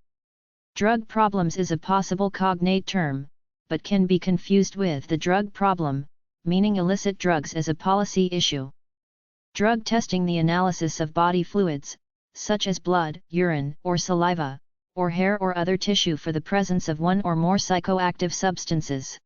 Drug problems is a possible cognate term, but can be confused with the drug problem, meaning illicit drugs as a policy issue. Drug testing, the analysis of body fluids, such as blood, urine, or saliva, or hair or other tissue for the presence of one or more psychoactive substances.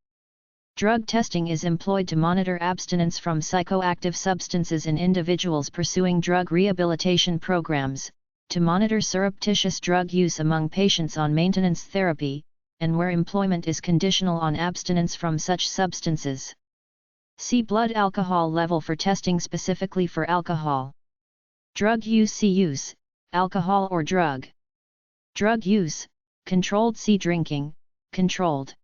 Drug testing is employed to monitor abstinence from psychoactive substances in individuals pursuing drug rehabilitation programs, to monitor surreptitious drug use among patients on maintenance therapy, and where employment is conditional on abstinence from such substances. See blood alcohol level for testing specifically for alcohol. Drug use, see use, alcohol or drug. Drug use, controlled, see drinking, controlled.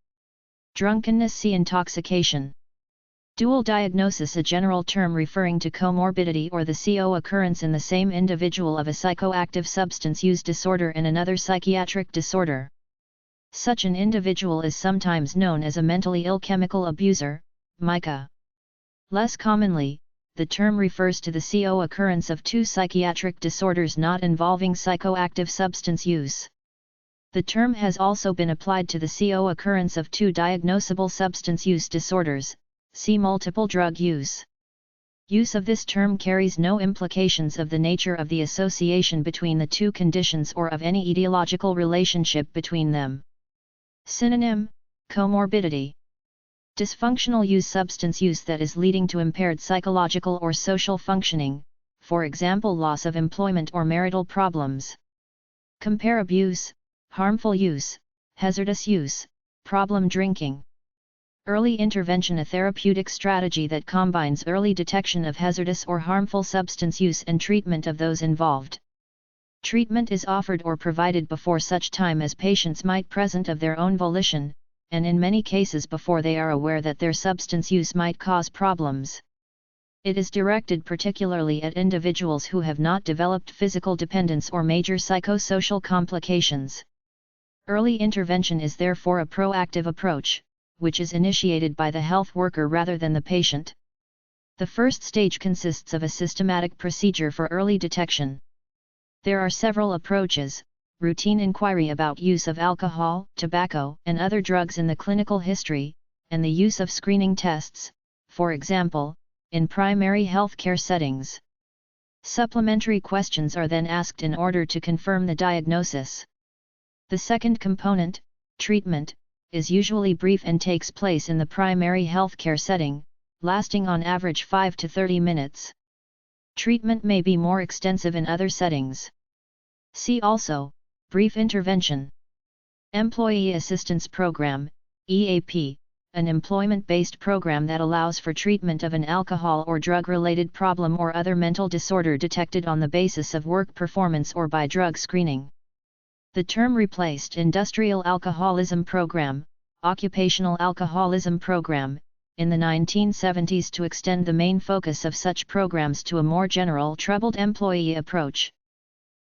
Drunkenness, see intoxication. Dual diagnosis, a general term referring to comorbidity or the co-occurrence in the same individual of a psychoactive substance use disorder and another psychiatric disorder. Such an individual is sometimes known as a mentally ill chemical abuser, MICA. Less commonly, the term refers to the co-occurrence of two psychiatric disorders not involving psychoactive substance use. The term has also been applied to the co-occurrence of two diagnosable substance use disorders, see multiple drug use. Use of this term carries no implications of the nature of the association between the two conditions or of any etiological relationship between them. Synonym: comorbidity. Dysfunctional use, substance use that is leading to impaired psychological or social functioning, for example loss of employment or marital problems. Compare abuse, harmful use, hazardous use, problem drinking. Early intervention, a therapeutic strategy that combines early detection of hazardous or harmful substance use and treatment of those involved. Treatment is offered or provided before such time as patients might present of their own volition, and in many cases before they are aware that their substance use might cause problems. It is directed particularly at individuals who have not developed physical dependence or major psychosocial complications. Early intervention is therefore a proactive approach, which is initiated by the health worker rather than the patient. The first stage consists of a systematic procedure for early detection. There are several approaches: routine inquiry about use of alcohol, tobacco, and other drugs in the clinical history, and the use of screening tests, for example, in primary health care settings. Supplementary questions are then asked in order to confirm the diagnosis. The second component, treatment, is usually brief and takes place in the primary health care setting, lasting on average 5 to 30 minutes. Treatment may be more extensive in other settings. See also, brief intervention. Employee Assistance Program, EAP, an employment-based program that allows for treatment of an alcohol or drug-related problem or other mental disorder detected on the basis of work performance or by drug screening. The term replaced Industrial Alcoholism Program, Occupational Alcoholism Program, in the 1970s to extend the main focus of such programs to a more general troubled employee approach.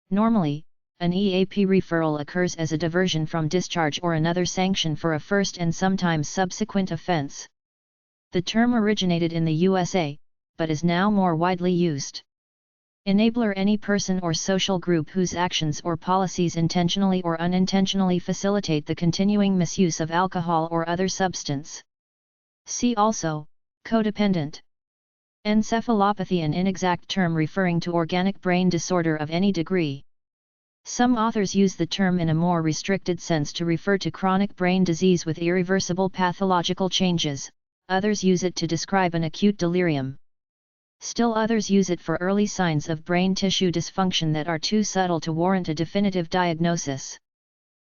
Normally, an EAP referral occurs as a diversion from discharge or another sanction for a first and sometimes subsequent offense. The term originated in the USA, but is now more widely used. Enabler: any person or social group whose actions or policies intentionally or unintentionally facilitate the continuing misuse of alcohol or other substance. See also, codependent. Encephalopathy: an inexact term referring to organic brain disorder of any degree. Some authors use the term in a more restricted sense to refer to chronic brain disease with irreversible pathological changes, others use it to describe an acute delirium. Still others use it for early signs of brain tissue dysfunction that are too subtle to warrant a definitive diagnosis.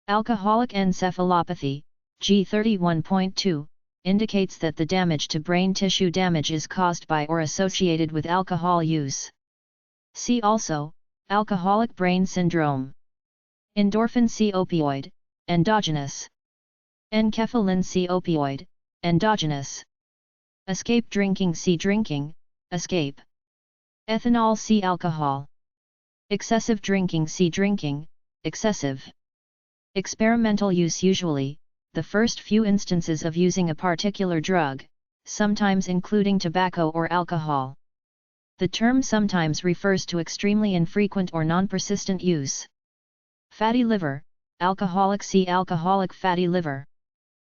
Alcoholic encephalopathy, G31.2, indicates that the damage to brain tissue damage is caused by or associated with alcohol use. See also, alcoholic brain syndrome. Endorphin C opioid, endogenous. Enkephalin C opioid, endogenous. Escape drinking C drinking, escape. Ethanol C alcohol. Excessive drinking C drinking, excessive. Experimental use usually, the first few instances of using a particular drug, sometimes including tobacco or alcohol. The term sometimes refers to extremely infrequent or non-persistent use. Fatty liver, alcoholic C alcoholic fatty liver.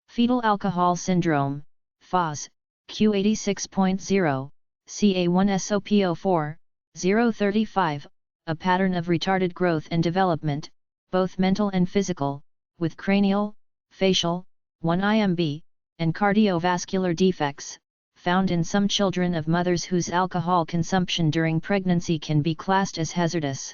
Fetal alcohol syndrome, FAS, Q86.0, CA1SOPO4, 035, a pattern of retarded growth and development, both mental and physical, with cranial, facial, 1IMB, and cardiovascular defects, found in some children of mothers whose alcohol consumption during pregnancy can be classed as hazardous.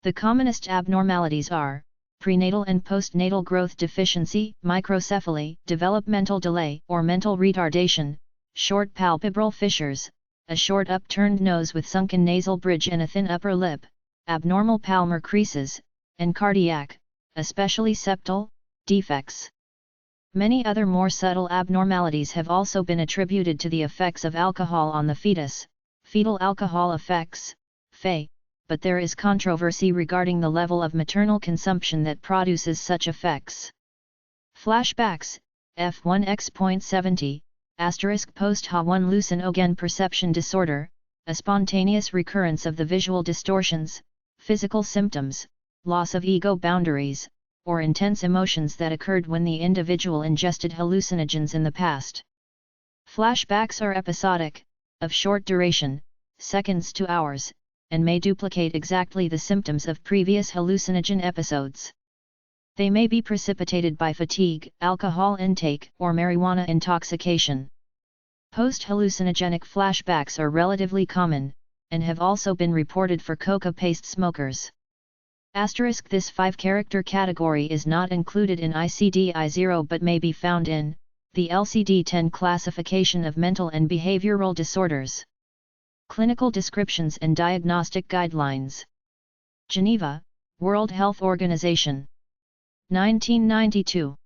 The commonest abnormalities are prenatal and postnatal growth deficiency, microcephaly, developmental delay or mental retardation, short palpebral fissures, a short upturned nose with sunken nasal bridge and a thin upper lip, abnormal palmar creases, and cardiac, especially septal, defects. Many other more subtle abnormalities have also been attributed to the effects of alcohol on the fetus, fetal alcohol effects, FA, but there is controversy regarding the level of maternal consumption that produces such effects. Flashbacks, F1X.70, * post-Ha1 hallucinogen perception disorder, a spontaneous recurrence of the visual distortions, physical symptoms, loss of ego boundaries, or intense emotions that occurred when the individual ingested hallucinogens in the past. Flashbacks are episodic, of short duration, seconds to hours, and may duplicate exactly the symptoms of previous hallucinogen episodes. They may be precipitated by fatigue, alcohol intake, or marijuana intoxication. Post-hallucinogenic flashbacks are relatively common, and have also been reported for coca paste smokers. This 5-character category is not included in ICD-10 but may be found in the LCD-10 classification of mental and behavioral disorders. Clinical descriptions and diagnostic guidelines. Geneva, World Health Organization. 1992.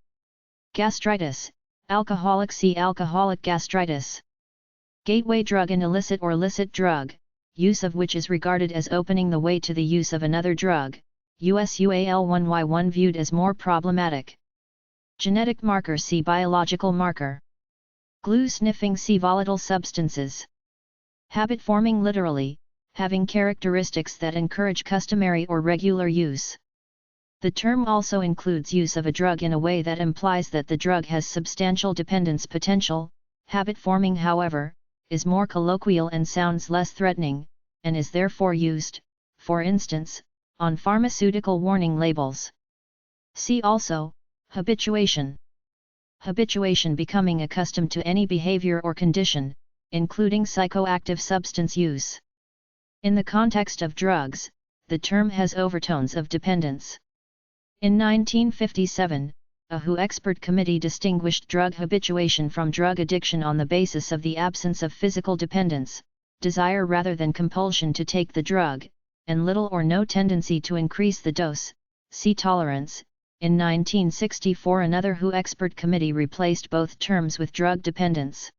Gastritis, alcoholic C alcoholic gastritis. Gateway drug, an illicit or licit drug, use of which is regarded as opening the way to the use of another drug, USUAL1Y1 viewed as more problematic. Genetic marker C biological marker. Glue sniffing C volatile substances. Habit forming literally, having characteristics that encourage customary or regular use. The term also includes use of a drug in a way that implies that the drug has substantial dependence potential. Habit forming, however, is more colloquial and sounds less threatening, and is therefore used, for instance, on pharmaceutical warning labels. See also, habituation. Habituation, becoming accustomed to any behavior or condition, including psychoactive substance use. In the context of drugs, the term has overtones of dependence. In 1957, a WHO expert committee distinguished drug habituation from drug addiction on the basis of the absence of physical dependence, desire rather than compulsion to take the drug, and little or no tendency to increase the dose, see tolerance. In 1964, another WHO expert committee replaced both terms with drug dependence.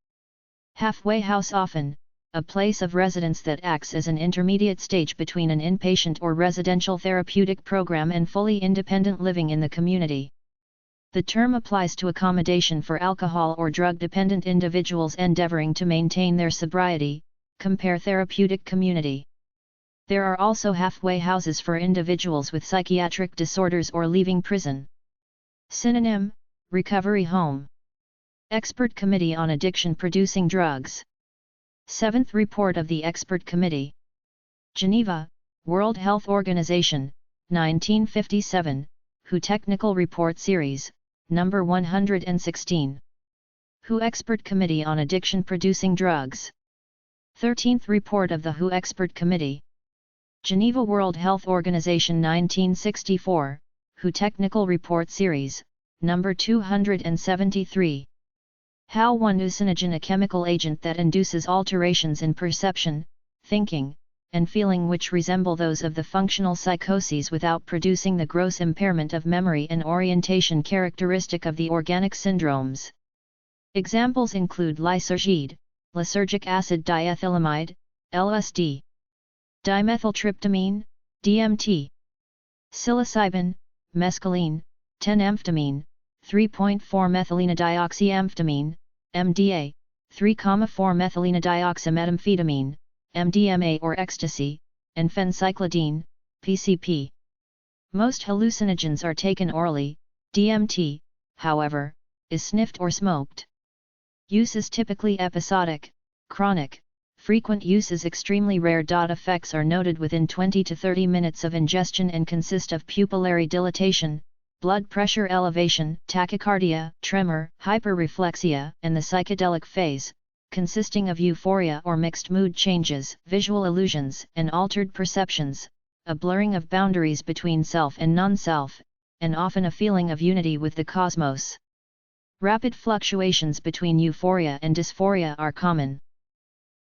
Halfway house, often a place of residence that acts as an intermediate stage between an inpatient or residential therapeutic program and fully independent living in the community. The term applies to accommodation for alcohol or drug-dependent individuals endeavoring to maintain their sobriety, compare therapeutic community. There are also halfway houses for individuals with psychiatric disorders or leaving prison. Synonym, recovery home. Expert Committee on Addiction Producing Drugs. 7th Report of the Expert Committee. Geneva, World Health Organization, 1957, WHO Technical Report Series, number 116. WHO Expert Committee on Addiction Producing Drugs. 13th Report of the WHO Expert Committee. Geneva, World Health Organization, 1964, WHO Technical Report Series, number 273. How one hallucinogen, a chemical agent that induces alterations in perception, thinking, and feeling which resemble those of the functional psychoses without producing the gross impairment of memory and orientation characteristic of the organic syndromes. Examples include lysergide, lysergic acid diethylamide, LSD, dimethyltryptamine, DMT, psilocybin, mescaline, 10-amphetamine, 3.4-methylenedioxyamphetamine, MDA, 3,4-methylenedioxymethamphetamine, MDMA or ecstasy, and phencyclidine, PCP. Most hallucinogens are taken orally. DMT, however, is sniffed or smoked. Use is typically episodic, chronic. Frequent use is extremely rare. Effects are noted within 20 to 30 minutes of ingestion and consist of pupillary dilatation, blood pressure elevation, tachycardia, tremor, hyperreflexia, and the psychedelic phase, consisting of euphoria or mixed mood changes, visual illusions, and altered perceptions, a blurring of boundaries between self and non-self, and often a feeling of unity with the cosmos. Rapid fluctuations between euphoria and dysphoria are common.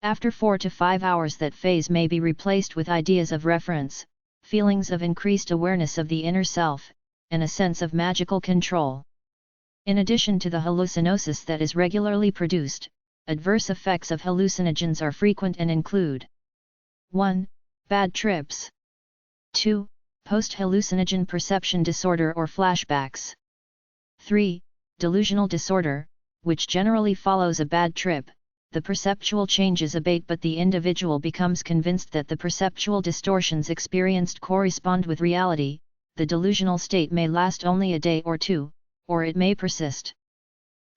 After 4 to 5 hours, that phase may be replaced with ideas of reference, feelings of increased awareness of the inner self, and a sense of magical control. In addition to the hallucinosis that is regularly produced, adverse effects of hallucinogens are frequent and include 1. Bad trips. 2. Post-hallucinogen perception disorder or flashbacks. 3. Delusional disorder, which generally follows a bad trip. The perceptual changes abate but the individual becomes convinced that the perceptual distortions experienced correspond with reality. The delusional state may last only a day or two, or it may persist.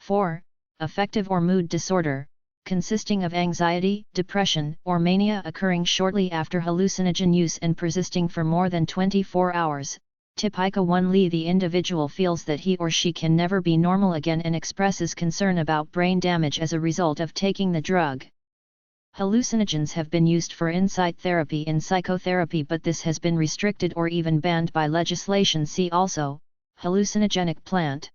4. Affective or mood disorder, consisting of anxiety, depression, or mania occurring shortly after hallucinogen use and persisting for more than 24 hours. Typica 1 Li. The individual feels that he or she can never be normal again and expresses concern about brain damage as a result of taking the drug. Hallucinogens have been used for insight therapy in psychotherapy, but this has been restricted or even banned by legislation. See also, hallucinogenic plant.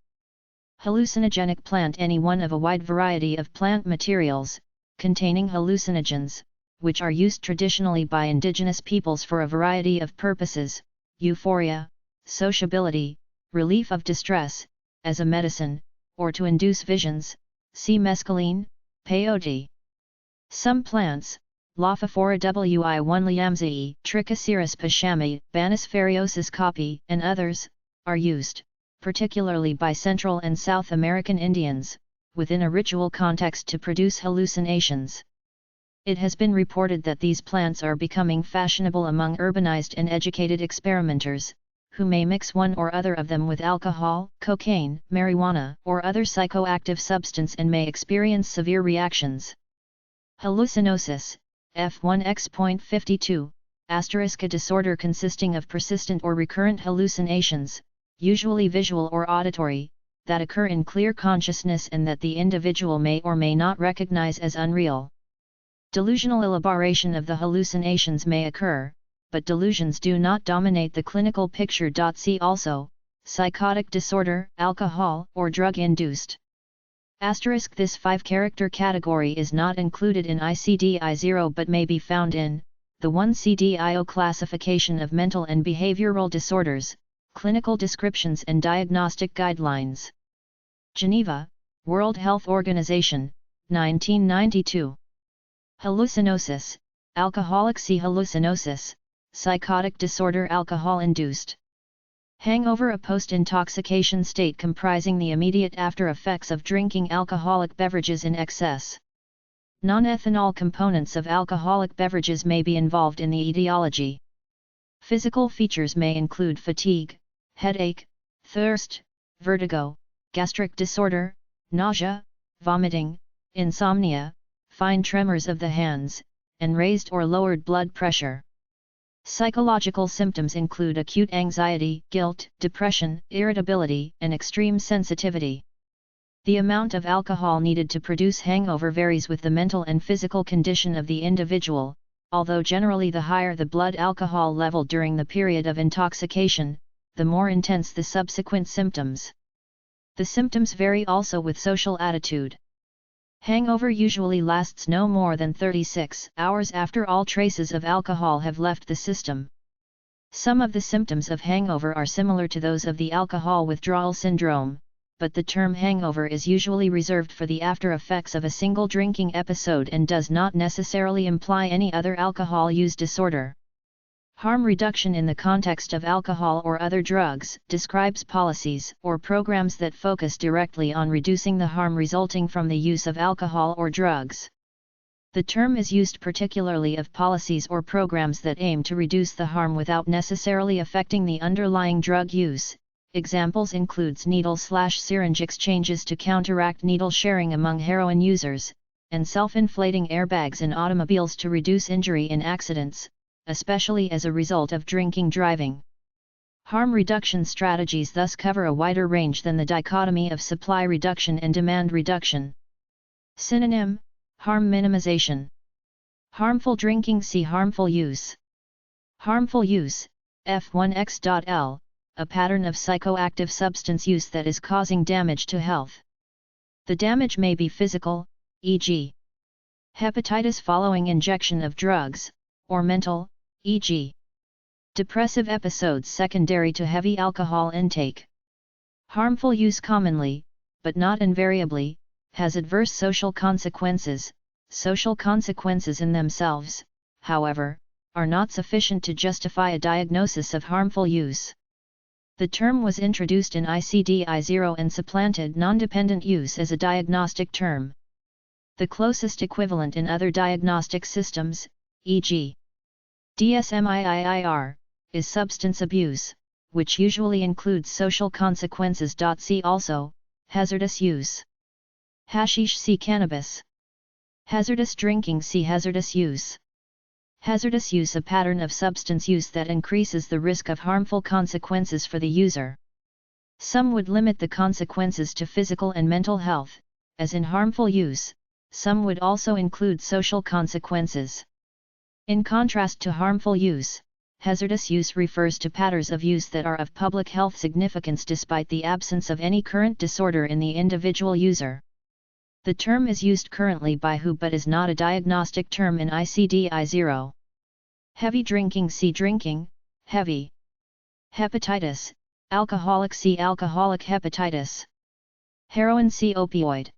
Hallucinogenic plant: any one of a wide variety of plant materials, containing hallucinogens, which are used traditionally by indigenous peoples for a variety of purposes: euphoria, sociability, relief of distress, as a medicine, or to induce visions. See mescaline, peyote. Some plants, Lophophora wi1 liamzii, Trichoceros pashami, Banisferiosis caapi, and others, are used, particularly by Central and South American Indians, within a ritual context to produce hallucinations. It has been reported that these plants are becoming fashionable among urbanized and educated experimenters, who may mix one or other of them with alcohol, cocaine, marijuana, or other psychoactive substance and may experience severe reactions. Hallucinosis, F1X.52, *a disorder consisting of persistent or recurrent hallucinations, usually visual or auditory, that occur in clear consciousness and that the individual may or may not recognize as unreal. Delusional elaboration of the hallucinations may occur, but delusions do not dominate the clinical picture. See also, psychotic disorder, alcohol or drug-induced. This 5-character category is not included in ICD-10 but may be found in the 1 CDIO classification of mental and behavioral disorders, clinical descriptions and diagnostic guidelines. Geneva, World Health Organization, 1992. Hallucinosis, alcoholic. See hallucinosis, psychotic disorder, alcohol-induced. Hangover, a post-intoxication state comprising the immediate after effects of drinking alcoholic beverages in excess. Non-ethanol components of alcoholic beverages may be involved in the etiology. Physical features may include fatigue, headache, thirst, vertigo, gastric disorder, nausea, vomiting, insomnia, fine tremors of the hands, and raised or lowered blood pressure. Psychological symptoms include acute anxiety, guilt, depression, irritability, and extreme sensitivity. The amount of alcohol needed to produce hangover varies with the mental and physical condition of the individual, although generally the higher the blood alcohol level during the period of intoxication, the more intense the subsequent symptoms. The symptoms vary also with social attitude. Hangover usually lasts no more than 36 hours after all traces of alcohol have left the system. Some of the symptoms of hangover are similar to those of the alcohol withdrawal syndrome, but the term hangover is usually reserved for the after effects of a single drinking episode and does not necessarily imply any other alcohol use disorder. Harm reduction in the context of alcohol or other drugs describes policies or programs that focus directly on reducing the harm resulting from the use of alcohol or drugs. The term is used particularly of policies or programs that aim to reduce the harm without necessarily affecting the underlying drug use. Examples includes needle/syringe exchanges to counteract needle sharing among heroin users, and self-inflating airbags in automobiles to reduce injury in accidents, especially as a result of drinking driving. Harm reduction strategies thus cover a wider range than the dichotomy of supply reduction and demand reduction. Synonym: harm minimization. Harmful drinking. See harmful use. Harmful use, F1X.L, a pattern of psychoactive substance use that is causing damage to health. The damage may be physical, e.g. hepatitis following injection of drugs, or mental, e.g. depressive episodes secondary to heavy alcohol intake. Harmful use commonly, but not invariably, has adverse social consequences. Social consequences in themselves, however, are not sufficient to justify a diagnosis of harmful use. The term was introduced in ICD-10 and supplanted non-dependent use as a diagnostic term. The closest equivalent in other diagnostic systems, e.g. DSM-IIIR, is substance abuse, which usually includes social consequences. See also, hazardous use. Hashish. See cannabis. Hazardous drinking. See hazardous use. Hazardous use, a pattern of substance use that increases the risk of harmful consequences for the user. Some would limit the consequences to physical and mental health, as in harmful use. Some would also include social consequences. In contrast to harmful use, hazardous use refers to patterns of use that are of public health significance despite the absence of any current disorder in the individual user. The term is used currently by WHO but is not a diagnostic term in ICD-10. Heavy drinking. See drinking, heavy. Hepatitis, alcoholic. See alcoholic hepatitis. Heroin. See opioid.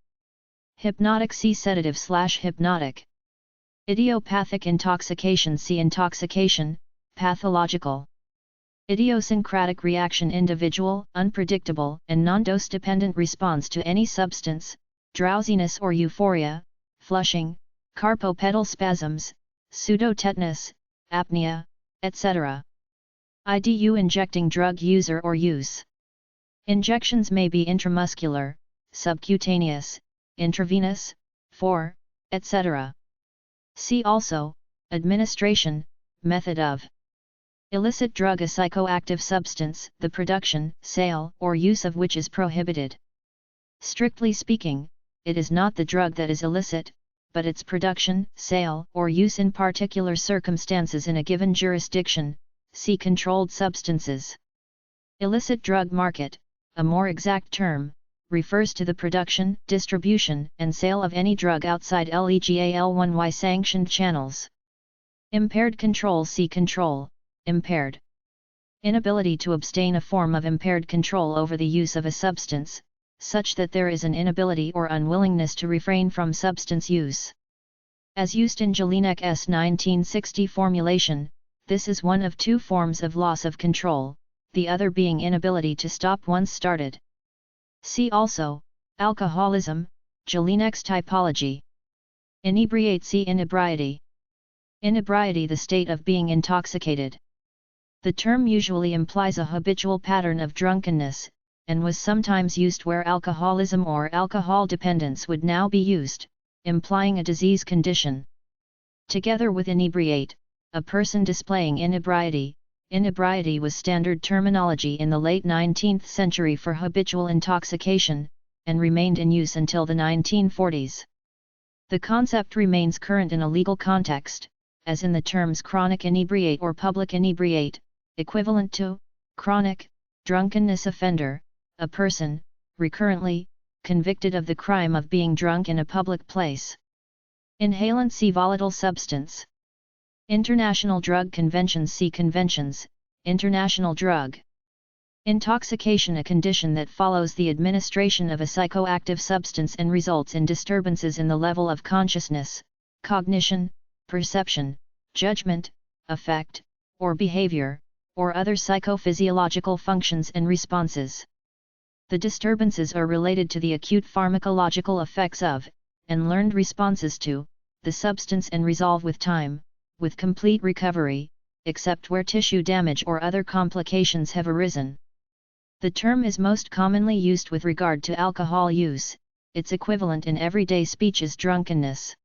Hypnotic. See sedative/hypnotic. Idiopathic intoxication. See intoxication, pathological. Idiosyncratic reaction, individual, unpredictable, and non-dose dependent response to any substance, drowsiness or euphoria, flushing, carpopedal spasms, pseudotetanus, apnea, etc. IDU, injecting drug user or use. Injections may be intramuscular, subcutaneous, intravenous, etc. See also, administration, method of. Illicit drug, a psychoactive substance, the production, sale, or use of which is prohibited. Strictly speaking, it is not the drug that is illicit, but its production, sale, or use in particular circumstances in a given jurisdiction. See controlled substances. Illicit drug market, a more exact term, refers to the production, distribution, and sale of any drug outside legal sanctioned channels. Impaired control. See control, impaired. Inability to abstain, a form of impaired control over the use of a substance, such that there is an inability or unwillingness to refrain from substance use. As used in Jelinek's 1960 formulation, this is one of two forms of loss of control, the other being inability to stop once started. See also, alcoholism, Jelinek's typology. Inebriate. See inebriety. Inebriety, the state of being intoxicated. The term usually implies a habitual pattern of drunkenness, and was sometimes used where alcoholism or alcohol dependence would now be used, implying a disease condition. Together with inebriate, a person displaying inebriety. Inebriety was standard terminology in the late 19th century for habitual intoxication, and remained in use until the 1940s. The concept remains current in a legal context, as in the terms chronic inebriate or public inebriate, equivalent to chronic drunkenness offender, a person, recurrently, convicted of the crime of being drunk in a public place. Inhalant C. Volatile substance. International Drug Conventions C. Conventions, International Drug Intoxication, a condition that follows the administration of a psychoactive substance and results in disturbances in the level of consciousness, cognition, perception, judgment, affect, or behavior, or other psychophysiological functions and responses. The disturbances are related to the acute pharmacological effects of, and learned responses to, the substance and resolve with time, with complete recovery, except where tissue damage or other complications have arisen. The term is most commonly used with regard to alcohol use, its equivalent in everyday speech is drunkenness.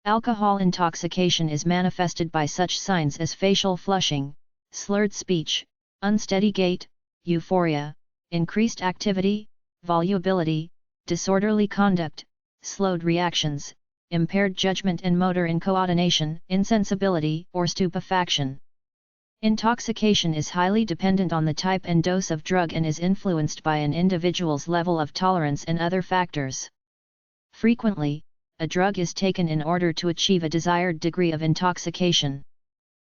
Alcohol intoxication is manifested by such signs as facial flushing, slurred speech, unsteady gait, euphoria, increased activity, volubility, disorderly conduct, slowed reactions, impaired judgment and motor incoordination, insensibility or stupefaction. Intoxication is highly dependent on the type and dose of drug and is influenced by an individual's level of tolerance and other factors. Frequently, a drug is taken in order to achieve a desired degree of intoxication.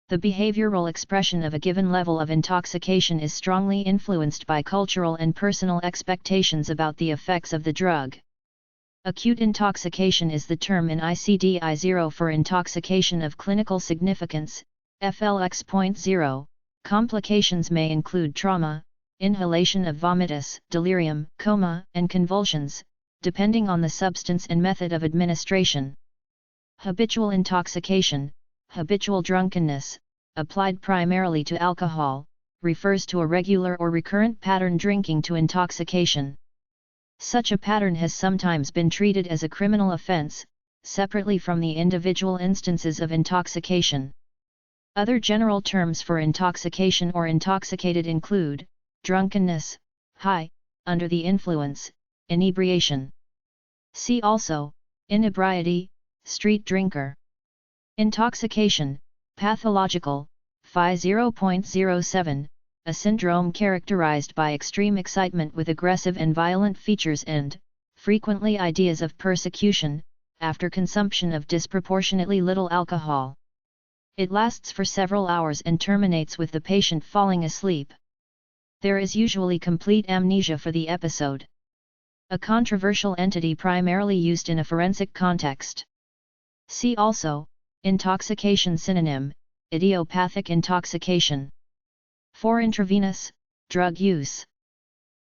The behavioral expression of a given level of intoxication is strongly influenced by cultural and personal expectations about the effects of the drug. Acute intoxication is the term in ICD-10 for intoxication of clinical significance, FLX.0. Complications may include trauma, inhalation of vomitus, delirium, coma, and convulsions, depending on the substance and method of administration. Habitual intoxication, habitual drunkenness, applied primarily to alcohol, refers to a regular or recurrent pattern drinking to intoxication. Such a pattern has sometimes been treated as a criminal offense, separately from the individual instances of intoxication. Other general terms for intoxication or intoxicated include, drunkenness, high, under the influence, inebriation. See also, inebriety, street drinker. Intoxication, pathological, Phi 0.07, a syndrome characterized by extreme excitement with aggressive and violent features and, frequently ideas of persecution, after consumption of disproportionately little alcohol. It lasts for several hours and terminates with the patient falling asleep. There is usually complete amnesia for the episode. A controversial entity primarily used in a forensic context. See also, intoxication synonym, idiopathic intoxication. For intravenous, drug use.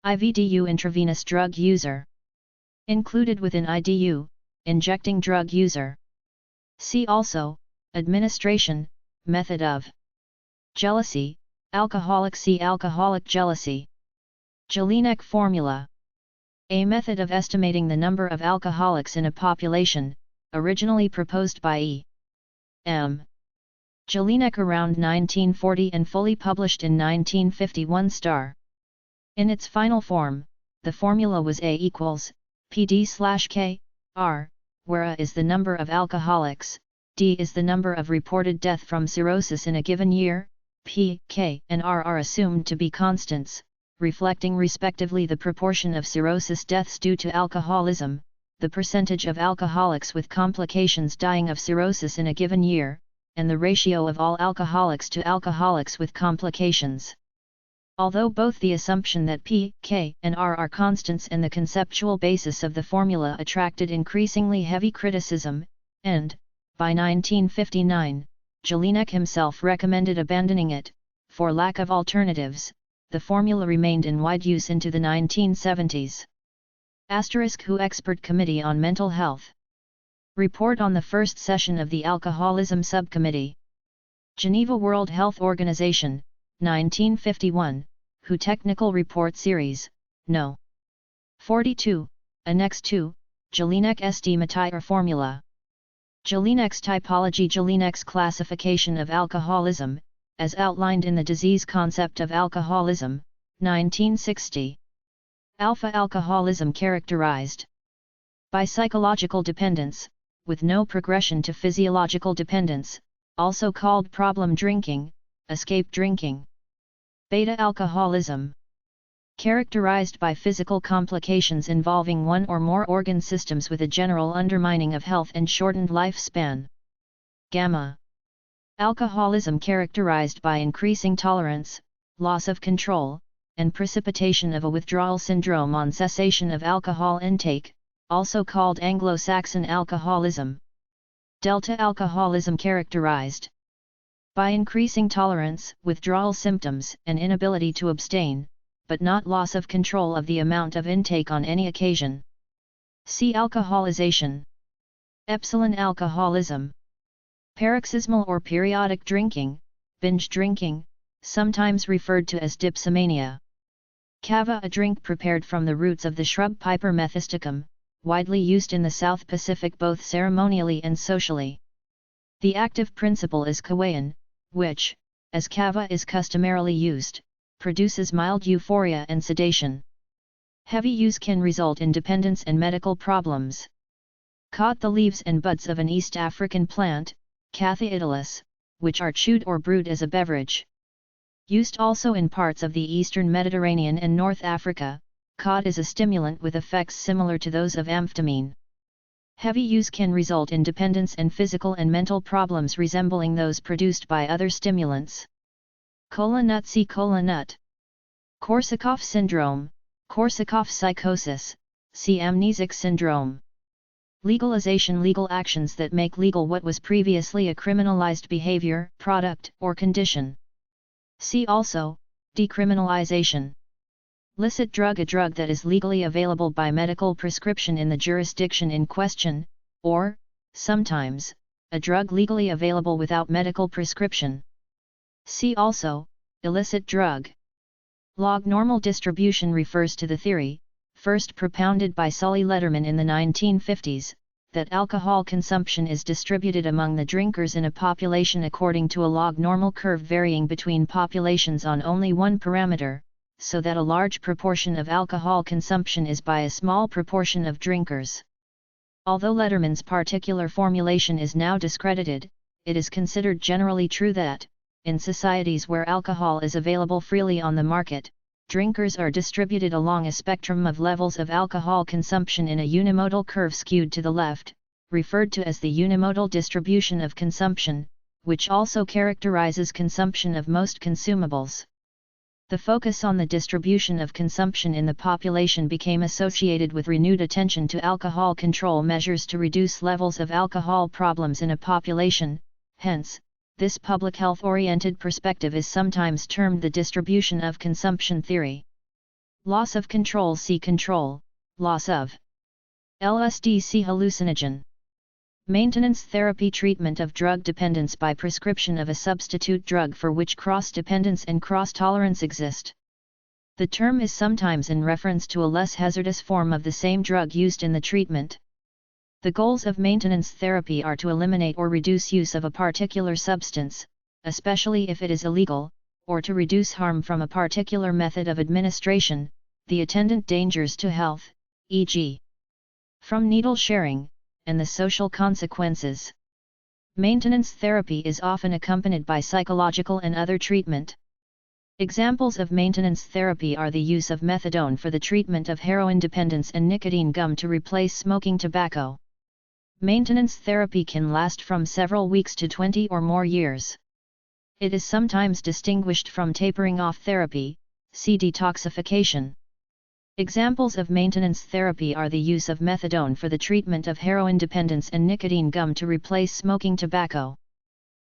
IVDU intravenous drug user. Included within IDU, injecting drug user. See also, administration, method of. Jealousy, alcoholic see alcoholic jealousy. Jelinek formula. A method of estimating the number of alcoholics in a population, originally proposed by E. M. Jelinek around 1940 and fully published in 1951 star. In its final form, the formula was A equals, PD/K, R, where A is the number of alcoholics, D is the number of reported death from cirrhosis in a given year, P, K, and R are assumed to be constants, reflecting respectively the proportion of cirrhosis deaths due to alcoholism, the percentage of alcoholics with complications dying of cirrhosis in a given year, and the ratio of all alcoholics to alcoholics with complications. Although both the assumption that P, K, and R are constants and the conceptual basis of the formula attracted increasingly heavy criticism, and, by 1959, Jelinek himself recommended abandoning it, for lack of alternatives, the formula remained in wide use into the 1970s. *WHO Expert Committee on Mental Health. Report on the first session of the Alcoholism Subcommittee. Geneva World Health Organization, 1951, WHO Technical Report Series, No. 42, Annex 2, Jelinek Estimateur Formula. Jelinek's typology. Jelinek's classification of alcoholism, as outlined in the Disease Concept of Alcoholism, 1960. Alpha alcoholism characterized by psychological dependence, with no progression to physiological dependence, also called problem drinking, escape drinking. Beta alcoholism Characterized by physical complications involving one or more organ systems with a general undermining of health and shortened lifespan. Gamma. Alcoholism characterized by increasing tolerance, loss of control, and precipitation of a withdrawal syndrome on cessation of alcohol intake, also called Anglo-Saxon alcoholism. Delta alcoholism characterized by increasing tolerance, withdrawal symptoms, and inability to abstain, but not loss of control of the amount of intake on any occasion. See alcoholization. Epsilon alcoholism. Paroxysmal or periodic drinking, binge drinking, sometimes referred to as dipsomania. Kava, a drink prepared from the roots of the shrub Piper methysticum, widely used in the South Pacific both ceremonially and socially. The active principle is kawain, which, as kava is customarily used, produces mild euphoria and sedation. Heavy use can result in dependence and medical problems. Caught, the leaves and buds of an East African plant, Catha idalis, which are chewed or brewed as a beverage. Used also in parts of the eastern Mediterranean and North Africa, cod is a stimulant with effects similar to those of amphetamine. Heavy use can result in dependence and physical and mental problems resembling those produced by other stimulants. Kola nut. See kola nut. Korsakoff syndrome, Korsakoff psychosis, see amnesic syndrome. Legalization. Legal actions that make legal what was previously a criminalized behavior, product, or condition. See also, decriminalization. Licit drug. A drug that is legally available by medical prescription in the jurisdiction in question, or, sometimes, a drug legally available without medical prescription. See also, illicit drug. Log normal distribution refers to the theory, first propounded by Sully Lederman in the 1950s, that alcohol consumption is distributed among the drinkers in a population according to a log normal curve varying between populations on only one parameter, so that a large proportion of alcohol consumption is by a small proportion of drinkers. Although Lederman's particular formulation is now discredited, it is considered generally true that, in societies where alcohol is available freely on the market, drinkers are distributed along a spectrum of levels of alcohol consumption in a unimodal curve skewed to the left, referred to as the unimodal distribution of consumption, which also characterizes consumption of most consumables. The focus on the distribution of consumption in the population became associated with renewed attention to alcohol control measures to reduce levels of alcohol problems in a population. Hence, this public health-oriented perspective is sometimes termed the distribution of consumption theory. Loss of control. See control, loss of. LSD. See hallucinogen. Maintenance therapy. Treatment of drug dependence by prescription of a substitute drug for which cross-dependence and cross-tolerance exist. The term is sometimes in reference to a less hazardous form of the same drug used in the treatment. The goals of maintenance therapy are to eliminate or reduce use of a particular substance, especially if it is illegal, or to reduce harm from a particular method of administration, the attendant dangers to health, e.g. from needle sharing, and the social consequences. Maintenance therapy is often accompanied by psychological and other treatment. Examples of maintenance therapy are the use of methadone for the treatment of heroin dependence and nicotine gum to replace smoking tobacco. Maintenance therapy can last from several weeks to 20 or more years. It is sometimes distinguished from tapering off therapy, see detoxification. Examples of maintenance therapy are the use of methadone for the treatment of heroin dependence and nicotine gum to replace smoking tobacco.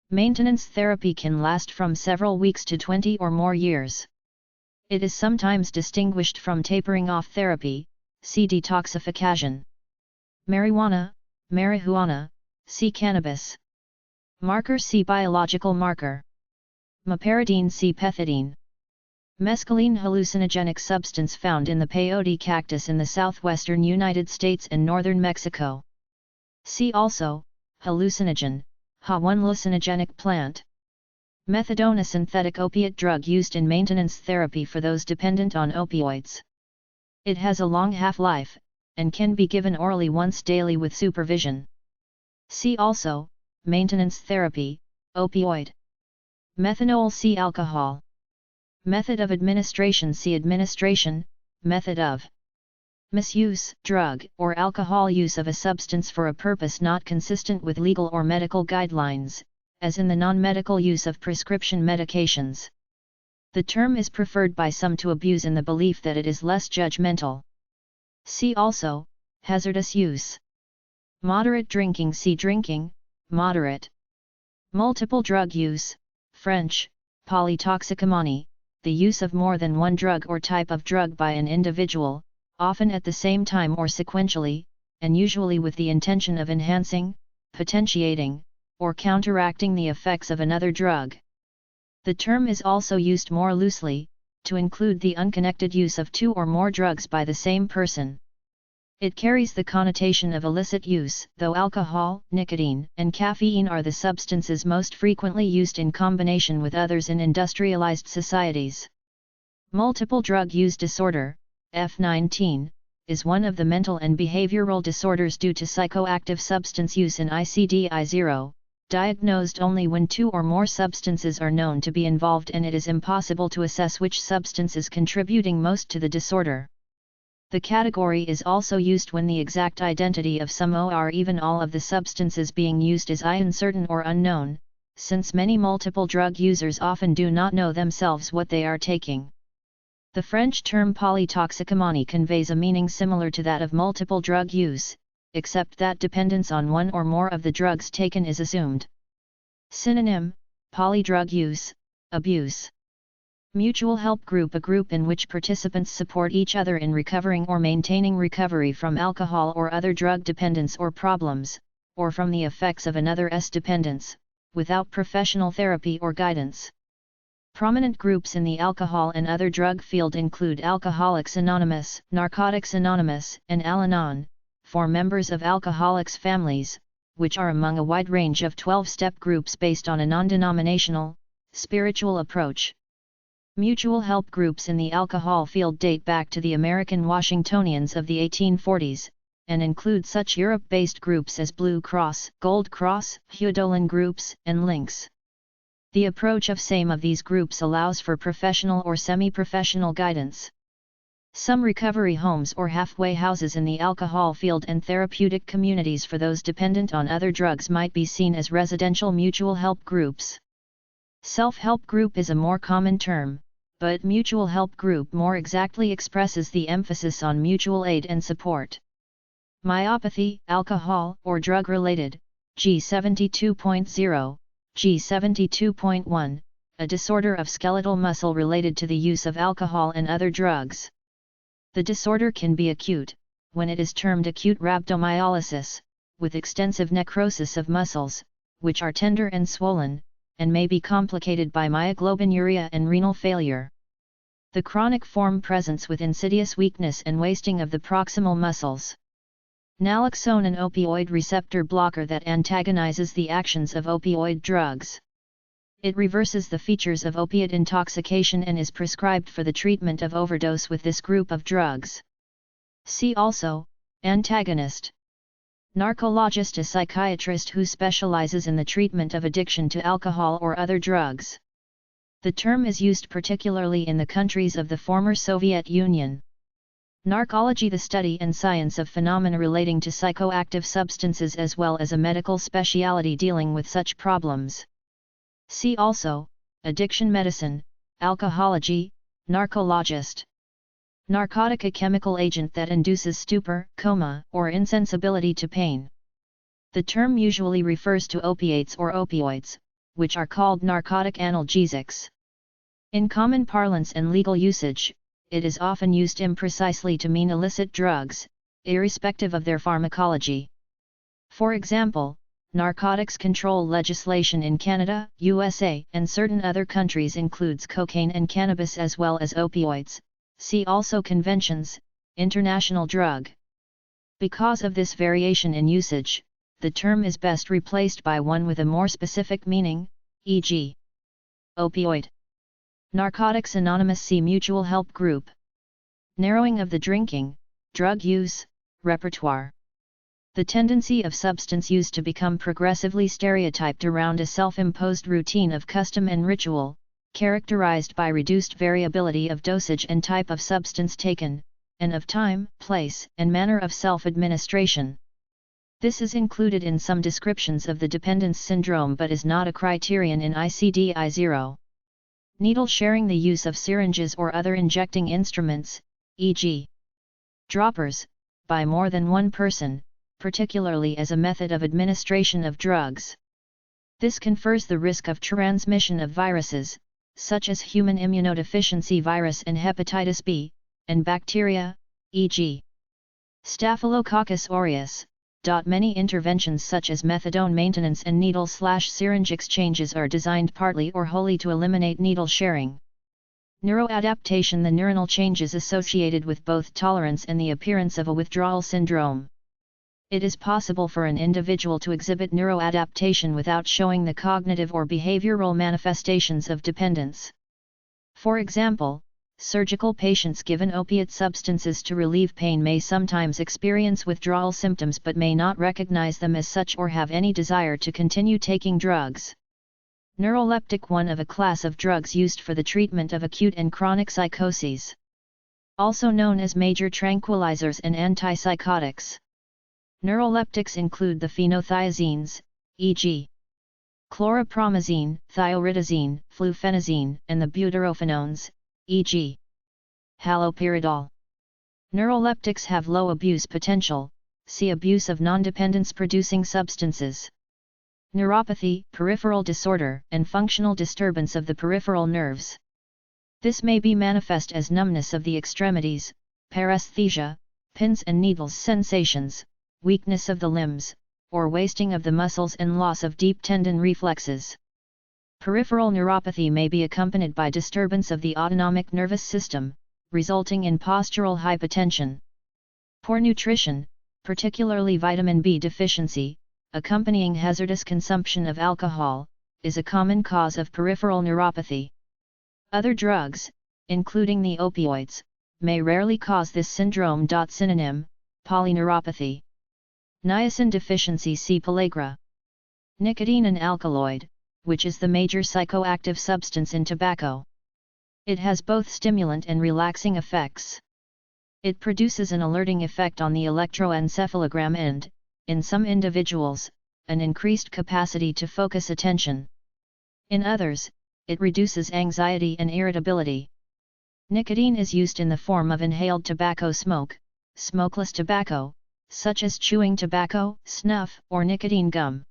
Maintenance therapy can last from several weeks to 20 or more years. It is sometimes distinguished from tapering off therapy, see detoxification. Marijuana, see cannabis. Marker. See biological marker. Meperidine. See pethidine. Mescaline. Hallucinogenic substance found in the peyote cactus in the southwestern United States and northern Mexico. See also, hallucinogen, one hallucinogenic plant. Methadone. A synthetic opiate drug used in maintenance therapy for those dependent on opioids. It has a long half-life, and can be given orally once daily with supervision. See also, maintenance therapy, opioid. Methanol. See alcohol. Method of administration. See administration, method of misuse, drug or alcohol use of a substance for a purpose not consistent with legal or medical guidelines, as in the non-medical use of prescription medications. The term is preferred by some to abuse in the belief that it is less judgmental. See also, hazardous use. Moderate drinking. See drinking, moderate. Multiple drug use, French, polytoxicomanie, the use of more than one drug or type of drug by an individual, often at the same time or sequentially, and usually with the intention of enhancing, potentiating, or counteracting the effects of another drug. The term is also used more loosely, to include the unconnected use of two or more drugs by the same person. It carries the connotation of illicit use, though alcohol, nicotine, and caffeine are the substances most frequently used in combination with others in industrialized societies. Multiple drug use disorder, F19, is one of the mental and behavioral disorders due to psychoactive substance use in ICD-10, diagnosed only when two or more substances are known to be involved, and it is impossible to assess which substance is contributing most to the disorder. The category is also used when the exact identity of some or even all of the substances being used is uncertain or unknown, since many multiple drug users often do not know themselves what they are taking. The French term polytoxicomanie conveys a meaning similar to that of multiple drug use, except that dependence on one or more of the drugs taken is assumed. Synonym, polydrug use, abuse. Mutual help group, a group in which participants support each other in recovering or maintaining recovery from alcohol or other drug dependence or problems, or from the effects of another's dependence, without professional therapy or guidance. Prominent groups in the alcohol and other drug field include Alcoholics Anonymous, Narcotics Anonymous, and Al-Anon, for members of alcoholics' families, which are among a wide range of 12-step groups based on a non-denominational, spiritual approach. Mutual help groups in the alcohol field date back to the American Washingtonians of the 1840s, and include such Europe-based groups as Blue Cross, Gold Cross, Hudolin groups, and Links. The approach of same of these groups allows for professional or semi-professional guidance. Some recovery homes or halfway houses in the alcohol field and therapeutic communities for those dependent on other drugs might be seen as residential mutual help groups. Self-help group is a more common term, but mutual help group more exactly expresses the emphasis on mutual aid and support. Myopathy, alcohol or drug-related, G72.0, G72.1, a disorder of skeletal muscle related to the use of alcohol and other drugs. The disorder can be acute, when it is termed acute rhabdomyolysis, with extensive necrosis of muscles, which are tender and swollen, and may be complicated by myoglobinuria and renal failure. The chronic form presents with insidious weakness and wasting of the proximal muscles. Naloxone, an opioid receptor blocker that antagonizes the actions of opioid drugs. It reverses the features of opiate intoxication and is prescribed for the treatment of overdose with this group of drugs. See also, antagonist. Narcologist, a psychiatrist who specializes in the treatment of addiction to alcohol or other drugs. The term is used particularly in the countries of the former Soviet Union. Narcology, the study and science of phenomena relating to psychoactive substances as well as a medical specialty dealing with such problems. See also, addiction medicine, alcohology, narcologist. Narcotic, a chemical agent that induces stupor, coma, or insensibility to pain. The term usually refers to opiates or opioids, which are called narcotic analgesics. In common parlance and legal usage, it is often used imprecisely to mean illicit drugs, irrespective of their pharmacology. For example, narcotics control legislation in Canada, USA, and certain other countries includes cocaine and cannabis as well as opioids. See also conventions, international drug. Because of this variation in usage, the term is best replaced by one with a more specific meaning, e.g. opioid. Narcotics Anonymous. See mutual help group. Narrowing of the drinking, drug use, repertoire. The tendency of substance use to become progressively stereotyped around a self-imposed routine of custom and ritual, characterized by reduced variability of dosage and type of substance taken, and of time, place, and manner of self-administration. This is included in some descriptions of the dependence syndrome but is not a criterion in ICD-10. Needle sharing: the use of syringes or other injecting instruments, e.g. droppers, by more than one person, particularly as a method of administration of drugs. This confers the risk of transmission of viruses, such as human immunodeficiency virus and hepatitis B, and bacteria, e.g. Staphylococcus aureus. Many interventions such as methadone maintenance and needle/syringe exchanges are designed partly or wholly to eliminate needle sharing. Neuroadaptation: the neuronal changes associated with both tolerance and the appearance of a withdrawal syndrome. It is possible for an individual to exhibit neuroadaptation without showing the cognitive or behavioral manifestations of dependence. For example, surgical patients given opiate substances to relieve pain may sometimes experience withdrawal symptoms but may not recognize them as such or have any desire to continue taking drugs. Neuroleptic: one of a class of drugs used for the treatment of acute and chronic psychoses. Also known as major tranquilizers and antipsychotics. Neuroleptics include the phenothiazines, e.g. chlorpromazine, thioridazine, fluphenazine, and the butyrophenones, e.g. haloperidol. Neuroleptics have low abuse potential, see abuse of non-dependence-producing substances. Neuropathy: peripheral disorder and functional disturbance of the peripheral nerves. This may be manifest as numbness of the extremities, paresthesia, pins and needles sensations, weakness of the limbs, or wasting of the muscles and loss of deep tendon reflexes. Peripheral neuropathy may be accompanied by disturbance of the autonomic nervous system, resulting in postural hypotension. Poor nutrition, particularly vitamin B deficiency, accompanying hazardous consumption of alcohol, is a common cause of peripheral neuropathy. Other drugs, including the opioids, may rarely cause this syndrome. Synonym: polyneuropathy. Niacin deficiency: see pellagra. Nicotine: an alkaloid, which is the major psychoactive substance in tobacco. It has both stimulant and relaxing effects. It produces an alerting effect on the electroencephalogram and, in some individuals, an increased capacity to focus attention. In others, it reduces anxiety and irritability. Nicotine is used in the form of inhaled tobacco smoke, smokeless tobacco, such as chewing tobacco, snuff, or nicotine gum.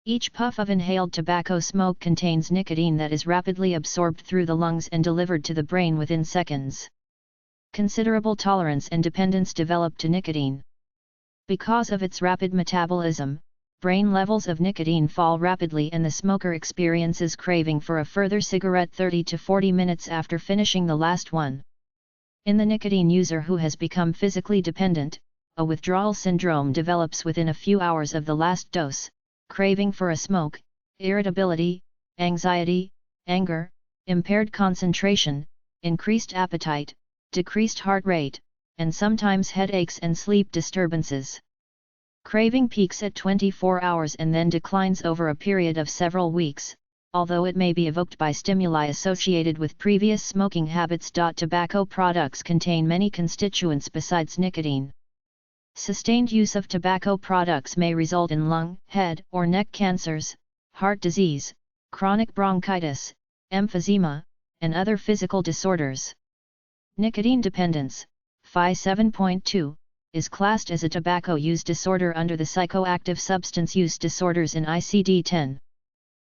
Each puff of inhaled tobacco smoke contains nicotine that is rapidly absorbed through the lungs and delivered to the brain within seconds. Considerable tolerance and dependence develop to nicotine. Because of its rapid metabolism, brain levels of nicotine fall rapidly and the smoker experiences craving for a further cigarette 30 to 40 minutes after finishing the last one. In the nicotine user who has become physically dependent, a withdrawal syndrome develops within a few hours of the last dose: craving for a smoke, irritability, anxiety, anger, impaired concentration, increased appetite, decreased heart rate, and sometimes headaches and sleep disturbances. Craving peaks at 24 hours and then declines over a period of several weeks, although it may be evoked by stimuli associated with previous smoking habits. Tobacco products contain many constituents besides nicotine. Sustained use of tobacco products may result in lung, head, or neck cancers, heart disease, chronic bronchitis, emphysema, and other physical disorders. Nicotine dependence, PHI 7.2, is classed as a tobacco use disorder under the Psychoactive Substance Use Disorders in ICD-10.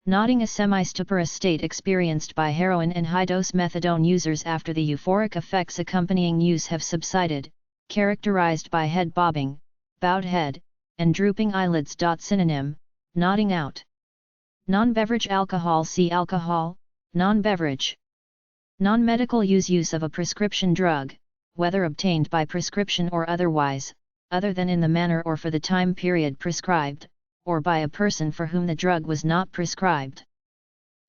Noting a semi-stuporous state experienced by heroin and high-dose methadone users after the euphoric effects accompanying use have subsided, characterized by head bobbing, bowed head, and drooping eyelids. Synonym: nodding out. Non-beverage alcohol: see alcohol, non-beverage. Non-medical use of a prescription drug, whether obtained by prescription or otherwise, other than in the manner or for the time period prescribed, or by a person for whom the drug was not prescribed.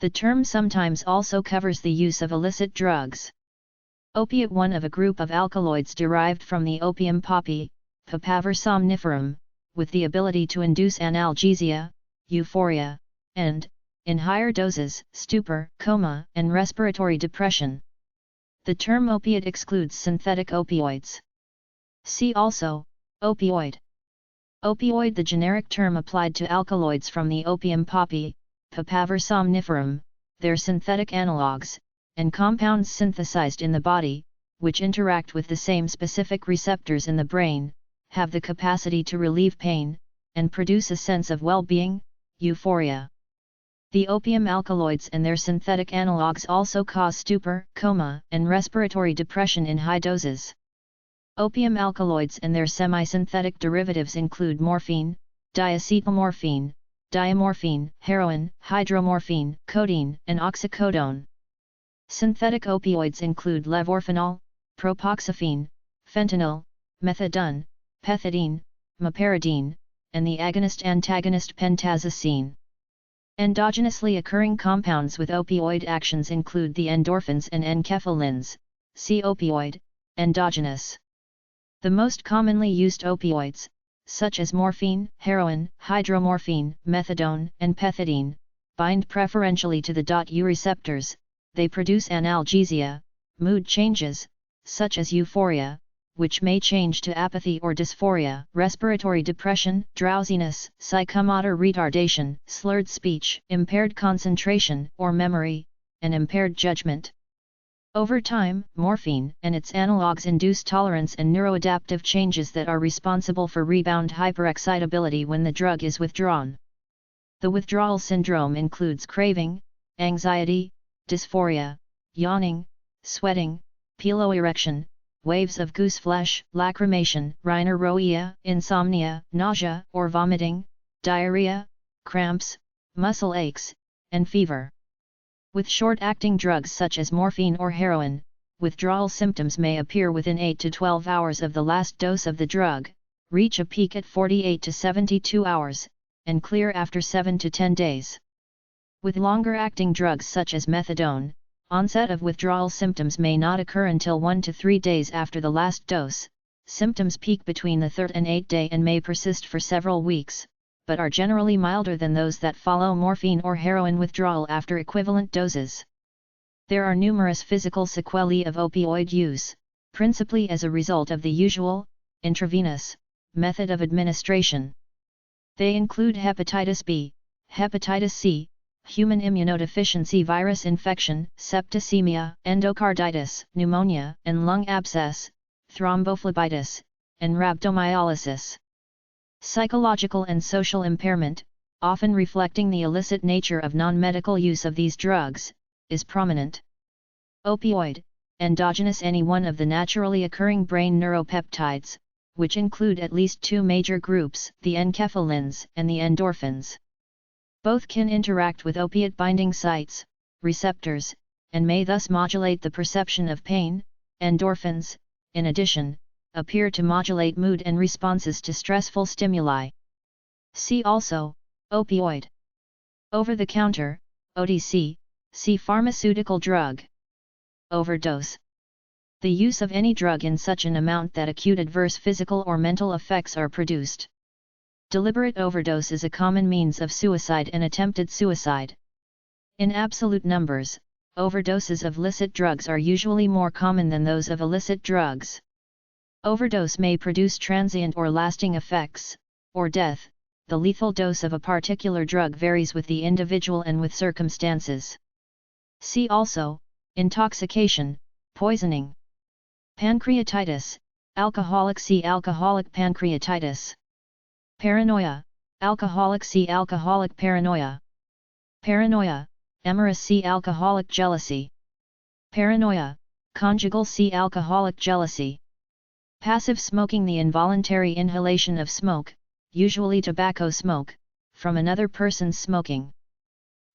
The term sometimes also covers the use of illicit drugs. Opiate: one of a group of alkaloids derived from the opium poppy, Papaver somniferum, with the ability to induce analgesia, euphoria, and, in higher doses, stupor, coma, and respiratory depression. The term opiate excludes synthetic opioids. See also, opioid. Opioid, the generic term applied to alkaloids from the opium poppy, Papaver somniferum, their synthetic analogues, and compounds synthesized in the body, which interact with the same specific receptors in the brain, have the capacity to relieve pain, and produce a sense of well-being, euphoria. The opium alkaloids and their synthetic analogues also cause stupor, coma, and respiratory depression in high doses. Opium alkaloids and their semi-synthetic derivatives include morphine, diacetylmorphine, diamorphine, heroin, hydromorphine, codeine, and oxycodone. Synthetic opioids include levorphanol, propoxyphene, fentanyl, methadone, pethidine, meperidine, and the agonist-antagonist pentazocine. Endogenously occurring compounds with opioid actions include the endorphins and enkephalins. See opioid, endogenous. The most commonly used opioids, such as morphine, heroin, hydromorphine, methadone, and pethidine, bind preferentially to the U receptors. They produce analgesia, mood changes, such as euphoria, which may change to apathy or dysphoria, respiratory depression, drowsiness, psychomotor retardation, slurred speech, impaired concentration or memory, and impaired judgment. Over time, morphine and its analogues induce tolerance and neuroadaptive changes that are responsible for rebound hyperexcitability when the drug is withdrawn. The withdrawal syndrome includes craving, anxiety, dysphoria, yawning, sweating, piloerection, waves of gooseflesh, lacrimation, rhinorrhea, insomnia, nausea or vomiting, diarrhea, cramps, muscle aches, and fever. With short-acting drugs such as morphine or heroin, withdrawal symptoms may appear within 8 to 12 hours of the last dose of the drug, reach a peak at 48 to 72 hours, and clear after 7 to 10 days. With longer-acting drugs such as methadone, onset of withdrawal symptoms may not occur until 1 to 3 days after the last dose. Symptoms peak between the 3rd and 8th day and may persist for several weeks, but are generally milder than those that follow morphine or heroin withdrawal after equivalent doses. There are numerous physical sequelae of opioid use, principally as a result of the usual, intravenous, method of administration. They include hepatitis B, hepatitis C, human immunodeficiency virus infection, septicemia, endocarditis, pneumonia, and lung abscess, thrombophlebitis, and rhabdomyolysis. Psychological and social impairment, often reflecting the illicit nature of non-medical use of these drugs, is prominent. Opioid, endogenous, any one of the naturally occurring brain neuropeptides, which include at least two major groups, the enkephalins and the endorphins. Both can interact with opiate binding sites, receptors, and may thus modulate the perception of pain. Endorphins, in addition, appear to modulate mood and responses to stressful stimuli. See also, opioid. Over-the-counter, OTC, see pharmaceutical drug. Overdose. The use of any drug in such an amount that acute adverse physical or mental effects are produced. Deliberate overdose is a common means of suicide and attempted suicide. In absolute numbers, overdoses of licit drugs are usually more common than those of illicit drugs. Overdose may produce transient or lasting effects, or death. The lethal dose of a particular drug varies with the individual and with circumstances. See also, intoxication, poisoning. Pancreatitis, alcoholic, see alcoholic pancreatitis. Paranoia, alcoholic, see alcoholic paranoia. Paranoia, amorous, see alcoholic jealousy. Paranoia, conjugal, see alcoholic jealousy. Passive smoking, the involuntary inhalation of smoke, usually tobacco smoke, from another person's smoking.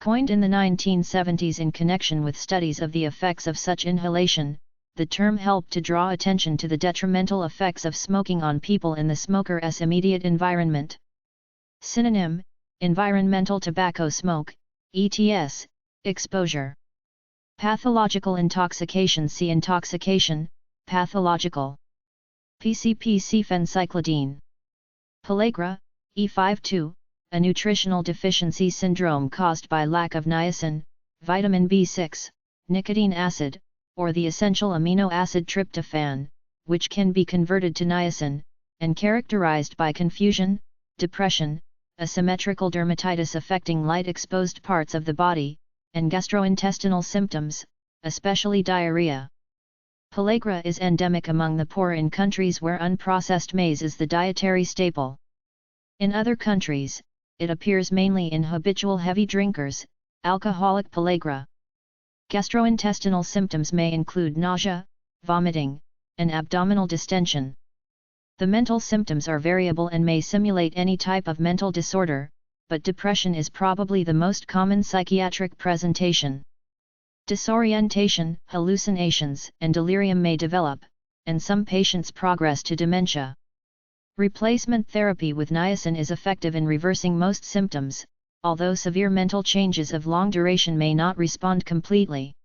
Coined in the 1970s in connection with studies of the effects of such inhalation, the term helped to draw attention to the detrimental effects of smoking on people in the smoker's immediate environment. Synonym, environmental tobacco smoke, ETS, exposure. Pathological intoxication, see intoxication, pathological. PCP, see phencyclidine. Pellagra, E52, a nutritional deficiency syndrome caused by lack of niacin, vitamin B6, nicotine acid, or the essential amino acid tryptophan, which can be converted to niacin, and characterized by confusion, depression, asymmetrical dermatitis affecting light-exposed parts of the body, and gastrointestinal symptoms, especially diarrhea. Pellagra is endemic among the poor in countries where unprocessed maize is the dietary staple. In other countries, it appears mainly in habitual heavy drinkers, alcoholic pellagra. Gastrointestinal symptoms may include nausea, vomiting, and abdominal distension. The mental symptoms are variable and may simulate any type of mental disorder, but depression is probably the most common psychiatric presentation. Disorientation, hallucinations, and delirium may develop, and some patients progress to dementia. Replacement therapy with niacin is effective in reversing most symptoms, although severe mental changes of long duration may not respond completely.